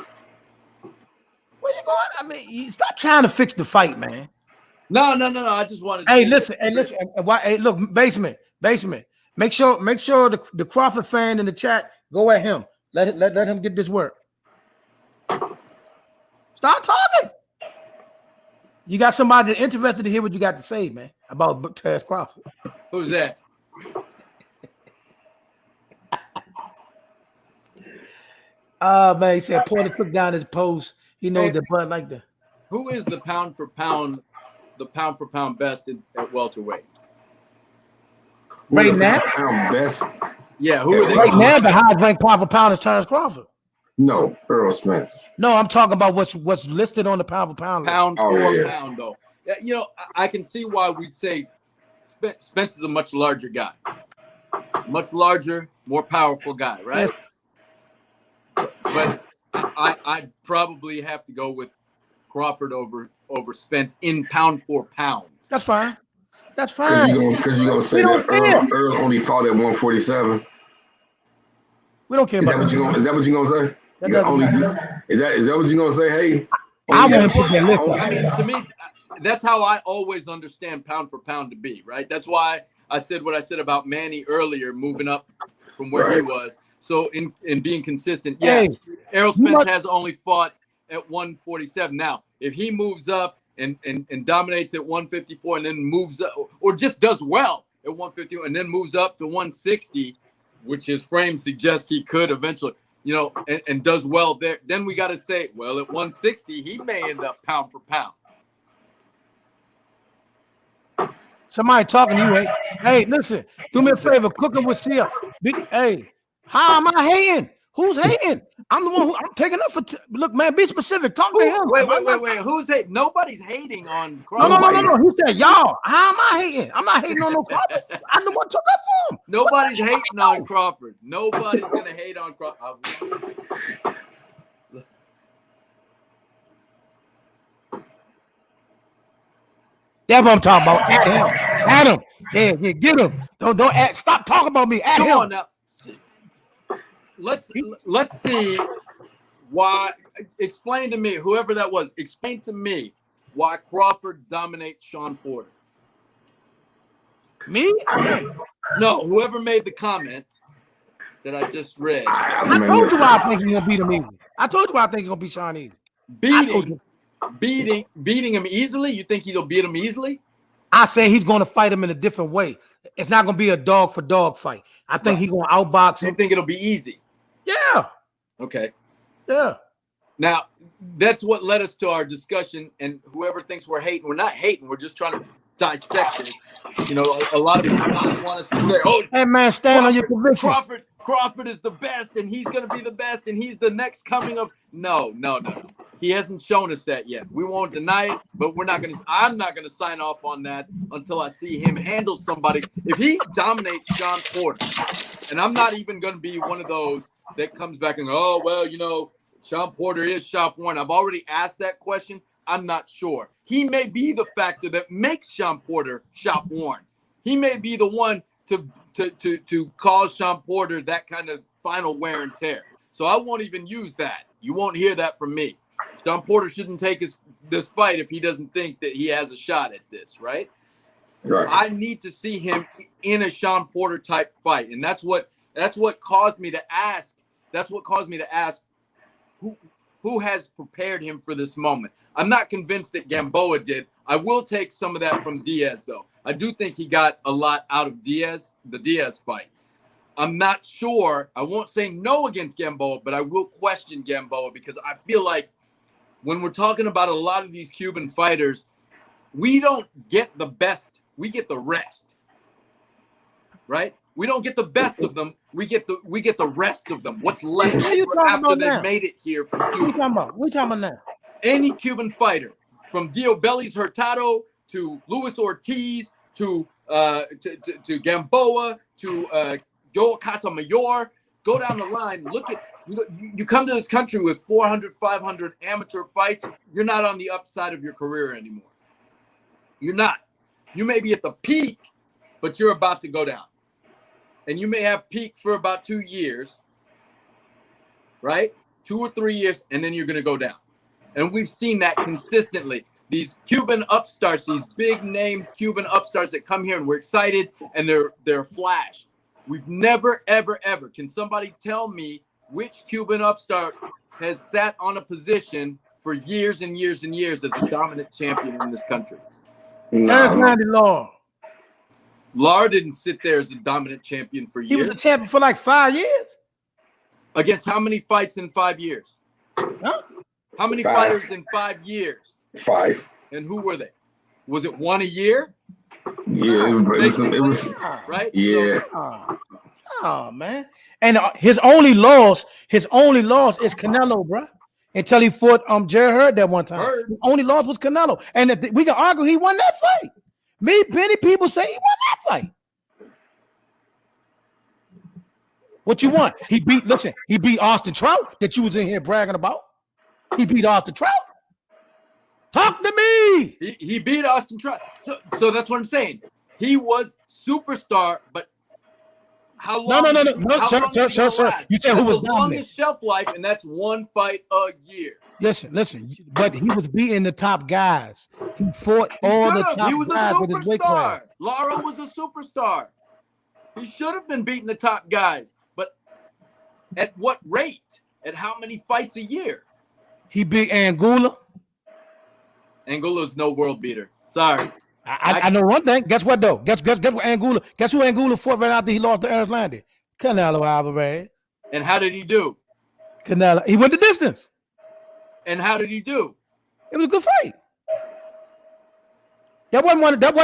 Where you going? I mean, stop trying to fix the fight, man. No. I just wanted. Hey, listen. Hey, look, basement. Make sure the Crawford fan in the chat go at him. Let him get this work. Start talking. You got somebody interested to hear what you got to say, man, about Taz Crawford. Who's that? Man, he said Porter took down his post. He knows the butt like that. Who is the pound for pound best at welterweight? Right now? Best? Yeah, who are they? Right now, the highest ranked pound for pound is Taz Crawford. No, Earl Spence. No, I'm talking about what's listed on the pound for pound. Pound for pound, though. Yeah, you know, I can see why we'd say Spence is a much larger guy. Much larger, more powerful guy, right? Yes. But I'd probably have to go with Crawford over Spence in pound for pound. That's fine. That's fine. Because you're going to say that Earl only fought at 147. We don't care about that. Is that what you're going to say? Is that what you're going to say? Hey, I want to put that list. I mean, to me, that's how I always understand pound for pound to be, right? That's why I said what I said about Manny earlier, moving up from where he was. So in being consistent, Errol Spence has only fought at 147. Now, if he moves up and dominates at 154 and then moves up, or just does well at 150 and then moves up to 160, which his frame suggests he could eventually, you know, and does well there, then we got to say, well, at 160, he may end up pound for pound. Somebody talking to you, hey, listen, do me a favor, cooking with Sia. Hey, how am I hating? Who's hating? I'm the one I'm taking up for. Look, man, be specific. Talk to him. Wait. Who's hating? Nobody's hating on Crawford. No. He said, y'all. How am I hating? I'm not hating on no Crawford. I'm the one took up for him. Nobody's hating on Crawford. Nobody's gonna hate on Crawford. That's what I'm talking about. At him. Yeah, get him. Don't stop talking about me. At him. Come on now. Let's see why. Explain to me, whoever that was. Explain to me why Crawford dominates Sean Porter. Me? No, whoever made the comment that I just read. I told you why I think he's gonna beat him easy. I told you why I think he's gonna beat Sean easy. Beating him easily? You think he'll beat him easily? I say he's going to fight him in a different way. It's not going to be a dog for dog fight. I think he's going to outbox him. You think it'll be easy? Yeah. Okay. Yeah. Now, that's what led us to our discussion. And whoever thinks we're hating, we're not hating. We're just trying to dissect it. You know, a lot of people want us to say, "Oh, hey man, stand on your conviction." Crawford is the best, and he's going to be the best, and he's the next coming of." No. He hasn't shown us that yet. We won't deny it, but I'm not going to sign off on that until I see him handle somebody. If he dominates Sean Porter, and I'm not even going to be one of those that comes back and, "Oh, well, you know, Sean Porter is shop worn." I've already asked that question. I'm not sure. He may be the factor that makes Sean Porter shop worn. He may be the one to cause Sean Porter that kind of final wear and tear. So I won't even use that. You won't hear that from me. Sean Porter shouldn't take this fight if he doesn't think that he has a shot at this, right? Right. I need to see him in a Sean Porter type fight, and that's what caused me to ask. That's what caused me to ask who has prepared him for this moment. I'm not convinced that Gamboa did. I will take some of that from Diaz, though. I do think he got a lot out of the Diaz fight. I'm not sure. I won't say no against Gamboa, but I will question Gamboa because I feel like when we're talking about a lot of these Cuban fighters, we don't get the best. We get the rest, right? We don't get the best of them. We get the rest of them. What's left after they made it here from Cuba? What are you talking about now? Any Cuban fighter, from Diobellis Hurtado to Luis Ortiz to Gamboa to Joel Casamayor, go down the line. Look at you come to this country with 400, 500 amateur fights. You're not on the upside of your career anymore. You're not. You may be at the peak, but you're about to go down. And you may have peaked for about 2 years, right? 2 or 3 years, and then you're going to go down. And we've seen that consistently. These Cuban upstarts, these big-name Cuban upstarts that come here and we're excited and they're flash. We've never, ever, ever. Can somebody tell me which Cuban upstart has sat on a position for years and years and years as a dominant champion in this country? Eric Landy Law. Lar didn't sit there as a dominant champion for years. He was a champion for like 5 years. Against how many fights in 5 years? Huh? How many fighters in 5 years? 5. And who were they? Was it one a year? Yeah, it was right. Yeah. So, oh man. And his only loss is Canelo, bro. Until he fought Jerry Hurd that one time. His only loss was Canelo. And we can argue he won that fight. Many people say he won that fight. What you want? He beat Austin Trout that you was in here bragging about. He beat Austin Trout. Talk to me. He beat Austin Trout. So that's what I'm saying. He was superstar, but how long? No, sir. You said who was the longest shelf life, and that's one fight a year. Listen. But he was beating the top guys. He fought all the top guys. He was a superstar. Lara was a superstar. He should have been beating the top guys, but at what rate? At how many fights a year? He beat Anguilla. Angula's no world beater. Sorry. I know one thing. Guess what though? Guess what Anguilla? Guess who Anguilla fought right after he lost to Eric Landy? Canelo Alvarez. And how did he do? Canelo. He went the distance. And how did he do? It was a good fight. That wasn't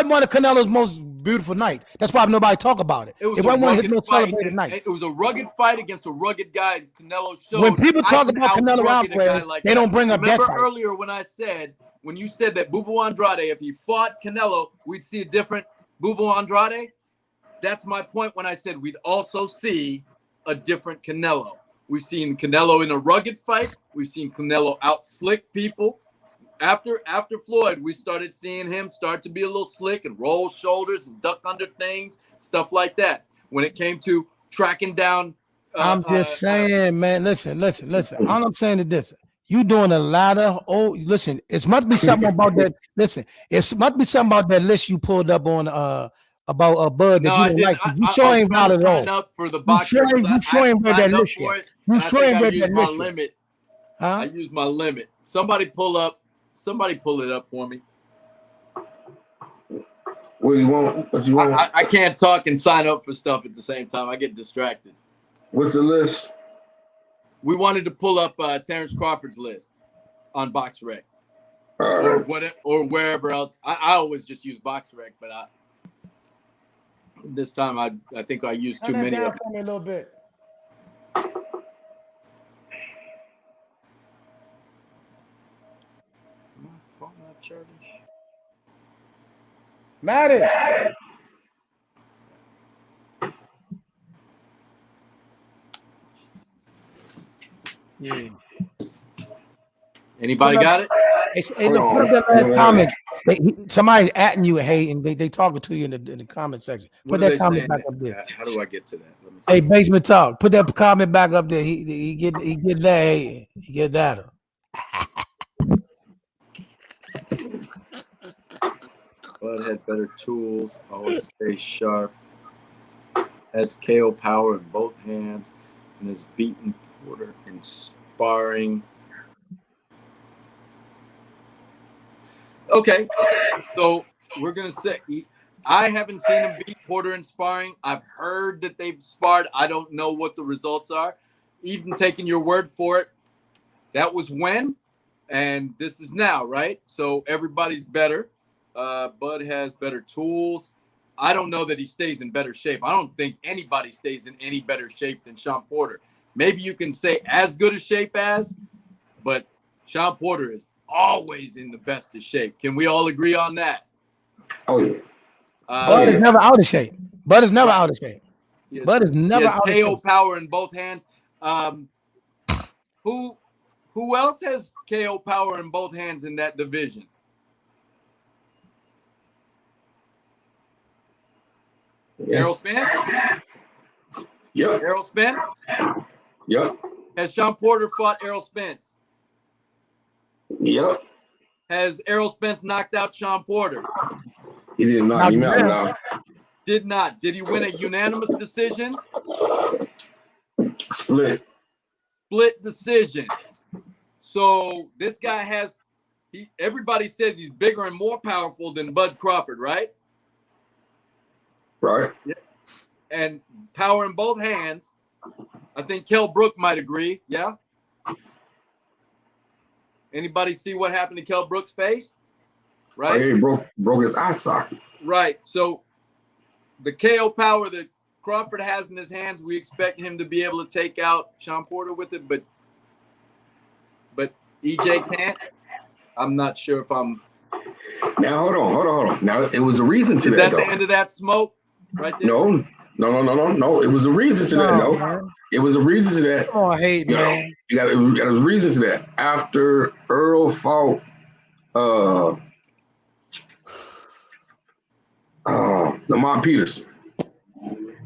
one of Canelo's most beautiful nights. That's why nobody talk about it. It wasn't one of his most celebrated nights. It was a rugged fight against a rugged guy. Canelo showed. When people talk about Canelo Alvarez, they don't bring up that fight. Remember earlier when you said that Bubu Andrade, if he fought Canelo, we'd see a different Bubu Andrade? That's my point when I said we'd also see a different Canelo. We've seen Canelo in a rugged fight. We've seen Canelo out-slick people. After Floyd, we started seeing him start to be a little slick and roll shoulders and duck under things, stuff like that. When it came to tracking down. I'm just saying, man, listen. All I'm saying is this. You doing a lot of listen, it must be something about that. Listen, it must be something about that list you pulled up on about Bud that you didn't like. You sure ain't about it all. Up for the boxing. You sure ain't read that list yet. You sure ain't read that list yet. I used my limit. Somebody pull it up for me. What do you want? What you want? I can't talk and sign up for stuff at the same time. I get distracted. What's the list? We wanted to pull up Terrence Crawford's list on BoxRec Right. or wherever else. I always just use BoxRec, but this time I think I used too many. Down for me a little bit. Maddie. Yeah. Anybody got it? Hey, look, put up that last comment. Somebody's atting you, hey, and they talking to you in the comment section. Put that comment back up there. How do I get to that? Let me see. Hey, Basement Talk. Put that comment back up there. He get that. Hey, he get that. Bud had better tools. Always stay sharp. Has KO power in both hands and has beaten Porter in sparring. Okay, so we're gonna say I haven't seen him beat Porter in sparring. I've heard that they've sparred. I don't know what the results are. Even taking your word for it, that was when, and this is now, right? So everybody's better. Bud has better tools. I don't know that he stays in better shape. I don't think anybody stays in any better shape than Sean Porter. Maybe you can say as good a shape as, but Sean Porter is always in the best of shape. Can we all agree on that? Oh yeah. Bud is never out of shape. Bud is never out of shape. Bud is never out of shape. KO power in both hands. Who else has KO power in both hands in that division? Yeah. Errol Spence? Yep. Errol Spence? Yep. Has Sean Porter fought Errol Spence? Yep. Has Errol Spence knocked out Sean Porter? He did not. He out. Did not. Did he win a unanimous decision? Split decision. So this guy has everybody says he's bigger and more powerful than Bud Crawford, right? Right. Yeah. And power in both hands. I think Kell Brook might agree. Yeah. Anybody see what happened to Kell Brook's face? Right. He broke his eye socket. Right. So the KO power that Crawford has in his hands, we expect him to be able to take out Sean Porter with it, but EJ can't. I'm not sure if I'm. Now hold on. Now it was a reason to that. Is that though. the end of that smoke? Right there. No. It was a reason to that. No, man. It was a reason to that. Oh, I hate, man. You got a reason to that. After Earl fought Lamont Peterson.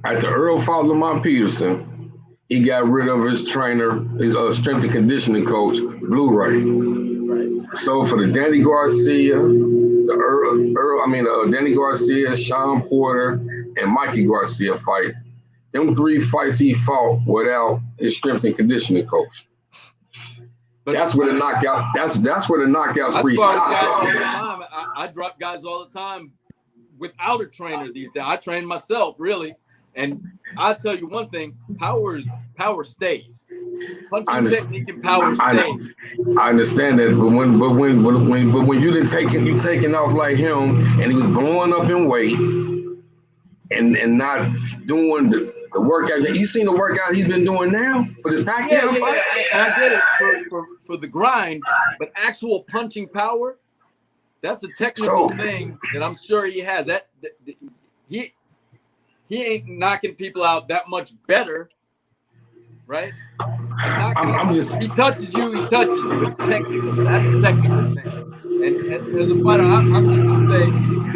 After Earl fought Lamont Peterson, he got rid of his trainer, his strength and conditioning coach, Blu-ray. Right. So for the Danny Garcia, Danny Garcia, Sean Porter, and Mikey Garcia fight, them 3 fights he fought without his strength and conditioning coach. But that's where the knockout. That's where the knockout spree stopped. I drop guys all the time without a trainer these days. I train myself, really. And I'll tell you one thing: power stays. Punching technique and power stays. I understand that, but when you taking off like him, and he was blowing up in weight, and not doing the workout. You seen the workout he's been doing now for this Pacquiao fight? Yeah. I get it for the grind, but actual punching power, that's a technical thing that I'm sure he has. He ain't knocking people out that much better, right? He touches you. It's technical. That's a technical thing. And as a fighter, I'm just gonna say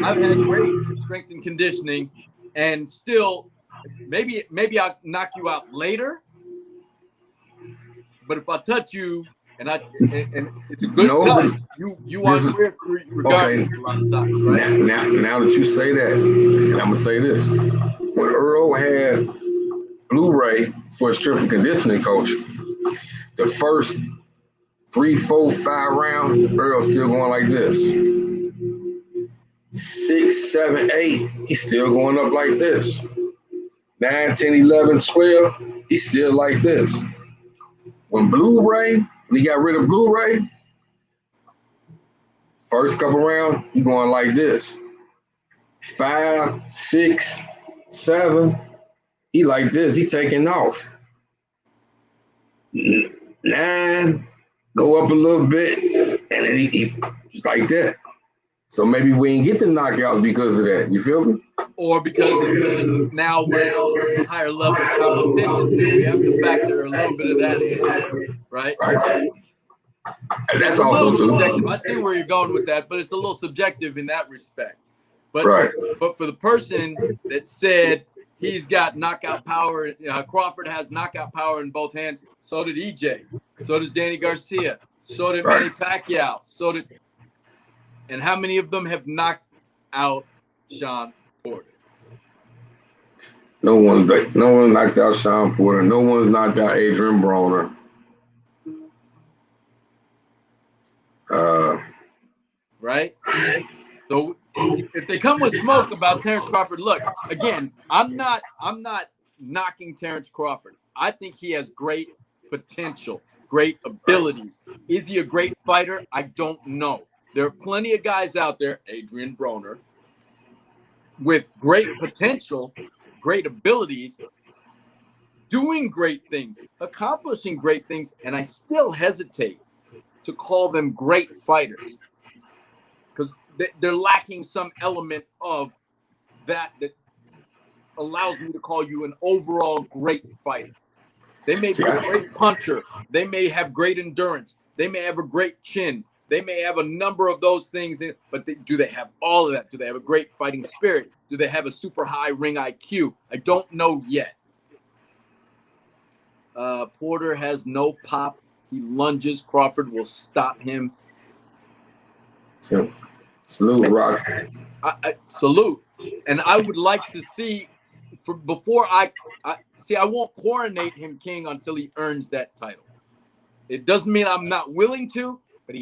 I've had great strength and conditioning, and still, maybe I'll knock you out later. But if I touch you and it's a good touch, you want to risk regardless a lot of times, right? Now that you say that, and I'm gonna say this. When Earl had Blu-ray for his strength and conditioning coach, the first 3, 4, 5 rounds, Earl's still going like this. 6, 7, 8, he's still going up like this. 9, 10, 11, 12, he's still like this. When he got rid of Blu-ray, first couple rounds, he going like this. 5, 6, 7, he like this. He taking off. 9, go up a little bit, and then he's like that. So maybe we didn't get the knockouts because of that. You feel me? Or because now we're at a higher level of competition too. We have to factor a little bit of that in, right? And that's also subjective. I see where you're going with that, but it's a little subjective in that respect. But but for the person that said he's got knockout power, Crawford has knockout power in both hands. So did EJ. So does Danny Garcia. So did Manny Pacquiao. So did, and how many of them have knocked out Sean Porter? No one knocked out Sean Porter. No one's knocked out Adrian Broner. Right? So if they come with smoke about Terrence Crawford, look, again, I'm not knocking Terrence Crawford. I think he has great potential, great abilities. Is he a great fighter? I don't know. There are plenty of guys out there, Adrian Broner, with great potential, great abilities, doing great things, accomplishing great things, and I still hesitate to call them great fighters because they're lacking some element of that allows me to call you an overall great fighter. They may be a great puncher. They may have great endurance. They may have a great chin. They may have a number of those things, but do they have all of that? Do they have a great fighting spirit? Do they have a super high ring IQ? I don't know yet. Porter has no pop. He lunges. Crawford will stop him. Salute, Rock. Salute. And I would like to see, before I won't coronate him king until he earns that title. It doesn't mean I'm not willing to, but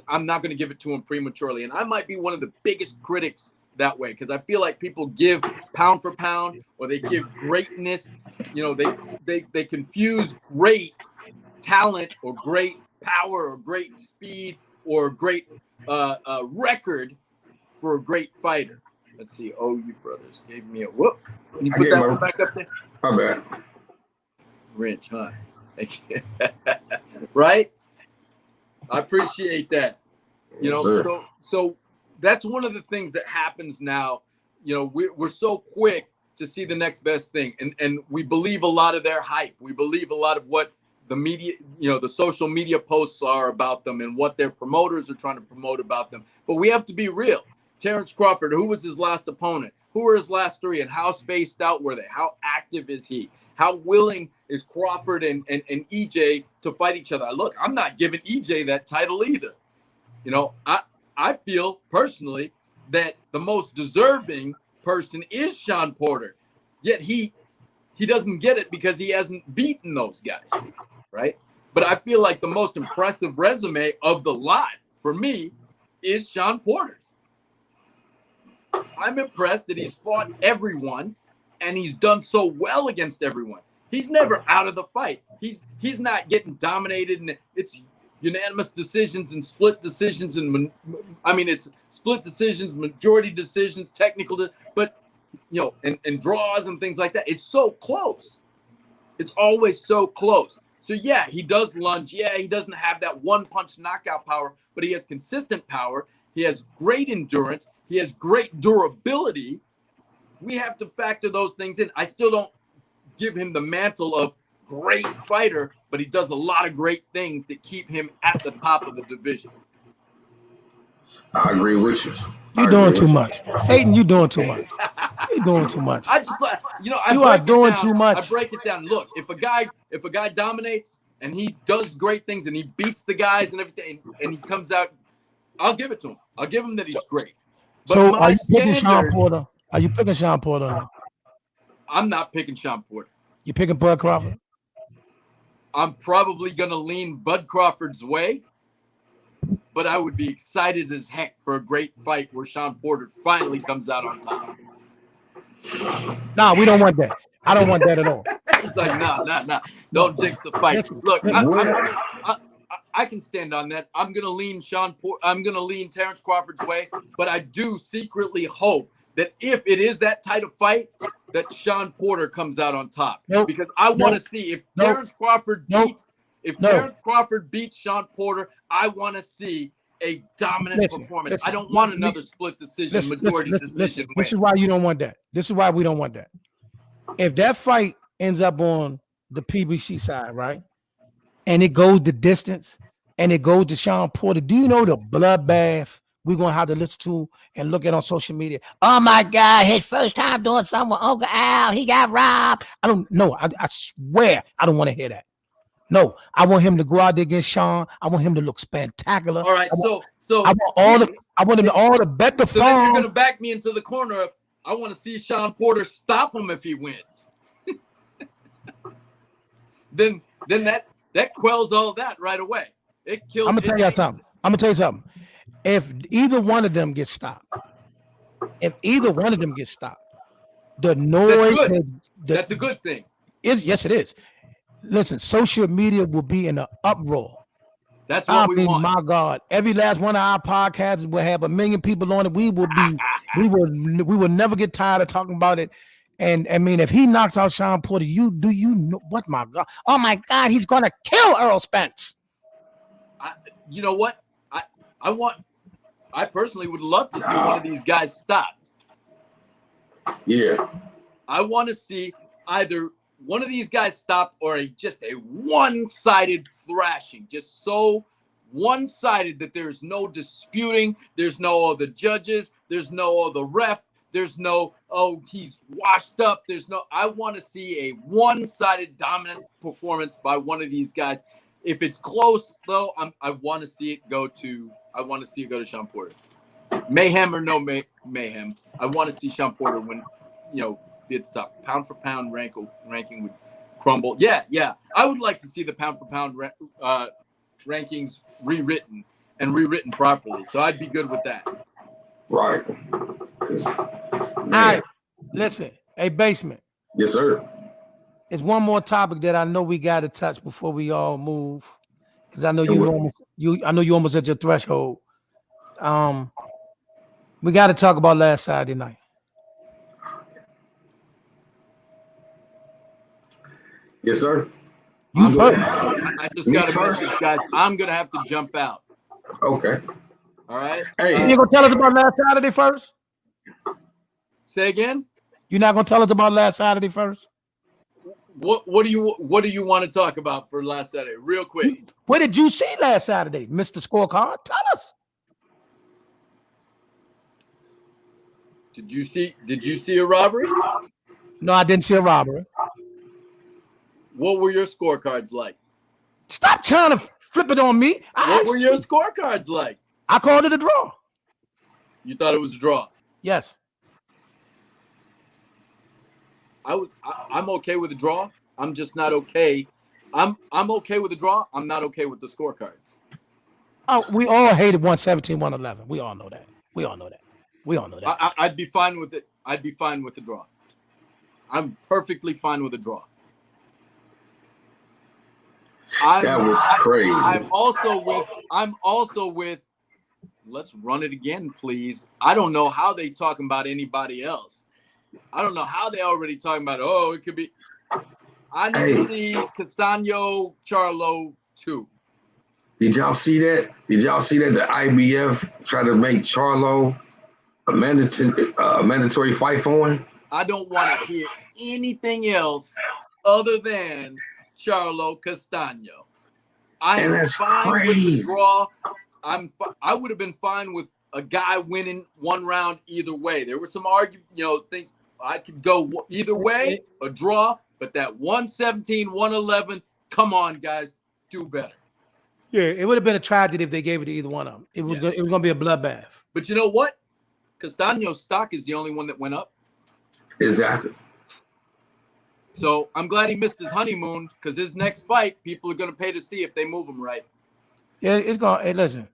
I'm not going to give it to him prematurely. And I might be one of the biggest critics that way because I feel like people give pound for pound or they give greatness. They confuse great talent or great power or great speed or great record for a great fighter. Let's see. Oh, you brothers gave me a whoop. Can you put that one back up there? My bad. Wrench, huh? Right? I appreciate that. So that's one of the things that happens now. We're so quick to see the next best thing, and we believe a lot of their hype. We believe a lot of what the media, the social media posts are about them and what their promoters are trying to promote about them. But we have to be real. Terrence Crawford, who was his last opponent? Who were his last three, and how spaced out were they? How active is he? How willing is Crawford and EJ to fight each other? Look, I'm not giving EJ that title either. I feel personally that the most deserving person is Sean Porter. Yet he doesn't get it because he hasn't beaten those guys, right? But I feel like the most impressive resume of the lot for me is Sean Porter's. I'm impressed that he's fought everyone and he's done so well against everyone. He's never out of the fight. He's not getting dominated, and it's unanimous decisions and split decisions, and it's split decisions, majority decisions, technical, but and draws and things like that. It's so close. It's always so close. So yeah, he does lunge. Yeah, he doesn't have that one punch knockout power, but he has consistent power. He has great endurance. He has great durability. We have to factor those things in. I still don't give him the mantle of great fighter, but he does a lot of great things that keep him at the top of the division. I agree with you. You're doing too much. Hayden, you're doing too much. You're doing too much. You are doing too much. I break it down. Look, if a guy dominates and he does great things and he beats the guys and everything and he comes out, I'll give it to him. I'll give him that he's great. But so are you picking Sean Porter? Are you picking Sean Porter? I'm not picking Sean Porter. You picking Bud Crawford? I'm probably going to lean Bud Crawford's way. but I would be excited as heck for a great fight where Sean Porter finally comes out on top. No, we don't want that. I don't want that at all. It's like, no. Don't jinx the fight. Listen, Look, listen. I can stand on that. I'm gonna lean Terrence Crawford's way, but I do secretly hope that if it is that tight of fight, that Sean Porter comes out on top. Nope. Because I want to see if Terrence Crawford beats Sean Porter, I want to see a dominant performance. I don't want another split decision, majority decision. This is why you don't want that. This is why we don't want that. If that fight ends up on the PBC side, right, and it goes the distance, and it goes to Sean Porter, do you know the bloodbath we're going to have to listen to and look at on social media? Oh, my God, his first time doing something with Uncle Al, he got robbed. I don't know. I swear I don't want to hear that. No, I want him to go out there against Sean. I want him to look spectacular. All right, so I want him to all the bet the so then you're going to back me into the corner of, I want to see Sean Porter stop him if he wins. then that quells all that right away. It kills. I'm gonna tell you something. If either one of them gets stopped, the noise that's a good thing. Yes, it is. Listen, social media will be in an uproar. That's what we want. My God, every last one of our podcasts will have 1 million people on it. We will never get tired of talking about it. And I mean, if he knocks out Sean Porter, you know what? My God, oh my God, he's gonna kill Earl Spence. You know what? I personally would love to see one of these guys stopped. Yeah. I want to see either one of these guys stopped or just a one-sided thrashing, just so one-sided that there's no disputing, there's no other judges, there's no other ref, there's no, oh, he's washed up. I want to see a one-sided dominant performance by one of these guys. If it's close, though, I want to see it go to Sean Porter. Mayhem or no mayhem, I want to see Sean Porter win, be at the top. Pound for pound ranking would crumble. Yeah. I would like to see the pound for pound rankings rewritten properly. So I'd be good with that. Right. All right. Listen, hey, Basement. Yes, sir. It's one more topic that I know we got to touch before we all move, because I know you almost at your threshold. We got to talk about last Saturday night. Yes, sir. You first. I just got a message, guys. I'm gonna have to jump out. Okay. All right. Hey, you gonna tell us about last Saturday first? Say again. You're not gonna tell us about last Saturday first? What do you want to talk about for last Saturday, real quick? What did you see last Saturday, Mr. Scorecard? Tell us. Did you see a robbery? No, I didn't see a robbery. What were your scorecards like? Stop trying to flip it on me. What were your scorecards like? I called it a draw. You thought it was a draw? Yes. I'm okay with the draw. I'm just not okay. I'm okay with the draw. I'm not okay with the scorecards. Oh, we all hated 117, 111. We all know that. I'd be fine with it. I'd be fine with the draw. I'm perfectly fine with a draw. That was crazy. I'm also with. Let's run it again, please. I don't know how they talking about anybody else. I don't know how they already talking about. Oh, it could be. I need to see Castano, Charlo too. Did y'all see that? The IBF tried to make Charlo a mandatory fight for him? I don't want to hear anything else other than Charlo Castano. I'm fine with the draw. I would have been fine with a guy winning one round either way. There were some things I could go either way, a draw, but that 117, 111, come on, guys, do better. Yeah, it would have been a tragedy if they gave it to either one of them. It was going to be a bloodbath. But you know what? Castano's stock is the only one that went up. Exactly. So I'm glad he missed his honeymoon, because his next fight, people are going to pay to see if they move him right. Yeah, it's going. Hey, listen,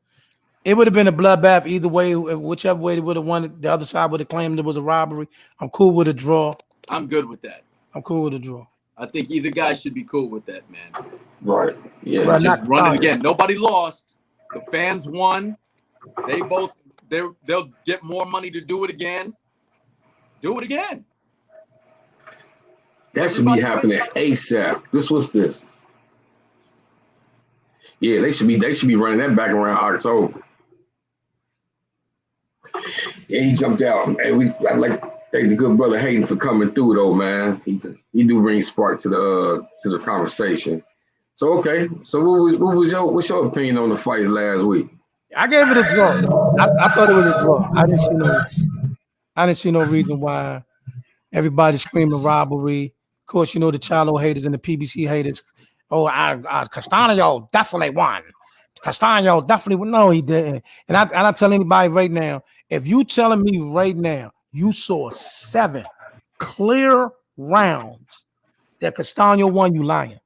It would have been a bloodbath either way. Whichever way they would have won it, the other side would have claimed it was a robbery. I'm cool with a draw. I'm good with that. I'm cool with a draw. I think either guy should be cool with that, man. Right. Yeah. Well, Just not run it Castano. again. Nobody lost. The fans won. They'll get more money to do it again. Do it again. That should be happening ASAP. What's this? Yeah, they should be running that back around October. Yeah, he jumped out. Hey, I'd like to thank the good brother Hayden for coming through though, man. He do bring spark to the conversation. So okay. So what's your opinion on the fight last week? I gave it a draw. I thought it was a draw. I didn't see no reason why everybody screaming robbery. Of course, the Charlo haters and the PBC haters. Oh, Castano definitely won. Castano definitely won. No, he didn't. And I tell anybody right now, if you telling me right now you saw 7 clear rounds that Castano won, you lying.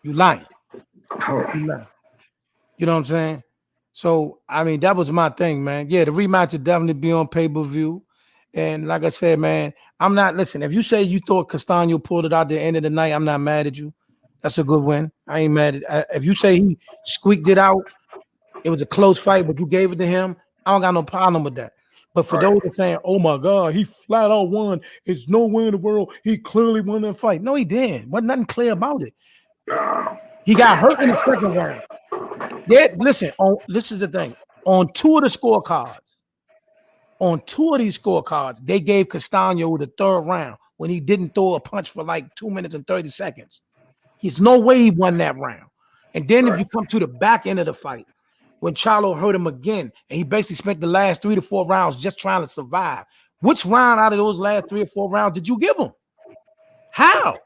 You lying. You lying. You know what I'm saying? So, I mean, that was my thing, man. Yeah, the rematch would definitely be on pay-per-view. And like I said, man, I'm not, listen, if you say you thought Castano pulled it out the end of the night, I'm not mad at you. That's a good win. I ain't mad at if you say he squeaked it out, it was a close fight, but you gave it to him, I don't got no problem with that. But for those that saying, oh my God, he flat out won. It's no way in the world. He clearly won that fight. No, he didn't. Wasn't nothing clear about it. He got hurt in the second round. Yeah, listen, this is the thing. On 2 of the scorecards, on 2 of these scorecards, they gave Castano the 3rd round when he didn't throw a punch for like 2 minutes and 30 seconds. There's no way he won that round. And then if you come to the back end of the fight, when Charlo hurt him again, and he basically spent the last 3 to 4 rounds just trying to survive. Which round out of those last 3 or 4 rounds did you give him? How?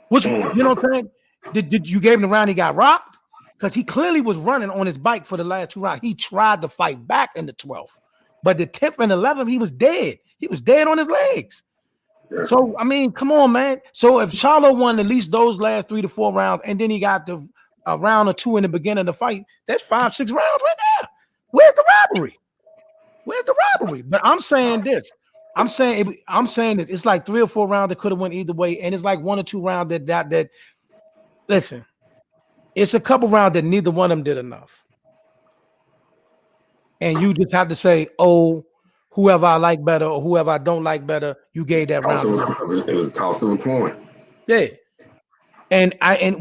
Which, you know what I'm saying? Did you gave him the round he got rocked? Because he clearly was running on his bike for the last 2 rounds. He tried to fight back in the 12th. But the 10th and 11th, he was dead. He was dead on his legs. So, I mean, come on, man. So if Charlo won at least those last 3 to 4 rounds, and then he got a round or 2 in the beginning of the fight, that's 5, 6 rounds right there. Where's the robbery? Where's the robbery? But I'm saying this. I'm saying this. It's like 3 or 4 rounds that could have went either way, and it's like 1 or 2 rounds that listen, it's a couple rounds that neither one of them did enough. And you just have to say, oh, whoever I like better or whoever I don't like better, you gave that round. It was a toss of a coin. Yeah. And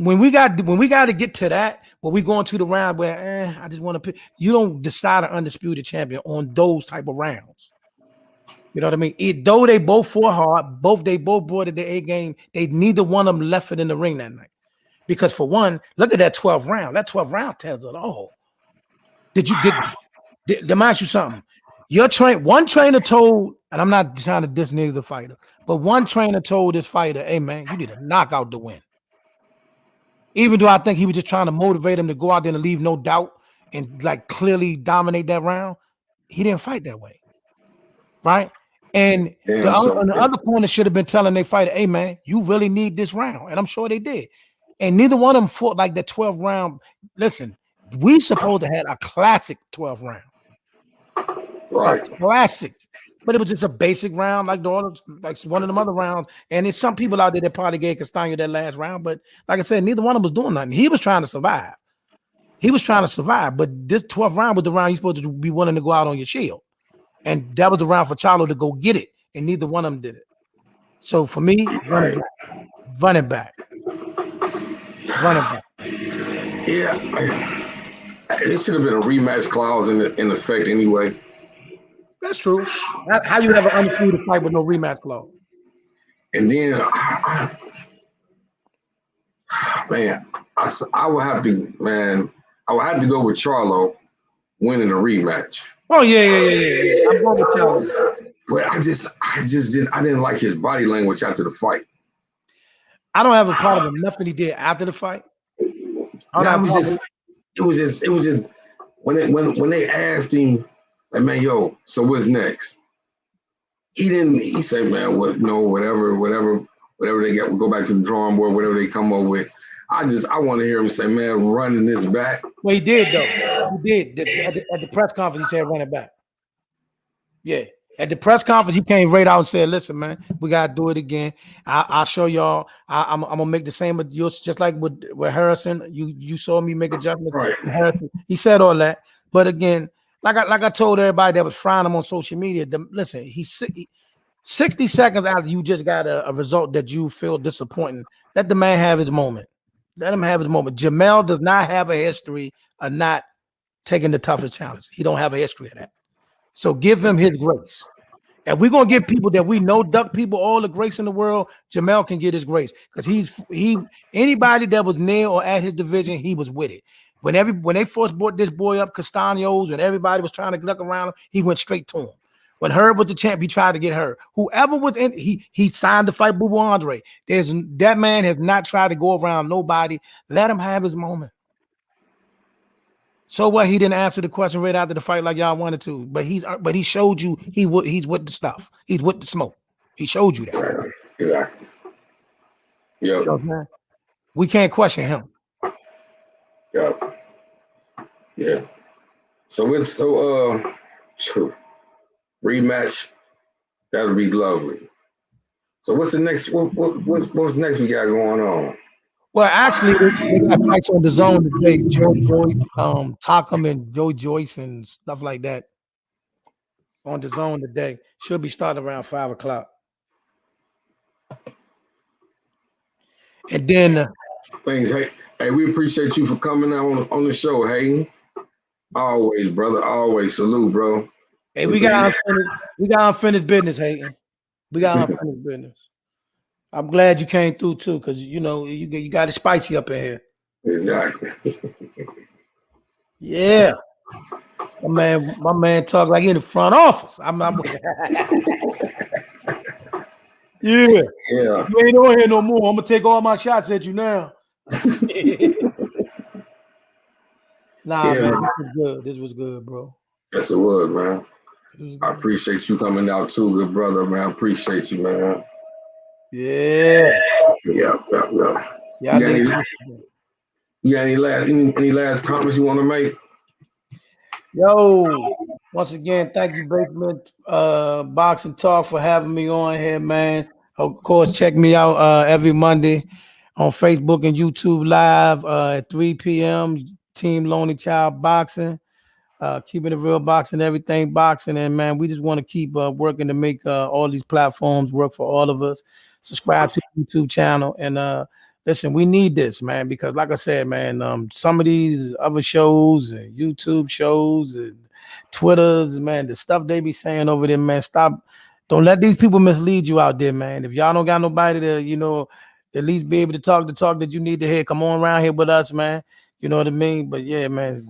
when we got to get to that, when we go into the round where I just want to pick, you don't decide an undisputed champion on those type of rounds. You know what I mean? Though they both fought hard, they both brought it to A game, neither one of them left it in the ring that night. Because for one, look at that 12th round. That 12th round tells it all. Did mind you something? One trainer told, and I'm not trying to diss neither fighter, but one trainer told this fighter, hey man, you need a knockout to win. Even though I think he was just trying to motivate him to go out there and leave no doubt and like clearly dominate that round, he didn't fight that way. Right? And the other corner should have been telling their fighter, hey man, you really need this round. And I'm sure they did. And neither one of them fought like that 12th round. Listen, we supposed to have a classic 12th round. Right. A classic. But it was just a basic round like one of them other rounds. And there's some people out there that probably gave Castano that last round. But like I said, neither one of them was doing nothing. He was trying to survive. But this 12th round was the round you're supposed to be willing to go out on your shield. And that was the round for Charlo to go get it. And neither one of them did it. So for me, running back. Yeah, it should have been a rematch clause in effect anyway. That's true. How you have an undisputed fight with no rematch clause? And then, I would have to go with Charlo winning a rematch. Oh yeah. I'm going with Charlo. But I didn't like his body language after the fight. I don't have a problem with nothing he did after the fight. It was just when they asked him, like, man, yo, so what's next? He said, man, whatever they got, we'll go back to the drawing board, whatever they come up with. I want to hear him say, man, running this back. Well, he did though. He did. At the press conference, he said run it back. Yeah. At the press conference, he came right out and said, listen, man, we got to do it again. I'll show y'all. I'm going to make the same with you, just like with Harrison. You saw me make adjustments. Right. Harrison. He said all that. But again, like I told everybody that was frying him on social media, listen, he's 60 seconds after you just got a result that you feel disappointing, let the man have his moment. Let him have his moment. Jamel does not have a history of not taking the toughest challenge. He don't have a history of that. So give him his grace. And we're gonna give people that we know duck people all the grace in the world. Jamel can get his grace because anybody that was near or at his division, he was with it. When they first brought this boy up, Castano's, and everybody was trying to duck around him, he went straight to him. When Herb was the champ, he tried to get her. Whoever was in, he signed to fight Boo Boo Andre. That man has not tried to go around nobody. Let him have his moment. So what? He didn't answer the question right after the fight like y'all wanted to. But he showed you he's with the stuff. He's with the smoke. He showed you that. Exactly. Yeah. You know, we can't question him. Yeah. Yeah. So rematch. That'll be lovely. So what's the next? What's next we got going on? Well, actually, they got fights on the zone today. Joe Joyce, Takum and Joe Joyce and stuff like that on the zone today. Should be starting around 5 o'clock. And then Thanks. Hey, we appreciate you for coming out on the show. Hey, always, brother. Always salute, bro. Hey, we got unfinished business, Hayden. We got unfinished business. I'm glad you came through too, because you got it spicy up in here. Exactly. Yeah. My man talk like in the front office. Yeah. Yeah. You ain't on here no more. I'm gonna take all my shots at you now. Nah, Yeah, man, this was good. This was good, bro. Yes, it was, man. I appreciate you coming out too, good brother, man. I appreciate you, man. Yeah. Yeah. You got any last comments you want to make? Yo, once again, thank you, Basement Boxing Talk, for having me on here, man. Of course, check me out every Monday on Facebook and YouTube Live at 3 p.m. Team Lonely Child Boxing, keeping it real boxing, everything boxing. And man, we just want to keep working to make all these platforms work for all of us. Subscribe to the YouTube channel and listen, we need this, man, because like I said, man, some of these other shows and YouTube shows and Twitters, man, the stuff they be saying over there, man, stop. Don't let these people mislead you out there, man. If y'all don't got nobody to, at least be able to talk the talk that you need to hear, come on around here with us, man. You know what I mean? But yeah, man,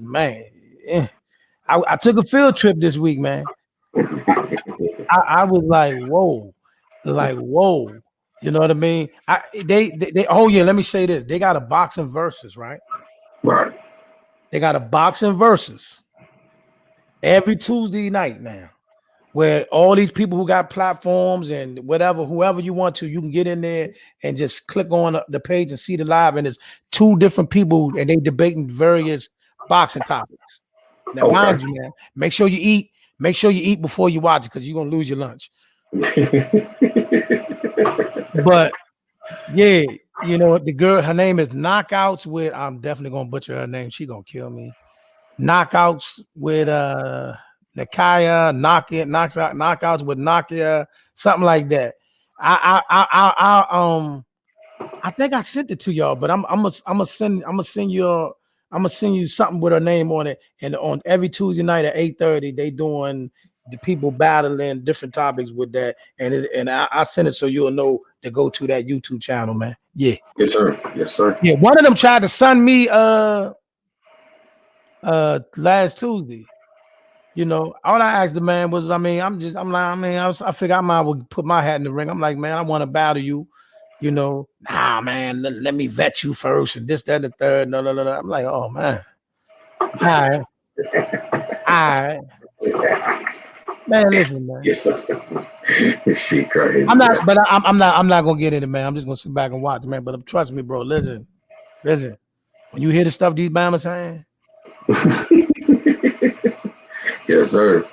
I took a field trip this week, man. I was like, whoa. You know what I mean? Oh yeah, let me say this. They got a boxing versus, right? Right. They got a boxing versus every Tuesday night now, where all these people who got platforms and whoever you want to, you can get in there and just click on the page and see the live. And it's two different people and they debating various boxing topics. Now, mind you, man, make sure you eat. Make sure you eat before you watch it because you're gonna lose your lunch. But yeah, the girl, her name is Knockouts with, I'm definitely gonna butcher her name. She gonna kill me. Knockouts with Nakaya, knockouts with Nakia, something like that. I think I sent it to y'all, but I'm gonna send you something with her name on it. And on every Tuesday night at 8:30, they doing the people battling different topics with that, and I send it so you'll know to go to that YouTube channel, man. Yeah. Yes, sir. Yes, sir. Yeah. One of them tried to send me last Tuesday. All I asked the man was, I figure I might well put my hat in the ring. I'm like, man, I want to battle you. Nah, man, let me vet you first, and this, that, and the third. No. I'm like, oh man. All right. Man, listen, man. Yes, sir. She crazy. I'm not gonna get into it, man. I'm just gonna sit back and watch, man. But trust me, bro. Listen. When you hear the stuff these Bama's saying, Yes, sir.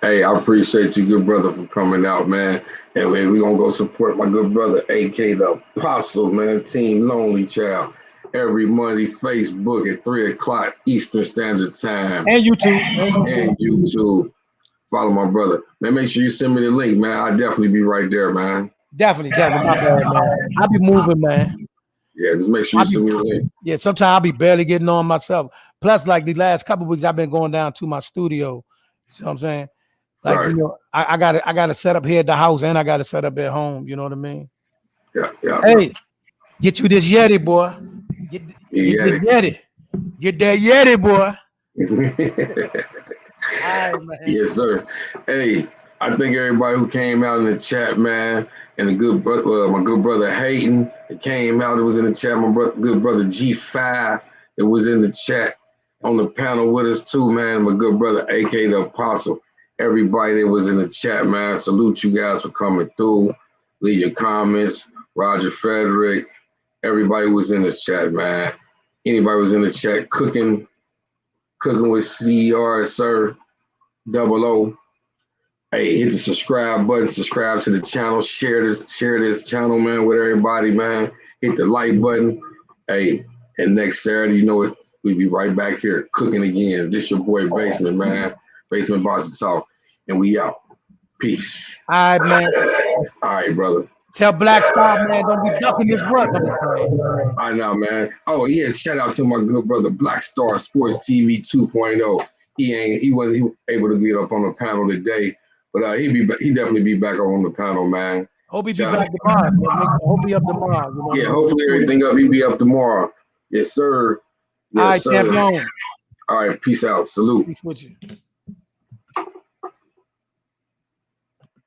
Hey, I appreciate you, good brother, for coming out, man. And we're going to go support my good brother, AK the Apostle, man, Team Lonely Child. Every Monday, Facebook at 3 o'clock Eastern Standard Time. And YouTube. And YouTube. Follow my brother. Man, make sure you send me the link, man. I'll definitely be right there, man. Definitely. My bad, man. I'll be moving, man. Yeah, just make sure you send me the link. Yeah, sometimes I'll be barely getting on myself. Plus, like the last couple of weeks, I've been going down to my studio. You know what I'm saying? Like, Right. you know, I got to set up here at the house and I got to set up at home. You know what I mean? Yeah. Hey, get you this Yeti, boy. Get that Yeti. Get that Yeti, boy. All right, man. Yes, sir. Hey, I thank everybody who came out in the chat, man. And the good brother, my good brother Hayden, that came out. It was in the chat. My good brother G5, that was in the chat on the panel with us too, man. My good brother AK the Apostle. Everybody that was in the chat, man. Salute you guys for coming through. Leave your comments. Roger Frederick. Everybody was in this chat, man. Anybody was in the chat cooking with CR, sir. 00. Hey, hit the subscribe button, subscribe to the channel, share this channel, man, with everybody, man. Hit the like button. Hey, and next Saturday, you know what? We'll be right back here cooking again. This your boy Basement, man. Basement Boston Talk. And we out. Peace. All right, man. All right, brother. Tell Black Star, man, don't be ducking this rut. I know, man. Oh, yeah, shout out to my good brother Black Star Sports TV 2.0. He wasn't able to get up on the panel today, but he definitely be back on the panel, man. Hope he be back tomorrow. Hopefully up tomorrow. You know? Yeah, hopefully everything up. He be up tomorrow. Yes, sir. Yes, all right, sir. champion. All right, peace out. Salute. Peace with you.